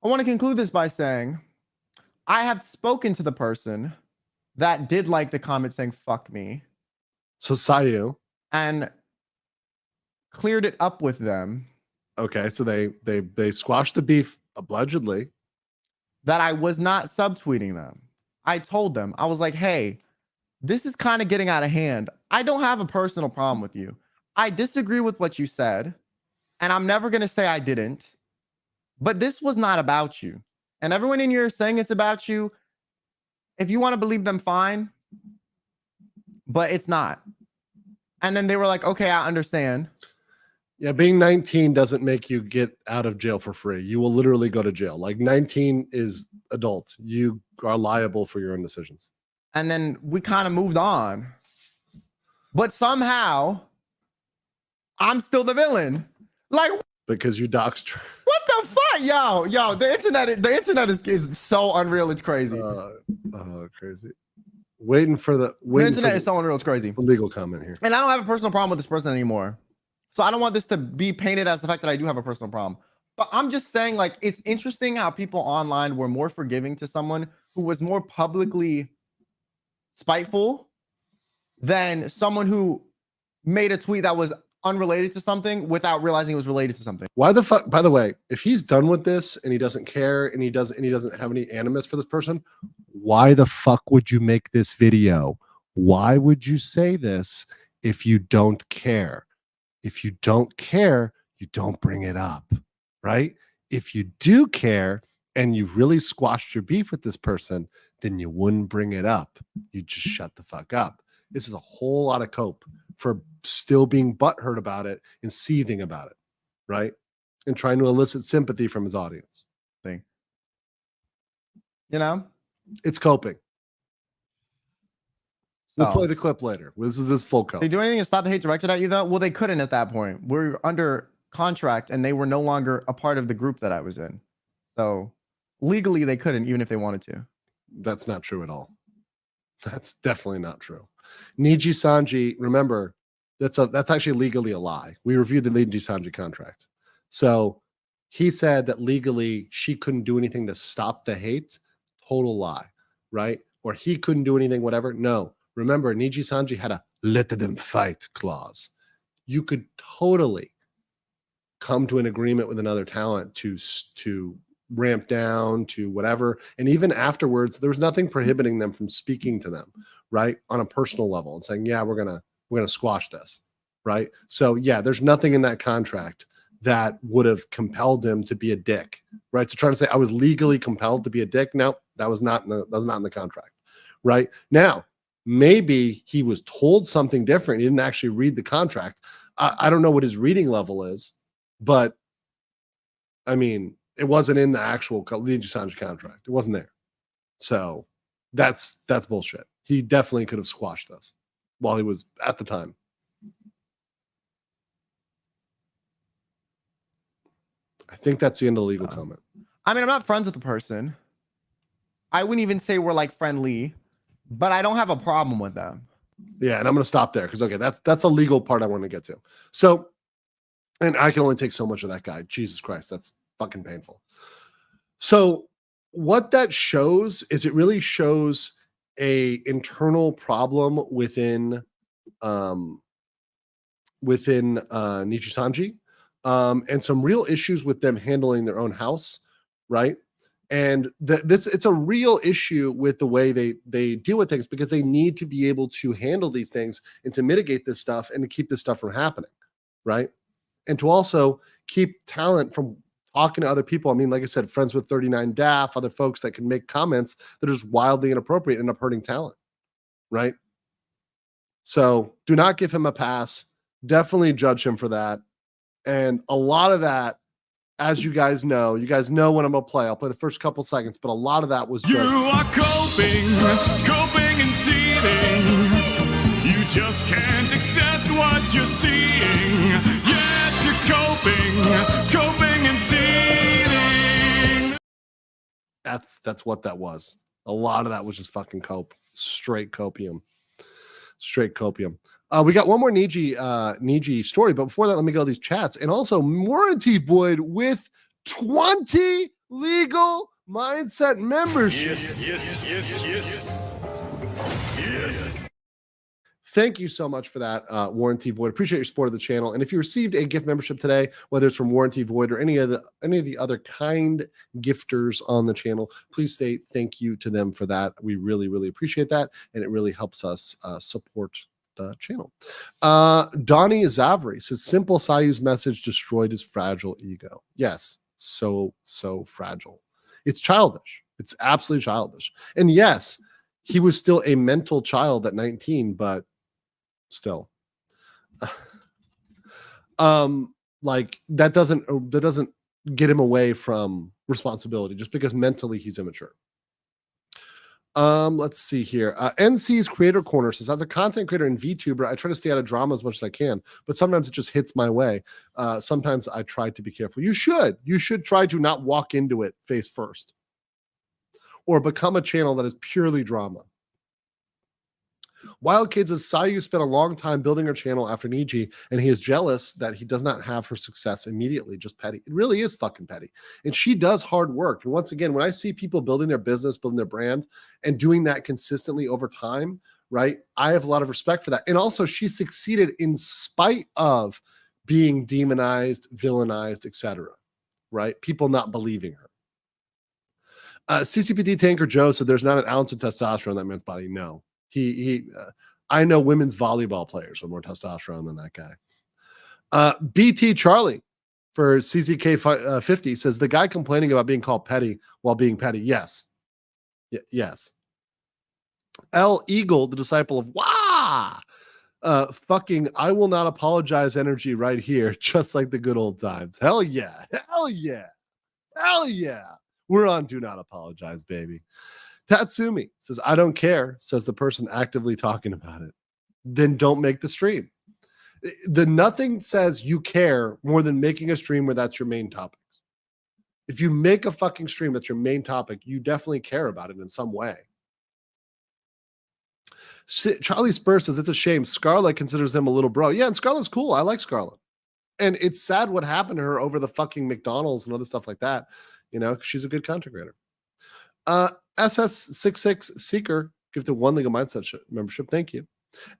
I want to conclude this by saying I have spoken to the person that did like the comment saying fuck me So Sayu. and cleared it up with them Okay, so they squashed the beef allegedly. that I was not subtweeting them. I told them, I was like, hey, this is kind of getting out of hand. I don't have a personal problem with you. I disagree with what you said, and I'm never going to say I didn't, but this was not about you. And everyone in here is saying it's about you. If you want to believe them, fine, but it's not. And then they were like, okay, I understand. Yeah, being 19 doesn't make you get out of jail for free. You will literally go to jail. Like 19 is adult. You are liable for your own decisions. And then we kind of moved on. But somehow I'm still the villain. Like, Because you doxed her. what the fuck? Yo, the internet is so unreal. It's crazy. Crazy. Waiting for the internet is so unreal. It's crazy. Legal comment here. And I don't have a personal problem with this person anymore. So I don't want this to be painted as the fact that I do have a personal problem. But I'm just saying, like, it's interesting how people online were more forgiving to someone who was more publicly spiteful than someone who made a tweet that was unrelated to something without realizing it was related to something. Why the fuck? By the way, if he's done with this and he doesn't care and he doesn't have any animus for this person, why the fuck would you make this video? Why would you say this if you don't care? If you don't care, you don't bring it up, right? If you do care and you've really squashed your beef with this person, then you wouldn't bring it up. You just shut the fuck up. This is a whole lot of cope for still being butthurt about it and seething about it, right? And trying to elicit sympathy from his audience. You know? It's coping. We'll Oh. play the clip later. This is this full cope. They do anything to stop the hate directed at you, though? Well, they couldn't at that point. We're under contract and they were no longer a part of the group that I was in. So legally, they couldn't, even if they wanted to. That's not true at all. That's definitely not true. Nijisanji, remember, that's actually legally a lie. We reviewed the Nijisanji contract. So he said that legally she couldn't do anything to stop the hate. Total lie, right? Or he couldn't do anything, whatever. No. Remember, Nijisanji had a let them fight clause. You could totally come to an agreement with another talent to ramp down to whatever. And even afterwards, there was nothing prohibiting them from speaking to them, right? On a personal level and saying, yeah, we're gonna squash this, right? So yeah, there's nothing in that contract that would have compelled him to be a dick, right? So trying to say I was legally compelled to be a dick. No, that was not in the contract, right? Now, maybe he was told something different. He didn't actually read the contract. I don't know what his reading level is, but I mean, it wasn't in the actual Nijisanji contract. It wasn't there. So that's bullshit. He definitely could have squashed this while he was at the time. I think that's the end of the legal comment. I mean, I'm not friends with the person. I wouldn't even say we're like friendly, but I don't have a problem with them. Yeah, and I'm going to stop there because, okay, that's a legal part I want to get to. So, and I can only take so much of that guy. Jesus Christ, that's fucking painful. So what that shows is it really shows a internal problem within Nijisanji, and some real issues with them handling their own house, right? And it's a real issue with the way they deal with things because they need to be able to handle these things and to mitigate this stuff and to keep this stuff from happening, right? And to also keep talent from talking to other people. I mean, like I said, friends with 39 DAF, other folks that can make comments that are just wildly inappropriate and end up hurting talent, right? So do not give him a pass. Definitely judge him for that. And a lot of that, as you guys know when I'm going to play. I'll play the first couple seconds, but a lot of that was just... You are coping and seething. You just can't accept what you're seeing. Yes, you're coping and seething. That's what that was. A lot of that was just fucking cope. Straight copium. We got one more Niji story, but before that, let me get all these chats. And also, warranty void with 20 legal mindset memberships. Yes. Thank you so much for that, Warranty Void. Appreciate your support of the channel. And if you received a gift membership today, whether it's from Warranty Void or any of the other kind gifters on the channel, please say thank you to them for that. We really, really appreciate that, and it really helps us support the channel. Donnie Zavri says, simple Sayu's message destroyed his fragile ego. Yes, so fragile. It's childish. It's absolutely childish. And yes, he was still a mental child at 19, but still, like that doesn't get him away from responsibility just because mentally he's immature. Let's see here. NC's Creator Corner says, as a content creator and VTuber, I try to stay out of drama as much as I can, but sometimes it just hits my way. Sometimes I try to be careful. You should try to not walk into it face first or become a channel that is purely drama. Wild Kids says, Sayu spent a long time building her channel after Niji, and he is jealous that he does not have her success immediately. Just petty. It really is fucking petty. And she does hard work. And once again, when I see people building their business, building their brand, and doing that consistently over time, right, I have a lot of respect for that. And also, she succeeded in spite of being demonized, villainized, etc. Right? People not believing her. CCPD Tanker Joe said, there's not an ounce of testosterone in that man's body. No. I know women's volleyball players with more testosterone than that guy. BT Charlie for CZK 50 says, the guy complaining about being called petty while being petty. Yes. Yes. L Eagle, the disciple of Wah! Fucking I will not apologize energy right here, just like the good old times. Hell yeah. Hell yeah. Hell yeah. We're on Do Not Apologize, baby. Tatsumi says, I don't care, says the person actively talking about it. Then don't make the stream. The nothing says you care more than making a stream where that's your main topics. If you make a fucking stream that's your main topic, you definitely care about it in some way. Charlie Spurs says, it's a shame. Scarlett considers him a little bro. Yeah, and Scarlett's cool. I like Scarlett. And it's sad what happened to her over the fucking McDonald's and other stuff like that. You know, she's a good content creator. SS66 Seeker gifted one legal mindset membership. Thank you.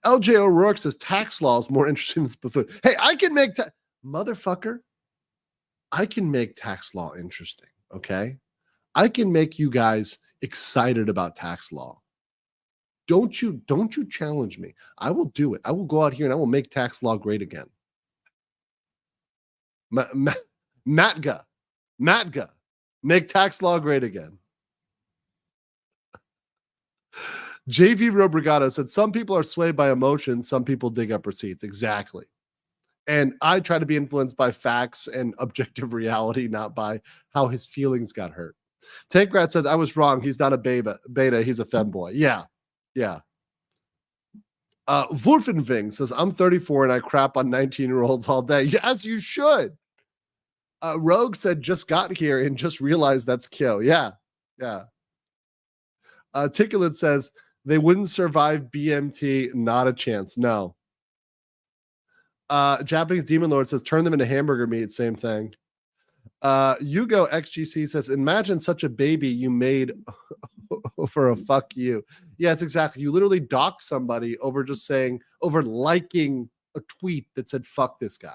LJ O'Rourke says tax law is more interesting than buffoon. Hey, I can make motherfucker. I can make tax law interesting. Okay, I can make you guys excited about tax law. Don't you challenge me. I will do it. I will go out here and I will make tax law great again. Matga, make tax law great again. JV Robrigado said, some people are swayed by emotions, some people dig up receipts. Exactly. And I try to be influenced by facts and objective reality, not by how his feelings got hurt. Tankrat says, I was wrong. He's not a beta. He's a femboy. Yeah. Wolfenving says, I'm 34 and I crap on 19-year-olds all day. Yes, you should. Rogue said, just got here and just realized that's Kyo. Yeah. Ticklet says, they wouldn't survive BMT. Not a chance. No. Japanese Demon Lord says, turn them into hamburger meat. Same thing. Yugo XGC says, imagine such a baby you made for a fuck you. Yes, exactly. You literally dock somebody over liking a tweet that said, fuck this guy.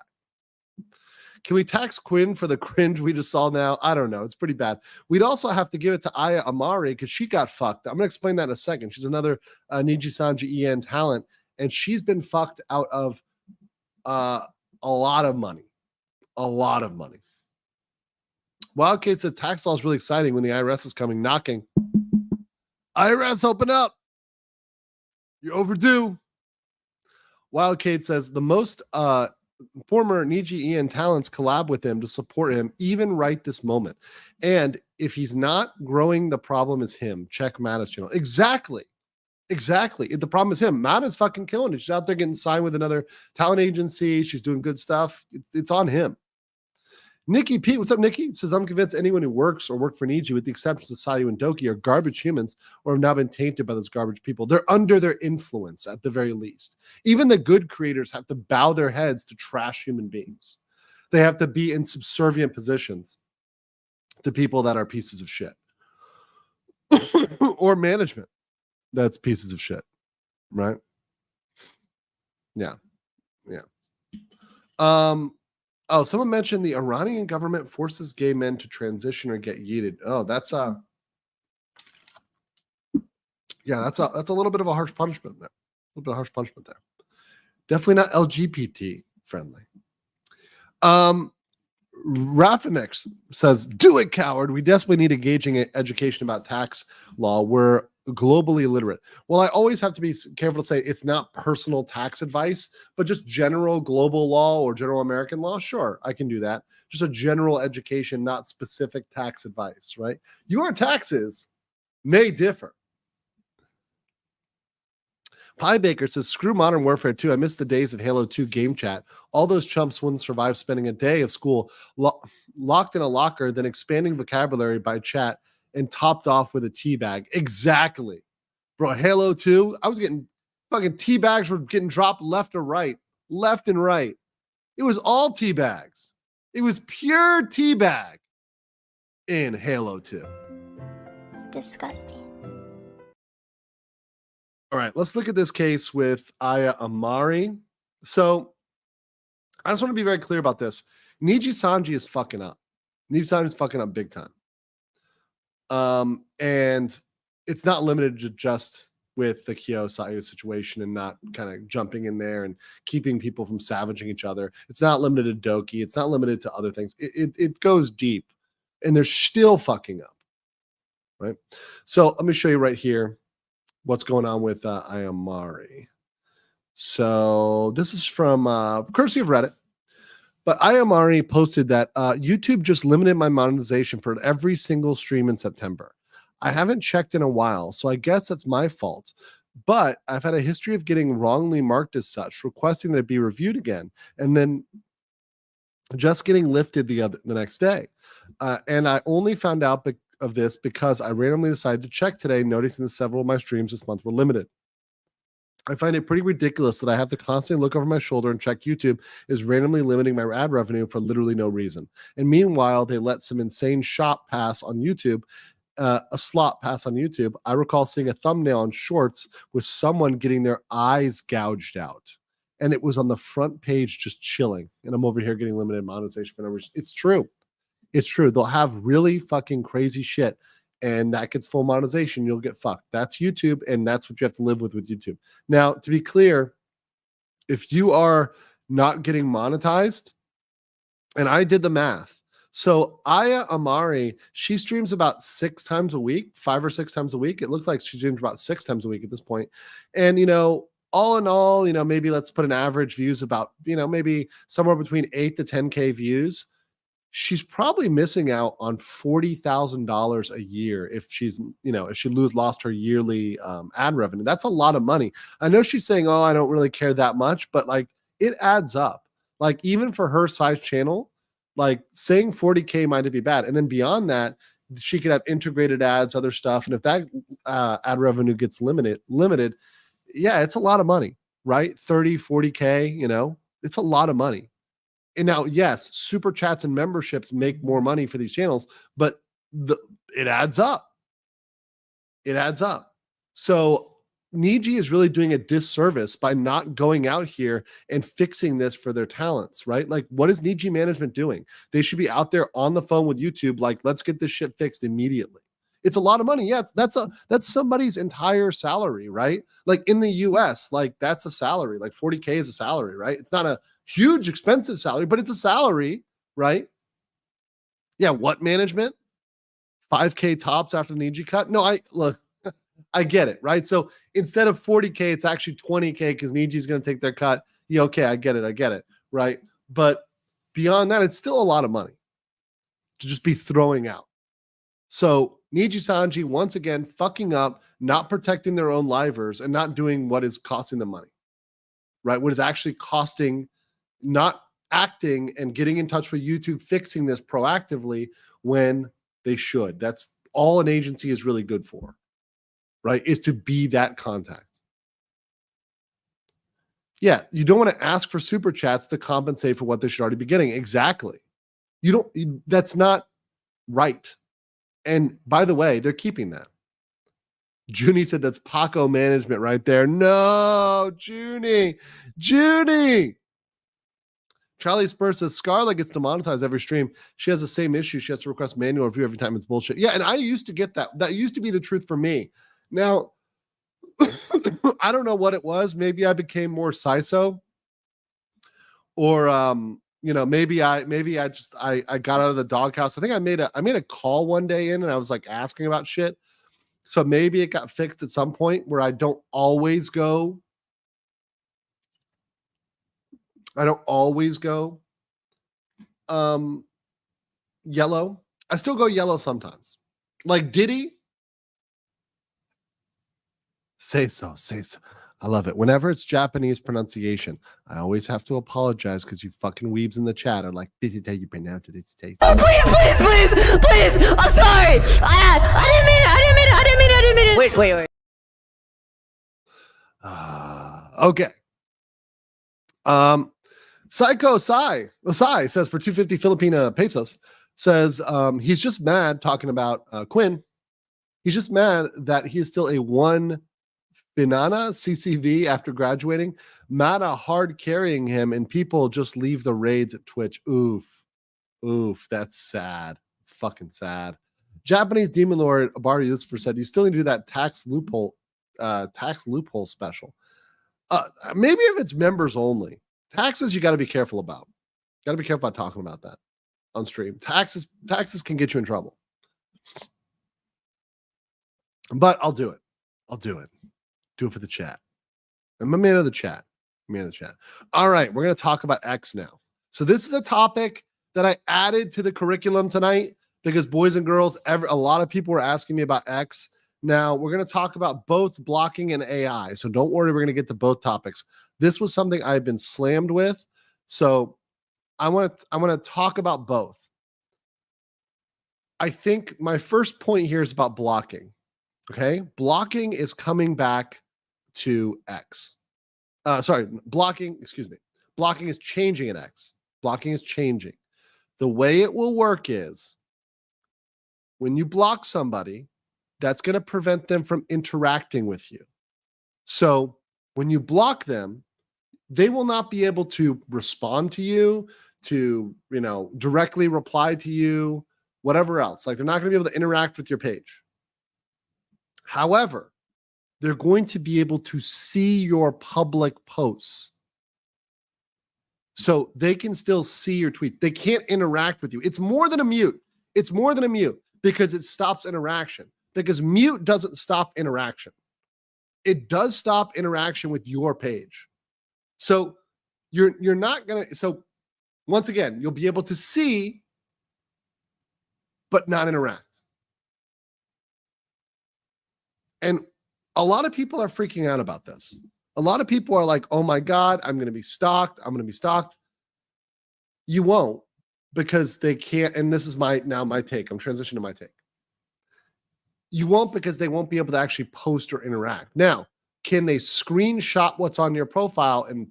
Can we tax Quinn for the cringe we just saw now? I don't know. It's pretty bad. We'd also have to give it to Aya Amari because she got fucked. I'm going to explain that in a second. She's another Nijisanji EN talent, and she's been fucked out of a lot of money. A lot of money. Wildcat said tax law is really exciting when the IRS is coming knocking. IRS, open up. You're overdue. Wildcade says the most former Niji Ian talents collab with him to support him even right this moment. And if he's not growing, the problem is him. Check Matta's channel. Exactly. The problem is him. Matta's fucking killing it. She's out there getting signed with another talent agency. She's doing good stuff. It's on him. Nikki P, what's up, Nikki? Says, I'm convinced anyone who works or worked for Niji, with the exception of Sayu and Doki, are garbage humans or have now been tainted by those garbage people. They're under their influence at the very least. Even the good creators have to bow their heads to trash human beings. They have to be in subservient positions to people that are pieces of shit. Or management that's pieces of shit, right? Yeah. Oh, someone mentioned the Iranian government forces gay men to transition or get yeeted. Oh, that's a little bit of a harsh punishment there. A little bit of harsh punishment there. Definitely not LGBT friendly. Rafinix says, do it, coward. We desperately need engaging education about tax law. We're globally illiterate. Well, I always have to be careful to say it's not personal tax advice, but just general global law or general American law. Sure, I can do that. Just a general education, not specific tax advice, right? Your taxes may differ. Pie Baker says, screw Modern Warfare 2. I miss the days of Halo 2 game chat. All those chumps wouldn't survive spending a day of school locked in a locker, then expanding vocabulary by chat and topped off with a tea bag. Exactly. Bro, Halo 2, I was getting fucking tea bags were getting dropped left and right. It was all tea bags. It was pure tea bag in Halo 2. Disgusting. All right, let's look at this case with Aya Amari. So I just want to be very clear about this. Nijisanji is fucking up. Nijisanji is fucking up big time. And it's not limited to just with the Kyo Sayu situation and not kind of jumping in there and keeping people from savaging each other. It's not limited to Doki. It's not limited to other things. It goes deep, and they're still fucking up, right? So let me show you right here what's going on with Ayamari. So this is from courtesy of Reddit. But Ayamari posted that YouTube just limited my monetization for every single stream in September. I haven't checked in a while, so I guess that's my fault. But I've had a history of getting wrongly marked as such, requesting that it be reviewed again, and then just getting lifted the next day. And I only found out of this because I randomly decided to check today, noticing that several of my streams this month were limited. I find it pretty ridiculous that I have to constantly look over my shoulder and check YouTube is randomly limiting my ad revenue for literally no reason. And meanwhile, they let some insane shop pass on YouTube, a slot pass on YouTube. I recall seeing a thumbnail on Shorts with someone getting their eyes gouged out. And it was on the front page just chilling. And I'm over here getting limited monetization for no reason. It's true. It's true. They'll have really fucking crazy shit, and that gets full monetization. You'll get fucked. That's YouTube, and that's what you have to live with YouTube. Now, to be clear, if you are not getting monetized, and I did the math. So Aya Amari, she streams about 6 times a week, 5 or 6 times a week. It looks like she streams about 6 times a week at this point. And, all in all, maybe let's put an average views about, maybe somewhere between 8 to 10K views. She's probably missing out on $40,000 a year if she's, if she lost her yearly ad revenue. That's a lot of money. I know she's saying, oh, I don't really care that much, but like it adds up. Like even for her size channel, like saying 40K might be bad. And then beyond that, she could have integrated ads, other stuff. And if that ad revenue gets limited, yeah, it's a lot of money, right? 30, 40K, it's a lot of money. And now, yes, super chats and memberships make more money for these channels, but it adds up. It adds up. So Niji is really doing a disservice by not going out here and fixing this for their talents, right? Like, what is Niji management doing? They should be out there on the phone with YouTube, like, let's get this shit fixed immediately. It's a lot of money. Yeah, that's somebody's entire salary, right? Like in the US, like that's a salary. Like 40K is a salary, right? It's not a huge expensive salary, but it's a salary, right? Yeah, what management? 5K tops after the Niji cut? No, I get it, right? So instead of 40K, it's actually 20K because Niji's going to take their cut. Yeah, okay, I get it, right? But beyond that, it's still a lot of money to just be throwing out. So Nijisanji, once again, fucking up, not protecting their own livers and not doing what is costing them money, right? What is actually costing, not acting and getting in touch with YouTube, fixing this proactively when they should. That's all an agency is really good for, right? Is to be that contact. Yeah, you don't want to ask for super chats to compensate for what they should already be getting. Exactly. That's not right. And by the way, they're keeping that. Junie said that's Paco management right there. No, Junie. Charlie Spurs says Scarlett gets demonetized every stream. She has the same issue. She has to request manual review every time. It's bullshit. Yeah, and I used to get that. That used to be the truth for me. Now, I don't know what it was. Maybe I became more CISO, or maybe I got out of the doghouse. I think I made a call one day in, and I was like asking about shit. So maybe it got fixed at some point where I don't always go. Yellow. I still go yellow sometimes. Like Diddy. Say so. I love it. Whenever it's Japanese pronunciation, I always have to apologize because you fucking weebs in the chat are like, this is how you pronounce it. It's tasty. Oh, please. I'm sorry. I didn't mean it. Wait. Okay. Psycho Sai says for 250 Filipina pesos, says he's just mad talking about Quinn. He's just mad that he is still a 1 banana CCV after graduating. Mata hard carrying him, and people just leave the raids at Twitch. Oof, that's sad. It's fucking sad. Japanese Demon Lord Abari Lucifer said you still need to do that tax loophole special. Maybe if it's members only. Taxes you got to be careful about. Got to be careful about talking about that on stream. Taxes can get you in trouble. But I'll do it. Do it for the chat. I'm a man of the chat. All right, we're going to talk about X now. So this is a topic that I added to the curriculum tonight because boys and girls, a lot of people were asking me about X. Now we're going to talk about both blocking and AI. So don't worry, we're going to get to both topics. This was something I've been slammed with. So I want to talk about both. I think my first point here is about blocking. Okay. Blocking is coming back to X. Blocking is changing in X. Blocking is changing. The way it will work is when you block somebody, that's going to prevent them from interacting with you. So when you block them, they will not be able to respond to you, to, directly reply to you, whatever else. Like they're not going to be able to interact with your page. However, they're going to be able to see your public posts. So they can still see your tweets. They can't interact with you. It's more than a mute. Because it stops interaction. Because mute doesn't stop interaction. It does stop interaction with your page. So you're not going to, so once again, you'll be able to see, but not interact. And a lot of people are freaking out about this. A lot of people are like, oh my God, I'm going to be stalked. You won't, because they can't. And this is my take. I'm transitioning to my take. You won't, because they won't be able to actually post or interact. Now, can they screenshot what's on your profile and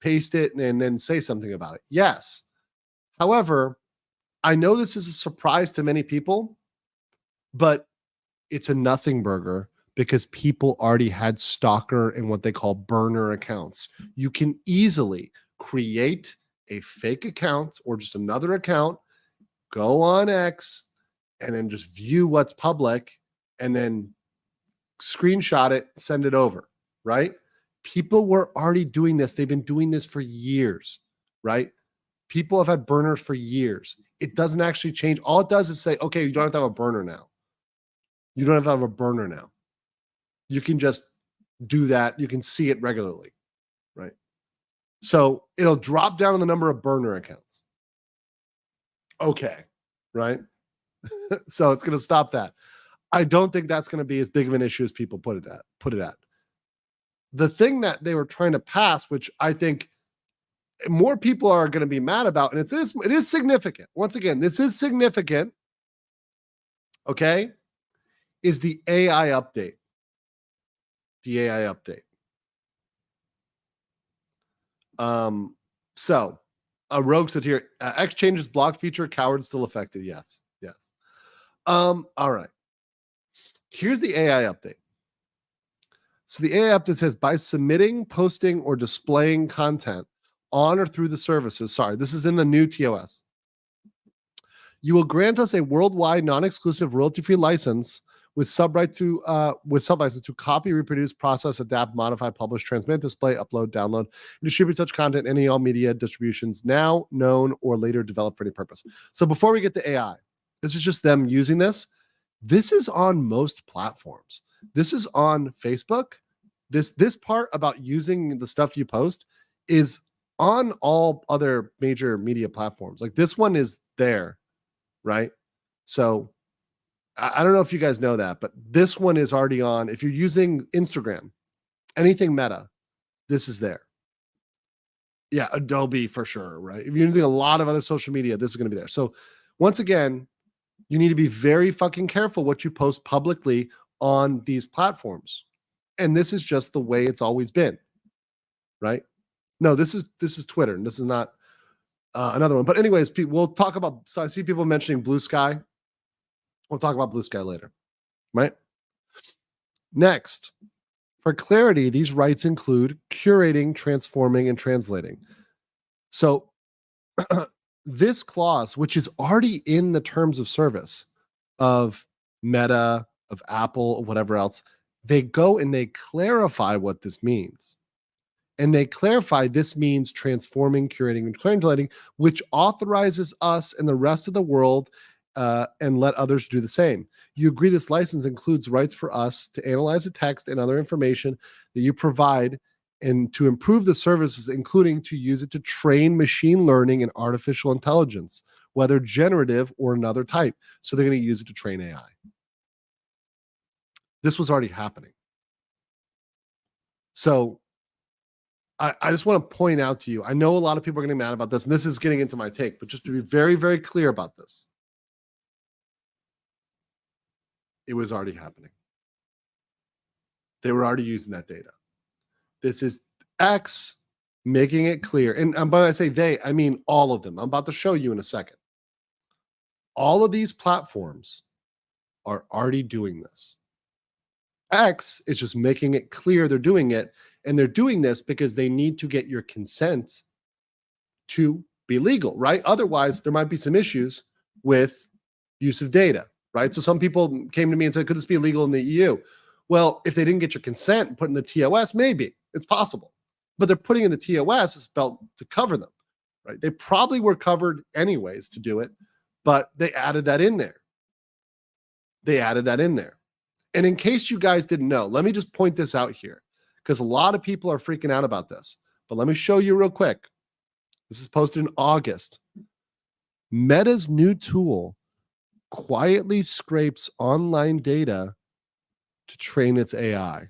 paste it and then say something about it? Yes. However, I know this is a surprise to many people, but it's a nothing burger because people already had stalker and what they call burner accounts. You can easily create a fake account or just another account, go on X, and then just view what's public and then screenshot it, send it over, right? People were already doing this. They've been doing this for years, right? People have had burners for years. It doesn't actually change. All it does is say, okay, you don't have to have a burner now. you can just do that. You can see it regularly, right? So it'll drop down on the number of burner accounts. Okay, right? So it's going to stop that. I don't think that's going to be as big of an issue as people put it at. The thing that they were trying to pass, which I think more people are going to be mad about, and it is significant. Once again, this is significant. Okay, is the AI update. The AI update. So Rogue said here, X changes block feature, coward still affected. Yes. All right. Here's the AI update. So the AI update says by submitting, posting, or displaying content on or through the services. Sorry, this is in the new TOS. You will grant us a worldwide non-exclusive royalty-free license with sublicense to copy, reproduce, process, adapt, modify, publish, transmit, display, upload, download, and distribute such content in any all media distributions now known or later developed for any purpose. So before we get to AI, this is just them using this. This is on most platforms. This is on Facebook. This part about using the stuff you post is on all other major media platforms. Like this one is there, right? So I don't know if you guys know that, but this one is already on. If you're using Instagram, anything Meta, this is there. Yeah, Adobe for sure, right? If you're using a lot of other social media, this is going to be there. So once again, you need to be very fucking careful what you post publicly on these platforms. And this is just the way it's always been, right? No, this is Twitter, and this is not another one. But anyways, we'll talk about, so I see people mentioning Blue Sky. We'll talk about Blue Sky later, right? Next, for clarity, these rights include curating, transforming, and translating. So this clause, which is already in the terms of service of Meta, of Apple, or whatever else, they go and they clarify what this means. And they clarify this means transforming, curating, and translating, which authorizes us and the rest of the world and let others do the same. You agree this license includes rights for us to analyze the text and other information that you provide and to improve the services, including to use it to train machine learning and artificial intelligence, whether generative or another type. So they're going to use it to train AI. This was already happening. So I just want to point out to you, I know a lot of people are getting mad about this, and this is getting into my take, but just to be very, very clear about this, it was already happening. They were already using that data. This is X making it clear. And by I say they, I mean all of them. I'm about to show you in a second. All of these platforms are already doing this. X is just making it clear they're doing it. And they're doing this because they need to get your consent to be legal, right? Otherwise, there might be some issues with use of data, right? So some people came to me and said, could this be illegal in the EU? Well, if they didn't get your consent and put in the TOS, maybe. It's possible. But they're putting in the TOS as felt to cover them, right? They probably were covered anyways to do it, but they added that in there. And in case you guys didn't know, let me just point this out here, because a lot of people are freaking out about this. But let me show you real quick. This is posted in August. Meta's new tool quietly scrapes online data to train its AI.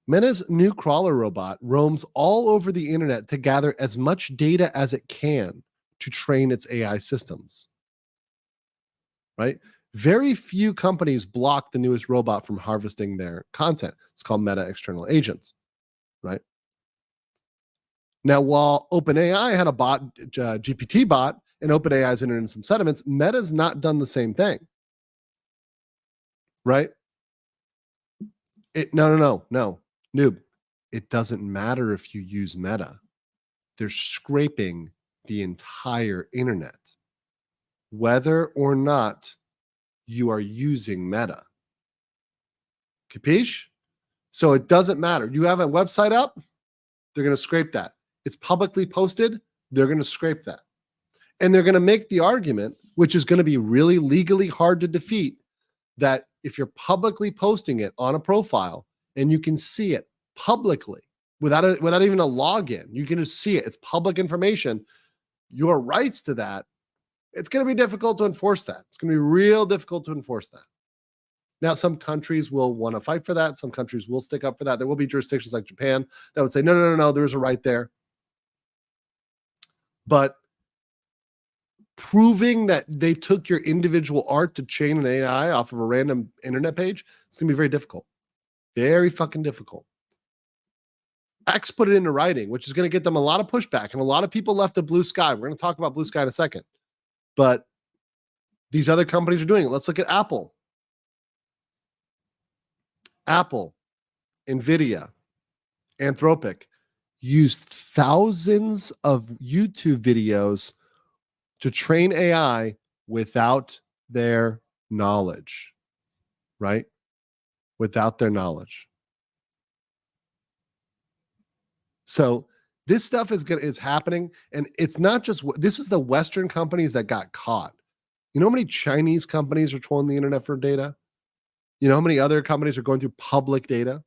Meta's new crawler robot roams all over the internet to gather as much data as it can to train its AI systems. Right? Very few companies block the newest robot from harvesting their content. It's called Meta External Agents, right? Now, while OpenAI had a bot, GPT bot, and OpenAI's entered in some settlements, Meta's not done the same thing, right? No, noob. It doesn't matter if you use Meta. They're scraping the entire internet, whether or not you are using Meta. Capiche? So it doesn't matter. You have a website up, they're going to scrape that. It's publicly posted, they're going to scrape that. And they're going to make the argument, which is going to be really legally hard to defeat, that if you're publicly posting it on a profile and you can see it publicly without even a login, you can just see it. It's public information. Your rights to that, it's going to be difficult to enforce that. It's going to be real difficult to enforce that. Now, some countries will want to fight for that. Some countries will stick up for that. There will be jurisdictions like Japan that would say, no, there's a right there. But proving that they took your individual art to chain an AI off of a random internet page, it's going to be very difficult. Very fucking difficult. X put it into writing, which is going to get them a lot of pushback, and a lot of people left of Blue Sky. We're going to talk about Blue Sky in a second. But these other companies are doing it. Let's look at Apple. Apple, NVIDIA, Anthropic used thousands of YouTube videos to train AI without their knowledge, right? Without their knowledge. So this stuff is happening, and it's not just, this is the Western companies that got caught. You know how many Chinese companies are trolling the internet for data? You know how many other companies are going through public data?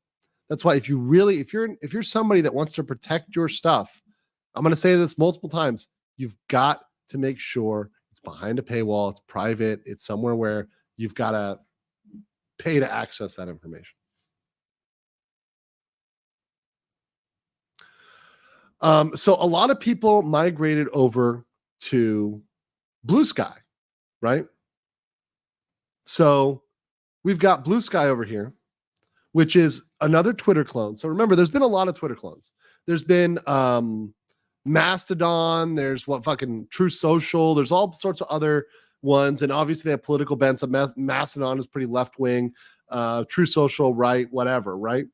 That's why if you're somebody that wants to protect your stuff, I'm going to say this multiple times, you've got to make sure it's behind a paywall, it's private, it's somewhere where you've got to pay to access that information. So a lot of people migrated over to Blue Sky, right? So we've got Blue Sky over here, which is another Twitter clone. So remember, there's been a lot of Twitter clones. There's been Mastodon, there's True Social, there's all sorts of other ones, and obviously they have political bents. Mastodon is pretty left-wing, True Social, right, whatever, right?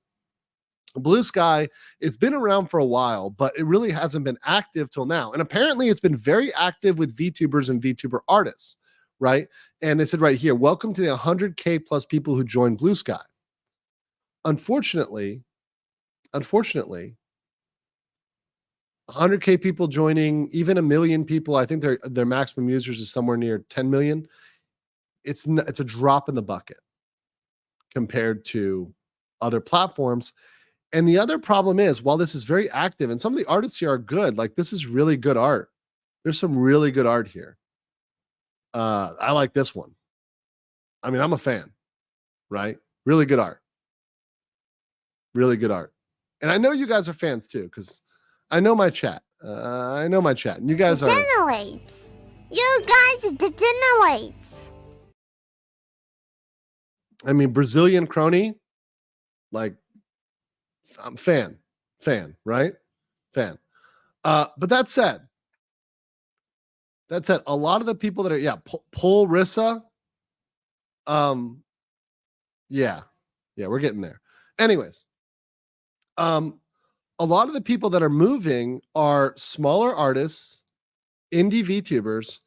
Blue Sky, it's been around for a while, but it really hasn't been active till now. And apparently it's been very active with VTubers and VTuber artists, right? And they said right here, welcome to the 100K plus people who joined Blue Sky. Unfortunately, 100K people joining, even 1 million people, I think their maximum users is somewhere near 10 million. It's a drop in the bucket compared to other platforms. And the other problem is, while this is very active, and some of the artists here are good, like this is really good art. There's some really good art here. I like this one. I mean, I'm a fan, right? Really good art. Really good art. And I know you guys are fans too, because I know my chat. And you guys are... Degenerates. You guys degenerates. I mean, Brazilian crony, like, I'm fan, right? Fan. But that said, a lot of the people that are, Pol Rissa, yeah, we're getting there. Anyways, a lot of the people that are moving are smaller artists, indie VTubers,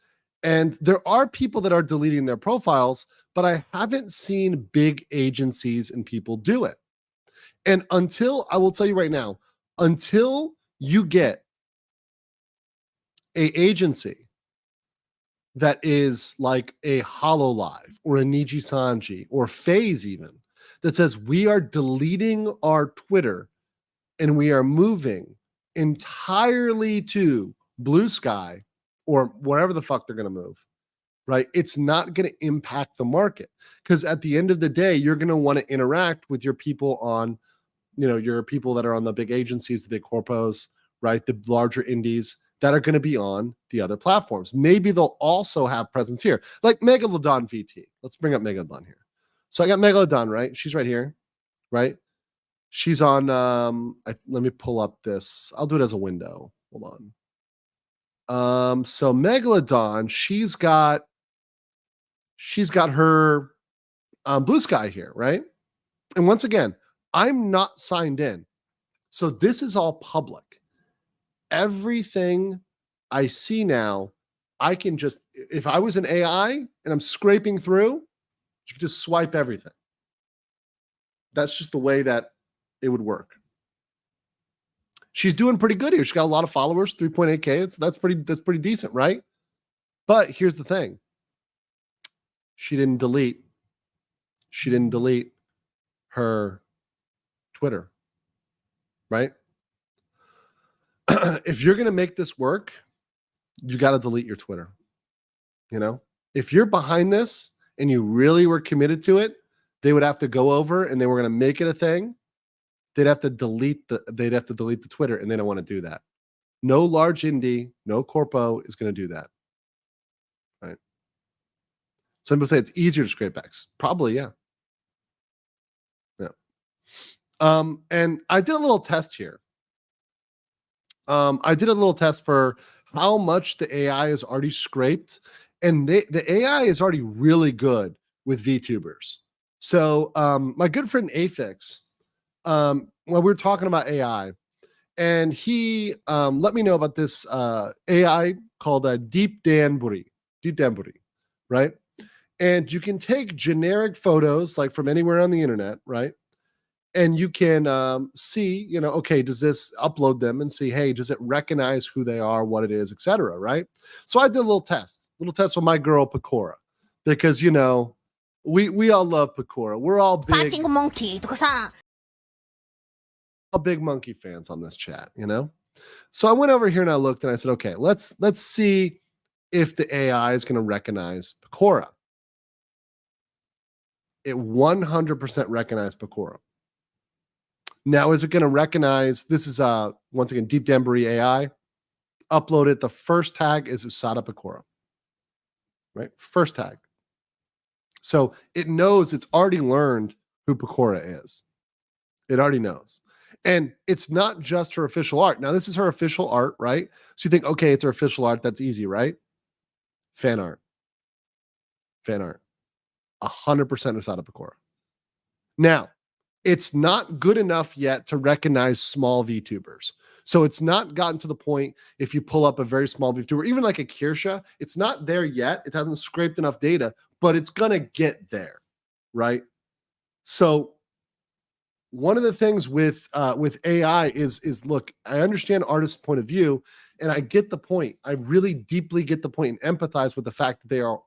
and there are people that are deleting their profiles, but I haven't seen big agencies and people do it. And I will tell you right now, until you get an agency that is like a HoloLive or a Nijisanji or FaZe even, that says we are deleting our Twitter and we are moving entirely to Blue Sky or wherever the fuck they're going to move, right? It's not going to impact the market, because at the end of the day, you're going to want to interact with your people on, your people that are on the big agencies, the big corpos, right? The larger indies that are going to be on the other platforms. Maybe they'll also have presence here, like Megalodon VT. Let's bring up Megalodon here. So I got Megalodon, right? She's right here, right? She's on, let me pull up this. I'll do it as a window. Hold on. So Megalodon, she's got her Blue Sky here, right? And once again, I'm not signed in. So this is all public. Everything I see now, I can just, if I was an AI and I'm scraping through, you could just swipe everything. That's just the way that it would work. She's doing pretty good here. She's got a lot of followers, 3.8K. That's pretty decent, right? But here's the thing. She didn't delete She didn't delete her Twitter, right? If you're going to make this work, you got to delete your Twitter. You know, if you're behind this and you really were committed to it, they would have to go over and they were going to make it a thing. They'd have to delete the Twitter, and they don't want to do that. No large indie, no corpo is going to do that. Right? Some people say it's easier to scrape X. Probably, yeah. Yeah. And I did a little test here. I did a little test for how much the AI is already scraped, and the AI is already really good with VTubers. So my good friend Afix, when we were talking about AI, and he let me know about this AI called Deep Danbury, right? And you can take generic photos like from anywhere on the internet, right? And you can see, you know, okay, does this upload them and see, hey, does it recognize who they are, what it is, etc. Right? So I did a little test with my girl Pecora, because you know we all love Pecora. We're all big monkey big monkey fans on this chat, you know. So I went over here and I looked and I said, okay, let's see if the AI is going to recognize Pecora. It 100% recognized Pecora. Now, is it going to recognize, this is once again, Deep Danbury AI, upload it. The first tag is Usada Pecora, right? First tag. So it knows, it's already learned who Pecora is. It already knows. And it's not just her official art. Now, this is her official art, right? So you think, okay, it's her official art. That's easy, right? Fan art. 100% Usada Pecora. Now, it's not good enough yet to recognize small VTubers. So it's not gotten to the point, if you pull up a very small VTuber, even like a Kirsha, it's not there yet. It hasn't scraped enough data, but it's going to get there, right? So one of the things with AI is look, I understand artists' point of view, and I get the point. I really deeply get the point and empathize with the fact that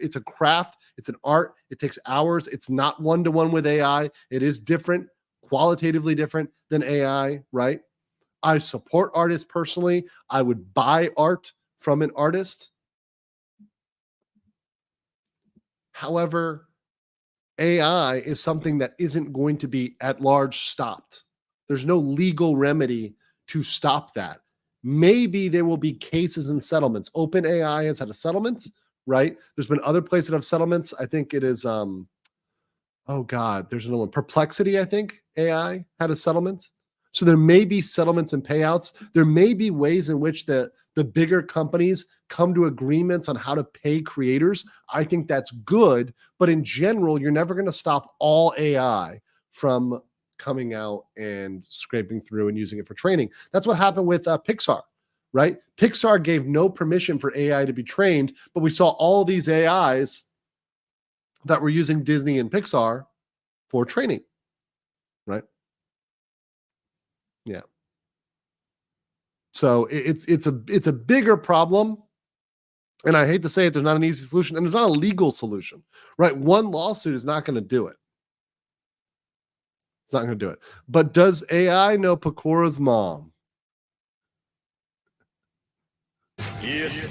it's a craft, it's an art, it takes hours, it's not one-to-one with AI, it is different, qualitatively different than AI, right? I support artists personally. I would buy art from an artist. However, AI is something that isn't going to be at large stopped. There's no legal remedy to stop that. Maybe there will be cases and settlements. OpenAI has had a settlement, right? There's been other places that have settlements. I think it is, oh God, there's another one. Perplexity, I think, AI had a settlement. So there may be settlements and payouts. There may be ways in which the bigger companies come to agreements on how to pay creators. I think that's good. But in general, you're never going to stop all AI from coming out and scraping through and using it for training. That's what happened with Pixar, right? Pixar gave no permission for AI to be trained, but we saw all these AIs that were using Disney and Pixar for training, right? Yeah. So it's a bigger problem, and I hate to say it, there's not an easy solution, and there's not a legal solution, right? One lawsuit is not going to do it. It's not going to do it. But does AI know Pecora's mom? Yes.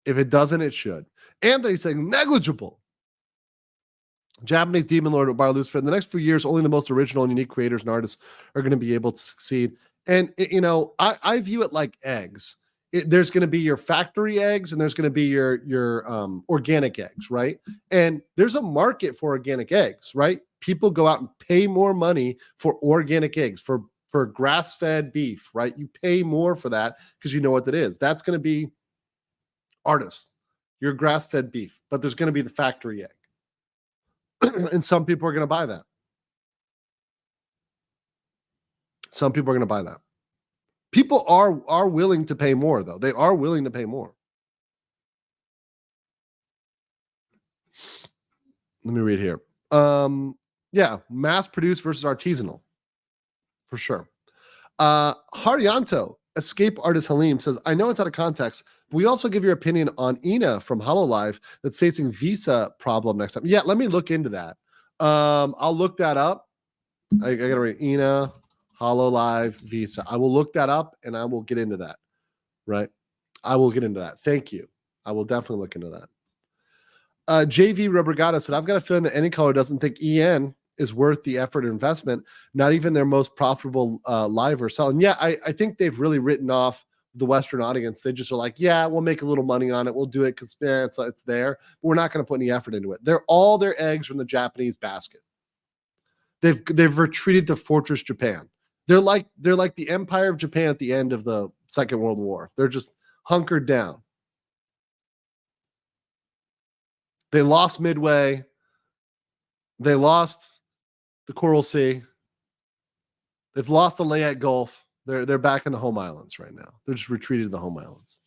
If it doesn't, it should. Anthony's saying negligible. Japanese Demon Lord Bar Lucifer. In the next few years, only the most original and unique creators and artists are going to be able to succeed. And, I view it like eggs. There's going to be your factory eggs and there's going to be your organic eggs, right? And there's a market for organic eggs, right? People go out and pay more money for organic eggs, for grass-fed beef, right? You pay more for that because you know what that is. That's going to be artists, your grass-fed beef, but there's going to be the factory egg. And some people are going to buy that. Some people are going to buy that. People are willing to pay more, though. They are willing to pay more. Let me read here. Yeah, mass produced versus artisanal. For sure. Haryanto Escape Artist Halim says, I know it's out of context, but we also give your opinion on Ina from HoloLive that's facing visa problem next time. Yeah, let me look into that. I'll look that up. I gotta read Ina, HoloLive, Visa. I will look that up and I will get into that. Right? I will get into that. Thank you. I will definitely look into that. JV Rubrigata said, I've got a feeling that any color doesn't think EN is worth the effort and investment, not even their most profitable live or selling. Yeah, I think they've really written off the Western audience. They just are like, yeah, we'll make a little money on it. We'll do it because it's there, but we're not going to put any effort into it. They're all their eggs from the Japanese basket. They've retreated to Fortress Japan. They're like the Empire of Japan at the end of the Second World War. They're just hunkered down. They lost Midway. They lost the Coral Sea. They've lost the Layette Gulf. They're back in the home islands right now. They're just retreated to the home islands.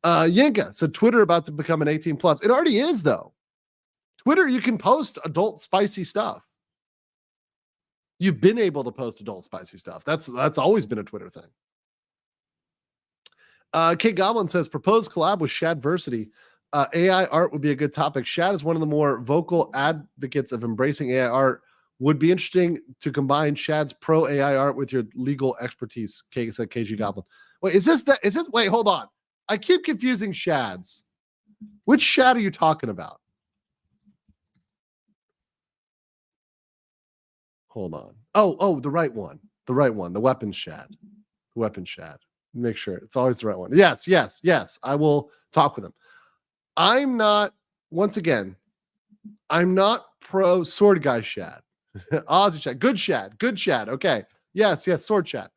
Yinka said Twitter about to become an 18 plus. It already is though. Twitter, you can post adult spicy stuff. You've been able to post adult spicy stuff. That's always been a Twitter thing. Kate Goblin says proposed collab with Shadversity. AI art would be a good topic. Shad is one of the more vocal advocates of embracing AI art. Would be interesting to combine Shad's pro AI art with your legal expertise. Said KG Goblin. Wait, is this? Wait, hold on. I keep confusing Shads. Which Shad are you talking about? Hold on. Oh, the right one. The right one. The weapons Shad. The weapons Shad. Make sure it's always the right one. Yes. I will talk with him. I'm not. Once again, I'm not pro sword guy Shad. Aussie Shad. Good Shad. Okay. Yes. Sword Shad.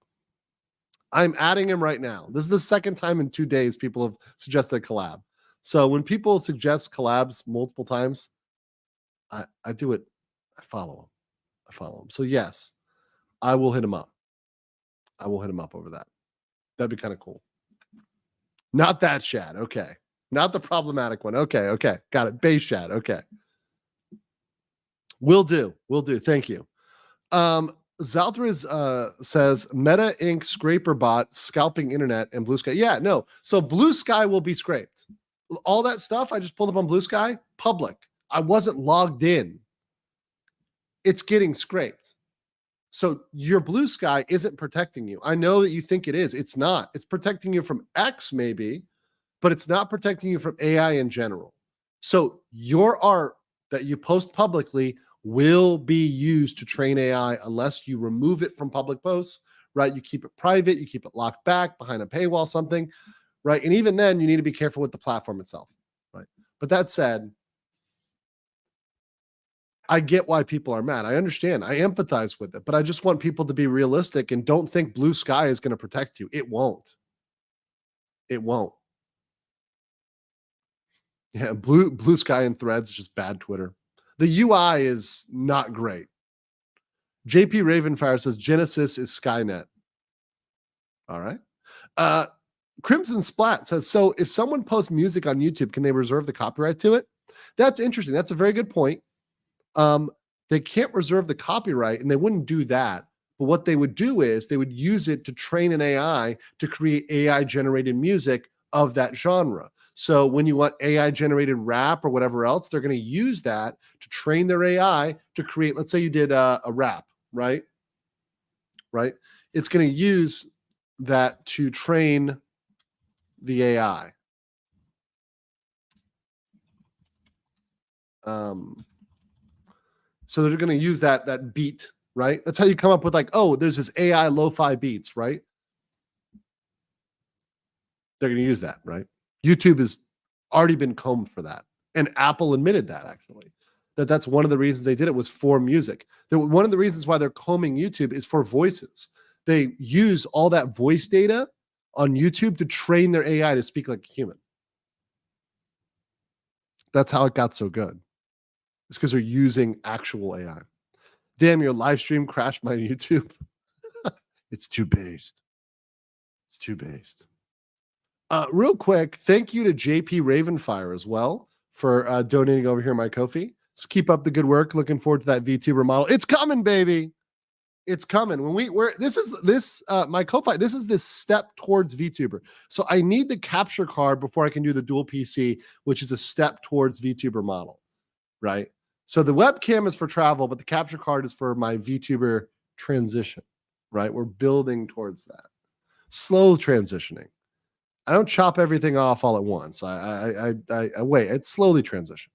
I'm adding him right now. This is the second time in 2 days people have suggested a collab. So when people suggest collabs multiple times, I do it. I follow him. So yes, I will hit him up. I will hit him up over that. That'd be kind of cool. Not that Shad. Okay. Not the problematic one. Okay. Got it. Base Shad. Okay. Will do. Thank you. Zalthriz says Meta Inc. scraper bot scalping internet and Blue Sky. Yeah, no. So Blue Sky will be scraped. All that stuff I just pulled up on Blue Sky, public. I wasn't logged in. It's getting scraped. So your Blue Sky isn't protecting you. I know that you think it is. It's not. It's protecting you from X maybe, but it's not protecting you from AI in general. So your art that you post publicly will be used to train AI unless you remove it from public posts, right? You keep it private, you keep it locked back behind a paywall, something, right? And even then, you need to be careful with the platform itself, right? But that said, I get why people are mad. I understand. I empathize with it, but I just want people to be realistic and don't think Blue Sky is going to protect you. It won't. Yeah, Blue Sky and Threads is just bad Twitter. The UI is not great. JP Ravenfire says Genesis is Skynet. All right. Crimson Splat says, so if someone posts music on YouTube, can they reserve the copyright to it? That's interesting. That's a very good point. They can't reserve the copyright and they wouldn't do that. But what they would do is they would use it to train an AI to create AI generated music of that genre. So when you want AI generated rap or whatever else, they're going to use that to train their AI to create, let's say you did a rap, right? It's going to use that to train the AI. So they're going to use that beat, right? That's how you come up with like, oh, there's this AI lo-fi beats, right? They're going to use that, right? YouTube has already been combed for that. And Apple admitted that actually, that's one of the reasons they did it was for music. One of the reasons why they're combing YouTube is for voices. They use all that voice data on YouTube to train their AI to speak like a human. That's how it got so good. It's because they're using actual AI. Damn, your live stream crashed my YouTube. It's too based. Real quick, thank you to JP Ravenfire as well for donating over here my Ko-fi. Just keep up the good work. Looking forward to that V2 remodel. It's coming, baby. It's coming. This is my Ko-Fi. This is this step towards VTuber. So I need the capture card before I can do the dual PC, which is a step towards VTuber model, right? So the webcam is for travel, but the capture card is for my VTuber transition, right? We're building towards that. Slow transitioning. I don't chop everything off all at once. I wait. It's slowly transition.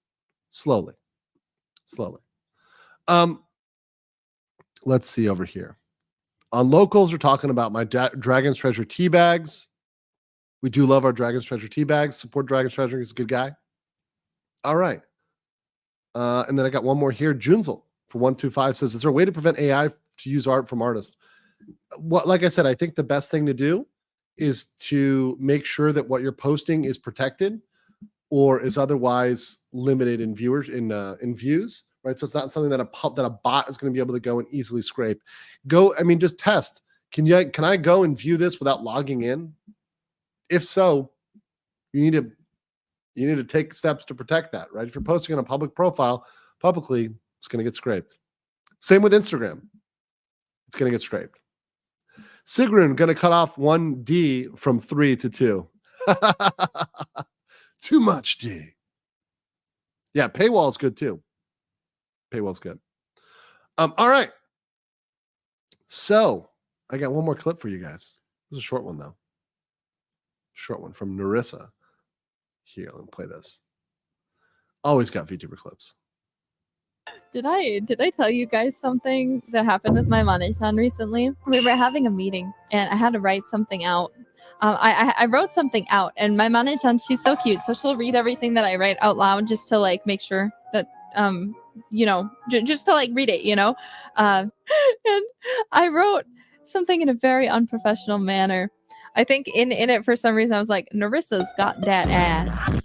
Slowly. Let's see over here. On locals, we're talking about my Dragon's Treasure tea bags. We do love our Dragon's Treasure tea bags. Support Dragon's Treasure. He's a good guy. All right. And then I got one more here. Junzel for 125 says, is there a way to prevent AI to use art from artists? Like I said, I think the best thing to do is to make sure that what you're posting is protected or is otherwise limited in views. Right, so it's not something that a bot is going to be able to go and easily scrape. Just test. Can I go and view this without logging in? If so, you need to take steps to protect that. Right, if you're posting on a public profile publicly, it's going to get scraped. Same with Instagram, it's going to get scraped. Sigrun going to cut off 1 D from 3 to 2. Too much D. Yeah, paywall is good too. Paywall's good. All right. So I got one more clip for you guys. This is a short one though. Short one from Narissa. Here, let me play this. Always got VTuber clips. Did I tell you guys something that happened with my Mane-chan recently? We were having a meeting and I had to write something out. I wrote something out, and my Mane-chan, she's so cute, so she'll read everything that I write out loud just to like make sure that just to like read it, and I wrote something in a very unprofessional manner. I think in it for some reason I was like, Narissa's got that ass.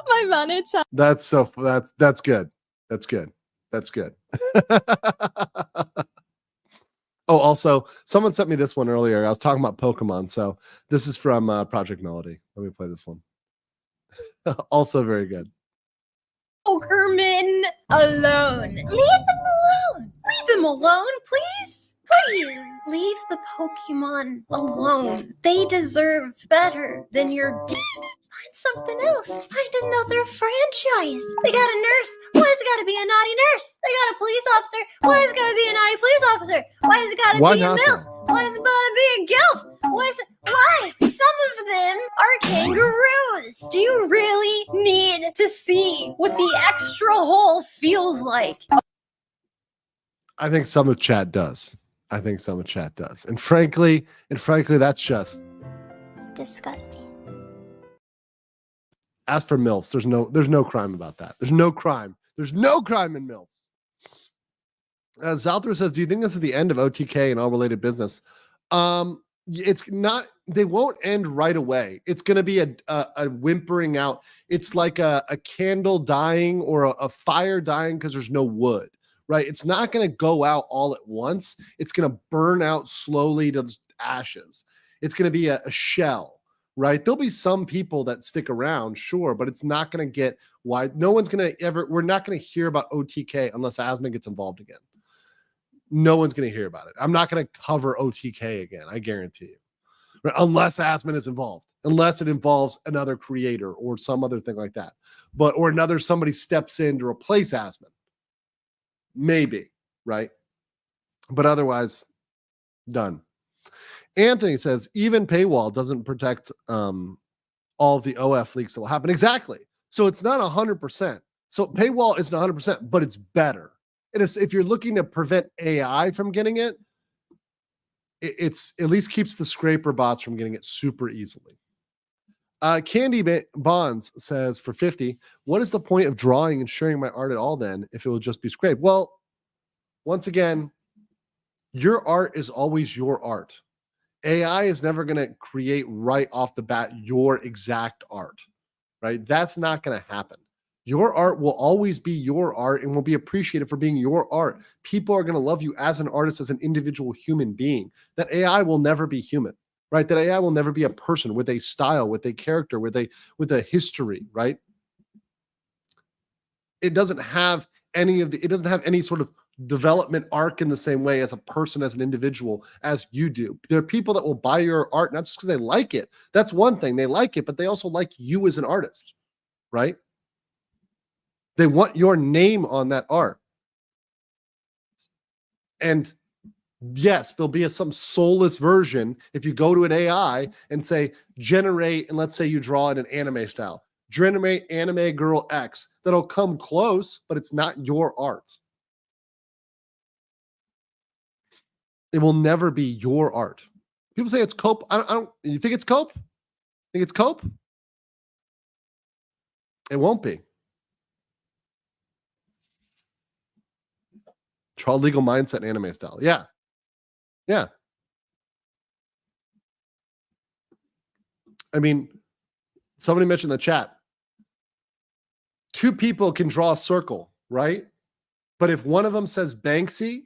My Mane-chan. That's good. That's good. Oh, also, someone sent me this one earlier. I was talking about Pokemon, so this is from Project Melody. Let me play this one. Also very good. Pokerman alone. Leave them alone. Leave them alone, please. Please. Leave the Pokemon alone. They deserve better than your... Find something else. Find another franchise. They got a nurse. Why has it got to be a naughty nurse? They got a police officer. Why has it got to be a naughty police officer? Why has it got to be a MILF? Why is it got to be a GILF? Why? Some of them are kangaroos. Do you really need to see what the extra hole feels like? I think some of chat does. And frankly, that's just disgusting. As for MILFs, there's no crime about that. There's no crime in MILFs. Zalthar says, do you think this is the end of OTK and all related business? It's not. They won't end right away. It's going to be a whimpering out. It's like a candle dying or a fire dying because there's no wood, right? It's not going to go out all at once. It's going to burn out slowly to ashes. It's going to be a shell. Right. There'll be some people that stick around, sure, but it's not going to get wide. No one's going to we're not going to hear about OTK unless Asmon gets involved again. No one's going to hear about it. I'm not going to cover OTK again. I guarantee you. Right? Unless Asmon is involved, unless it involves another creator or some other thing like that. Or somebody steps in to replace Asmon. Maybe. Right. But otherwise, done. Anthony says, even paywall doesn't protect all of the OF leaks that will happen. Exactly. So it's not 100%. So paywall isn't 100%, but it's better. It is, if you're looking to prevent AI from getting it, it's at least keeps the scraper bots from getting it super easily. Candy Bonds says, for 50, what is the point of drawing and sharing my art at all then if it will just be scraped? Well, once again, your art is always your art. AI is never going to create right off the bat your exact art, right? That's not going to happen. Your art will always be your art and will be appreciated for being your art. People are going to love you as an artist, as an individual human being. That AI will never be human, right? That AI will never be a person with a style, with a character, with a history, right? It doesn't have any sort of development arc in the same way as a person, as an individual, as you do. There are people that will buy your art not just because they like it. That's one thing. They like it, but they also like you as an artist, right? They want your name on that art. And yes, there'll be some soulless version if you go to an AI and say, generate, and let's say you draw it in anime style. Generate anime girl X. That'll come close, but it's not your art. It will never be your art. People say it's cope. I don't. You think it's cope? Think it's cope? It won't be. Draw legal mindset anime style. Yeah. Yeah. I mean, somebody mentioned in the chat, 2 people can draw a circle, right? But if one of them says Banksy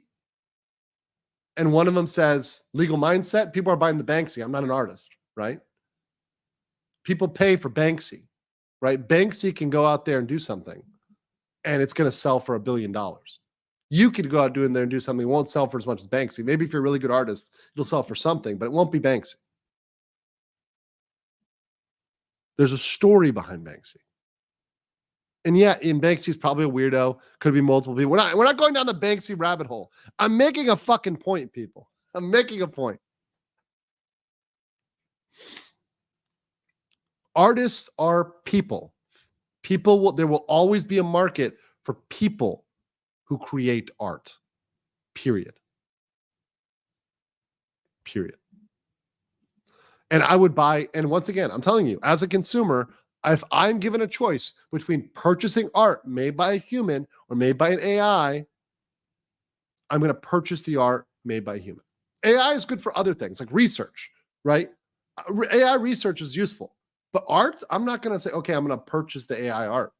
and one of them says legal mindset, people are buying the Banksy. I'm not an artist, right? People pay for Banksy, right? Banksy can go out there and do something, and it's going to sell for $1 billion. You could go out doing there and do something. It won't sell for as much as Banksy. Maybe if you're a really good artist, it'll sell for something, but it won't be Banksy. There's a story behind Banksy. And yeah, in Banksy's probably a weirdo. Could be multiple people. We're not going down the Banksy rabbit hole. I'm making a fucking point, people. I'm making a point. Artists are people. There will always be a market for people who create art. Period. And I would buy, and once again, I'm telling you, as a consumer, if I'm given a choice between purchasing art made by a human or made by an AI, I'm going to purchase the art made by a human. AI is good for other things like research, right? AI research is useful, but art, I'm not going to say, okay, I'm going to purchase the AI art.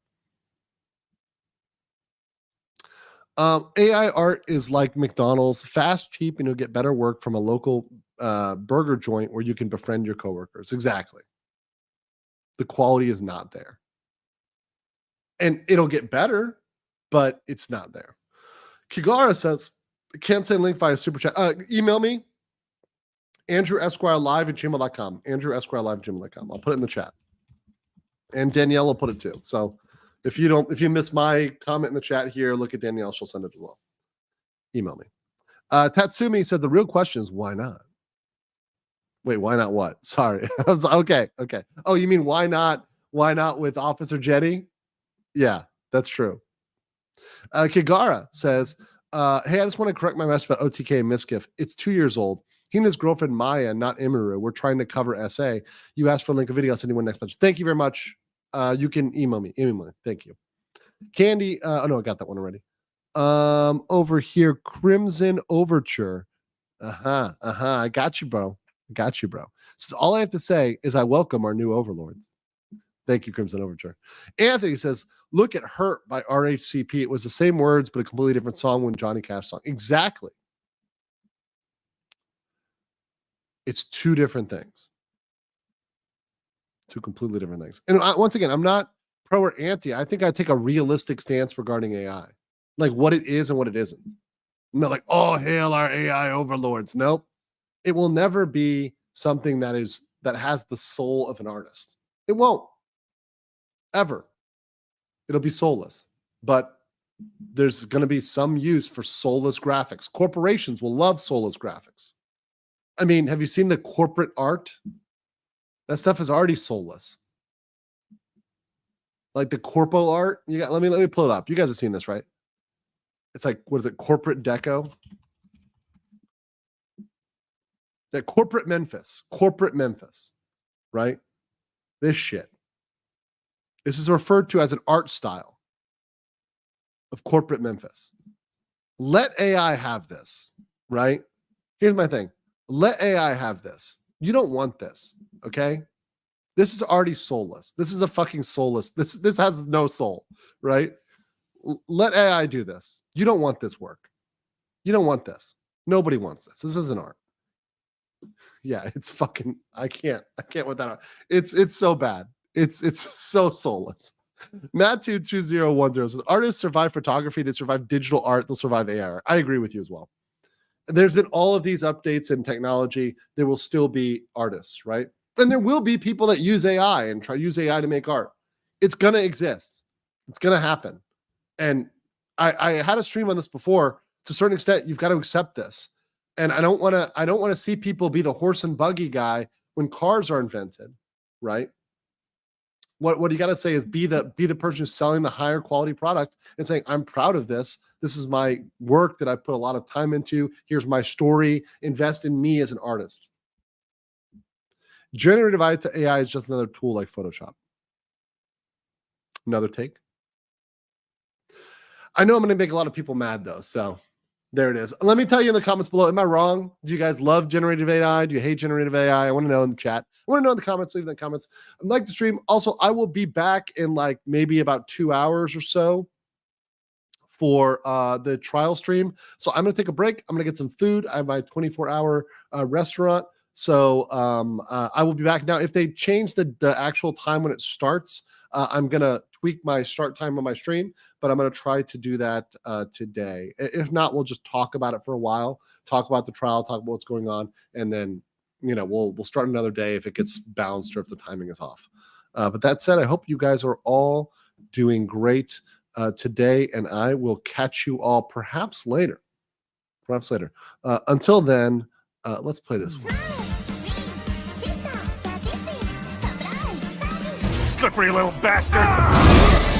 AI art is like McDonald's, fast, cheap, and you'll get better work from a local burger joint where you can befriend your coworkers. Exactly. The quality is not there. And it'll get better, but it's not there. Kigara says, can't send link via super chat. Email me, andrewesquirelive@gmail.com. andrewesquirelive@gmail.com. I'll put it in the chat. And Danielle will put it too. So if you miss my comment in the chat here, look at Danielle. She'll send it as well. Email me. Tatsumi said the real question is why not? Wait, why not what? Sorry. I was okay. Oh, you mean why not? Why not with Officer Jetty? Yeah, that's true. Kigara says, hey, I just want to correct my message about OTK and Miskiff. It's 2 years old. He and his girlfriend Maya, not Imiru. We're trying to cover SA. You asked for a link of video. I'll send you one next message. Thank you very much. You can email me. Thank you. Candy. Oh no, I got that one already. Over here, Crimson Overture. I got you, bro. So all I have to say is I welcome our new overlords. Thank you, Crimson Overture. Anthony says, look at Hurt by RHCP. It was the same words, but a completely different song when Johnny Cash song. Exactly. It's 2 different things. 2 completely different things. And once again, I'm not pro or anti. I think I take a realistic stance regarding AI. Like what it is and what it isn't. I'm not like, oh, hail our AI overlords. Nope. It will never be something that has the soul of an artist. It won't. Ever. It'll be soulless. But there's going to be some use for soulless graphics. Corporations will love soulless graphics. I mean, have you seen the corporate art? That stuff is already soulless. Like the corpo art. Let me pull it up. You guys have seen this, right? It's like, what is it? Corporate deco. That corporate Memphis, right? This shit. This is referred to as an art style of corporate Memphis. Let AI have this, right? Here's my thing. Let AI have this. You don't want this, okay? This is already soulless. This is a fucking soulless. This has no soul, right? Let AI do this. You don't want this work. You don't want this. Nobody wants this. This isn't art. Yeah, it's fucking. I can't with that art. It's so bad. It's so soulless. Matt22010 says artists survive photography, they survive digital art, they'll survive AI. I agree with you as well. There's been all of these updates in technology. There will still be artists, right? And there will be people that use AI and try to use AI to make art. It's gonna exist. It's gonna happen. And I had a stream on this before. To a certain extent, you've got to accept this. And I don't want to see people be the horse and buggy guy when cars are invented, right? What you got to say is be the person who's selling the higher quality product and saying, I'm proud of this. This is my work that I put a lot of time into. Here's my story. Invest in me as an artist. Generative AI is just another tool like Photoshop. Another take. I know I'm going to make a lot of people mad though, so there it is. Let me tell you in the comments below, am I wrong? Do you guys love generative AI? Do you hate generative AI? I want to know in the chat. I want to know in the comments. Leave in the comments. I'd like to stream. Also, I will be back in like maybe about 2 hours or so for the trial stream. So I'm going to take a break. I'm going to get some food. I have my 24-hour restaurant. So I will be back. Now, if they change the actual time when it starts, I'm going to tweak my start time on my stream, but I'm going to try to do that today. If not, we'll just talk about it for a while, talk about the trial, talk about what's going on, and then, you know, we'll start another day if it gets bounced or if the timing is off. But that said, I hope you guys are all doing great today, and I will catch you all perhaps later. Until then, let's play this one. Slippery little bastard!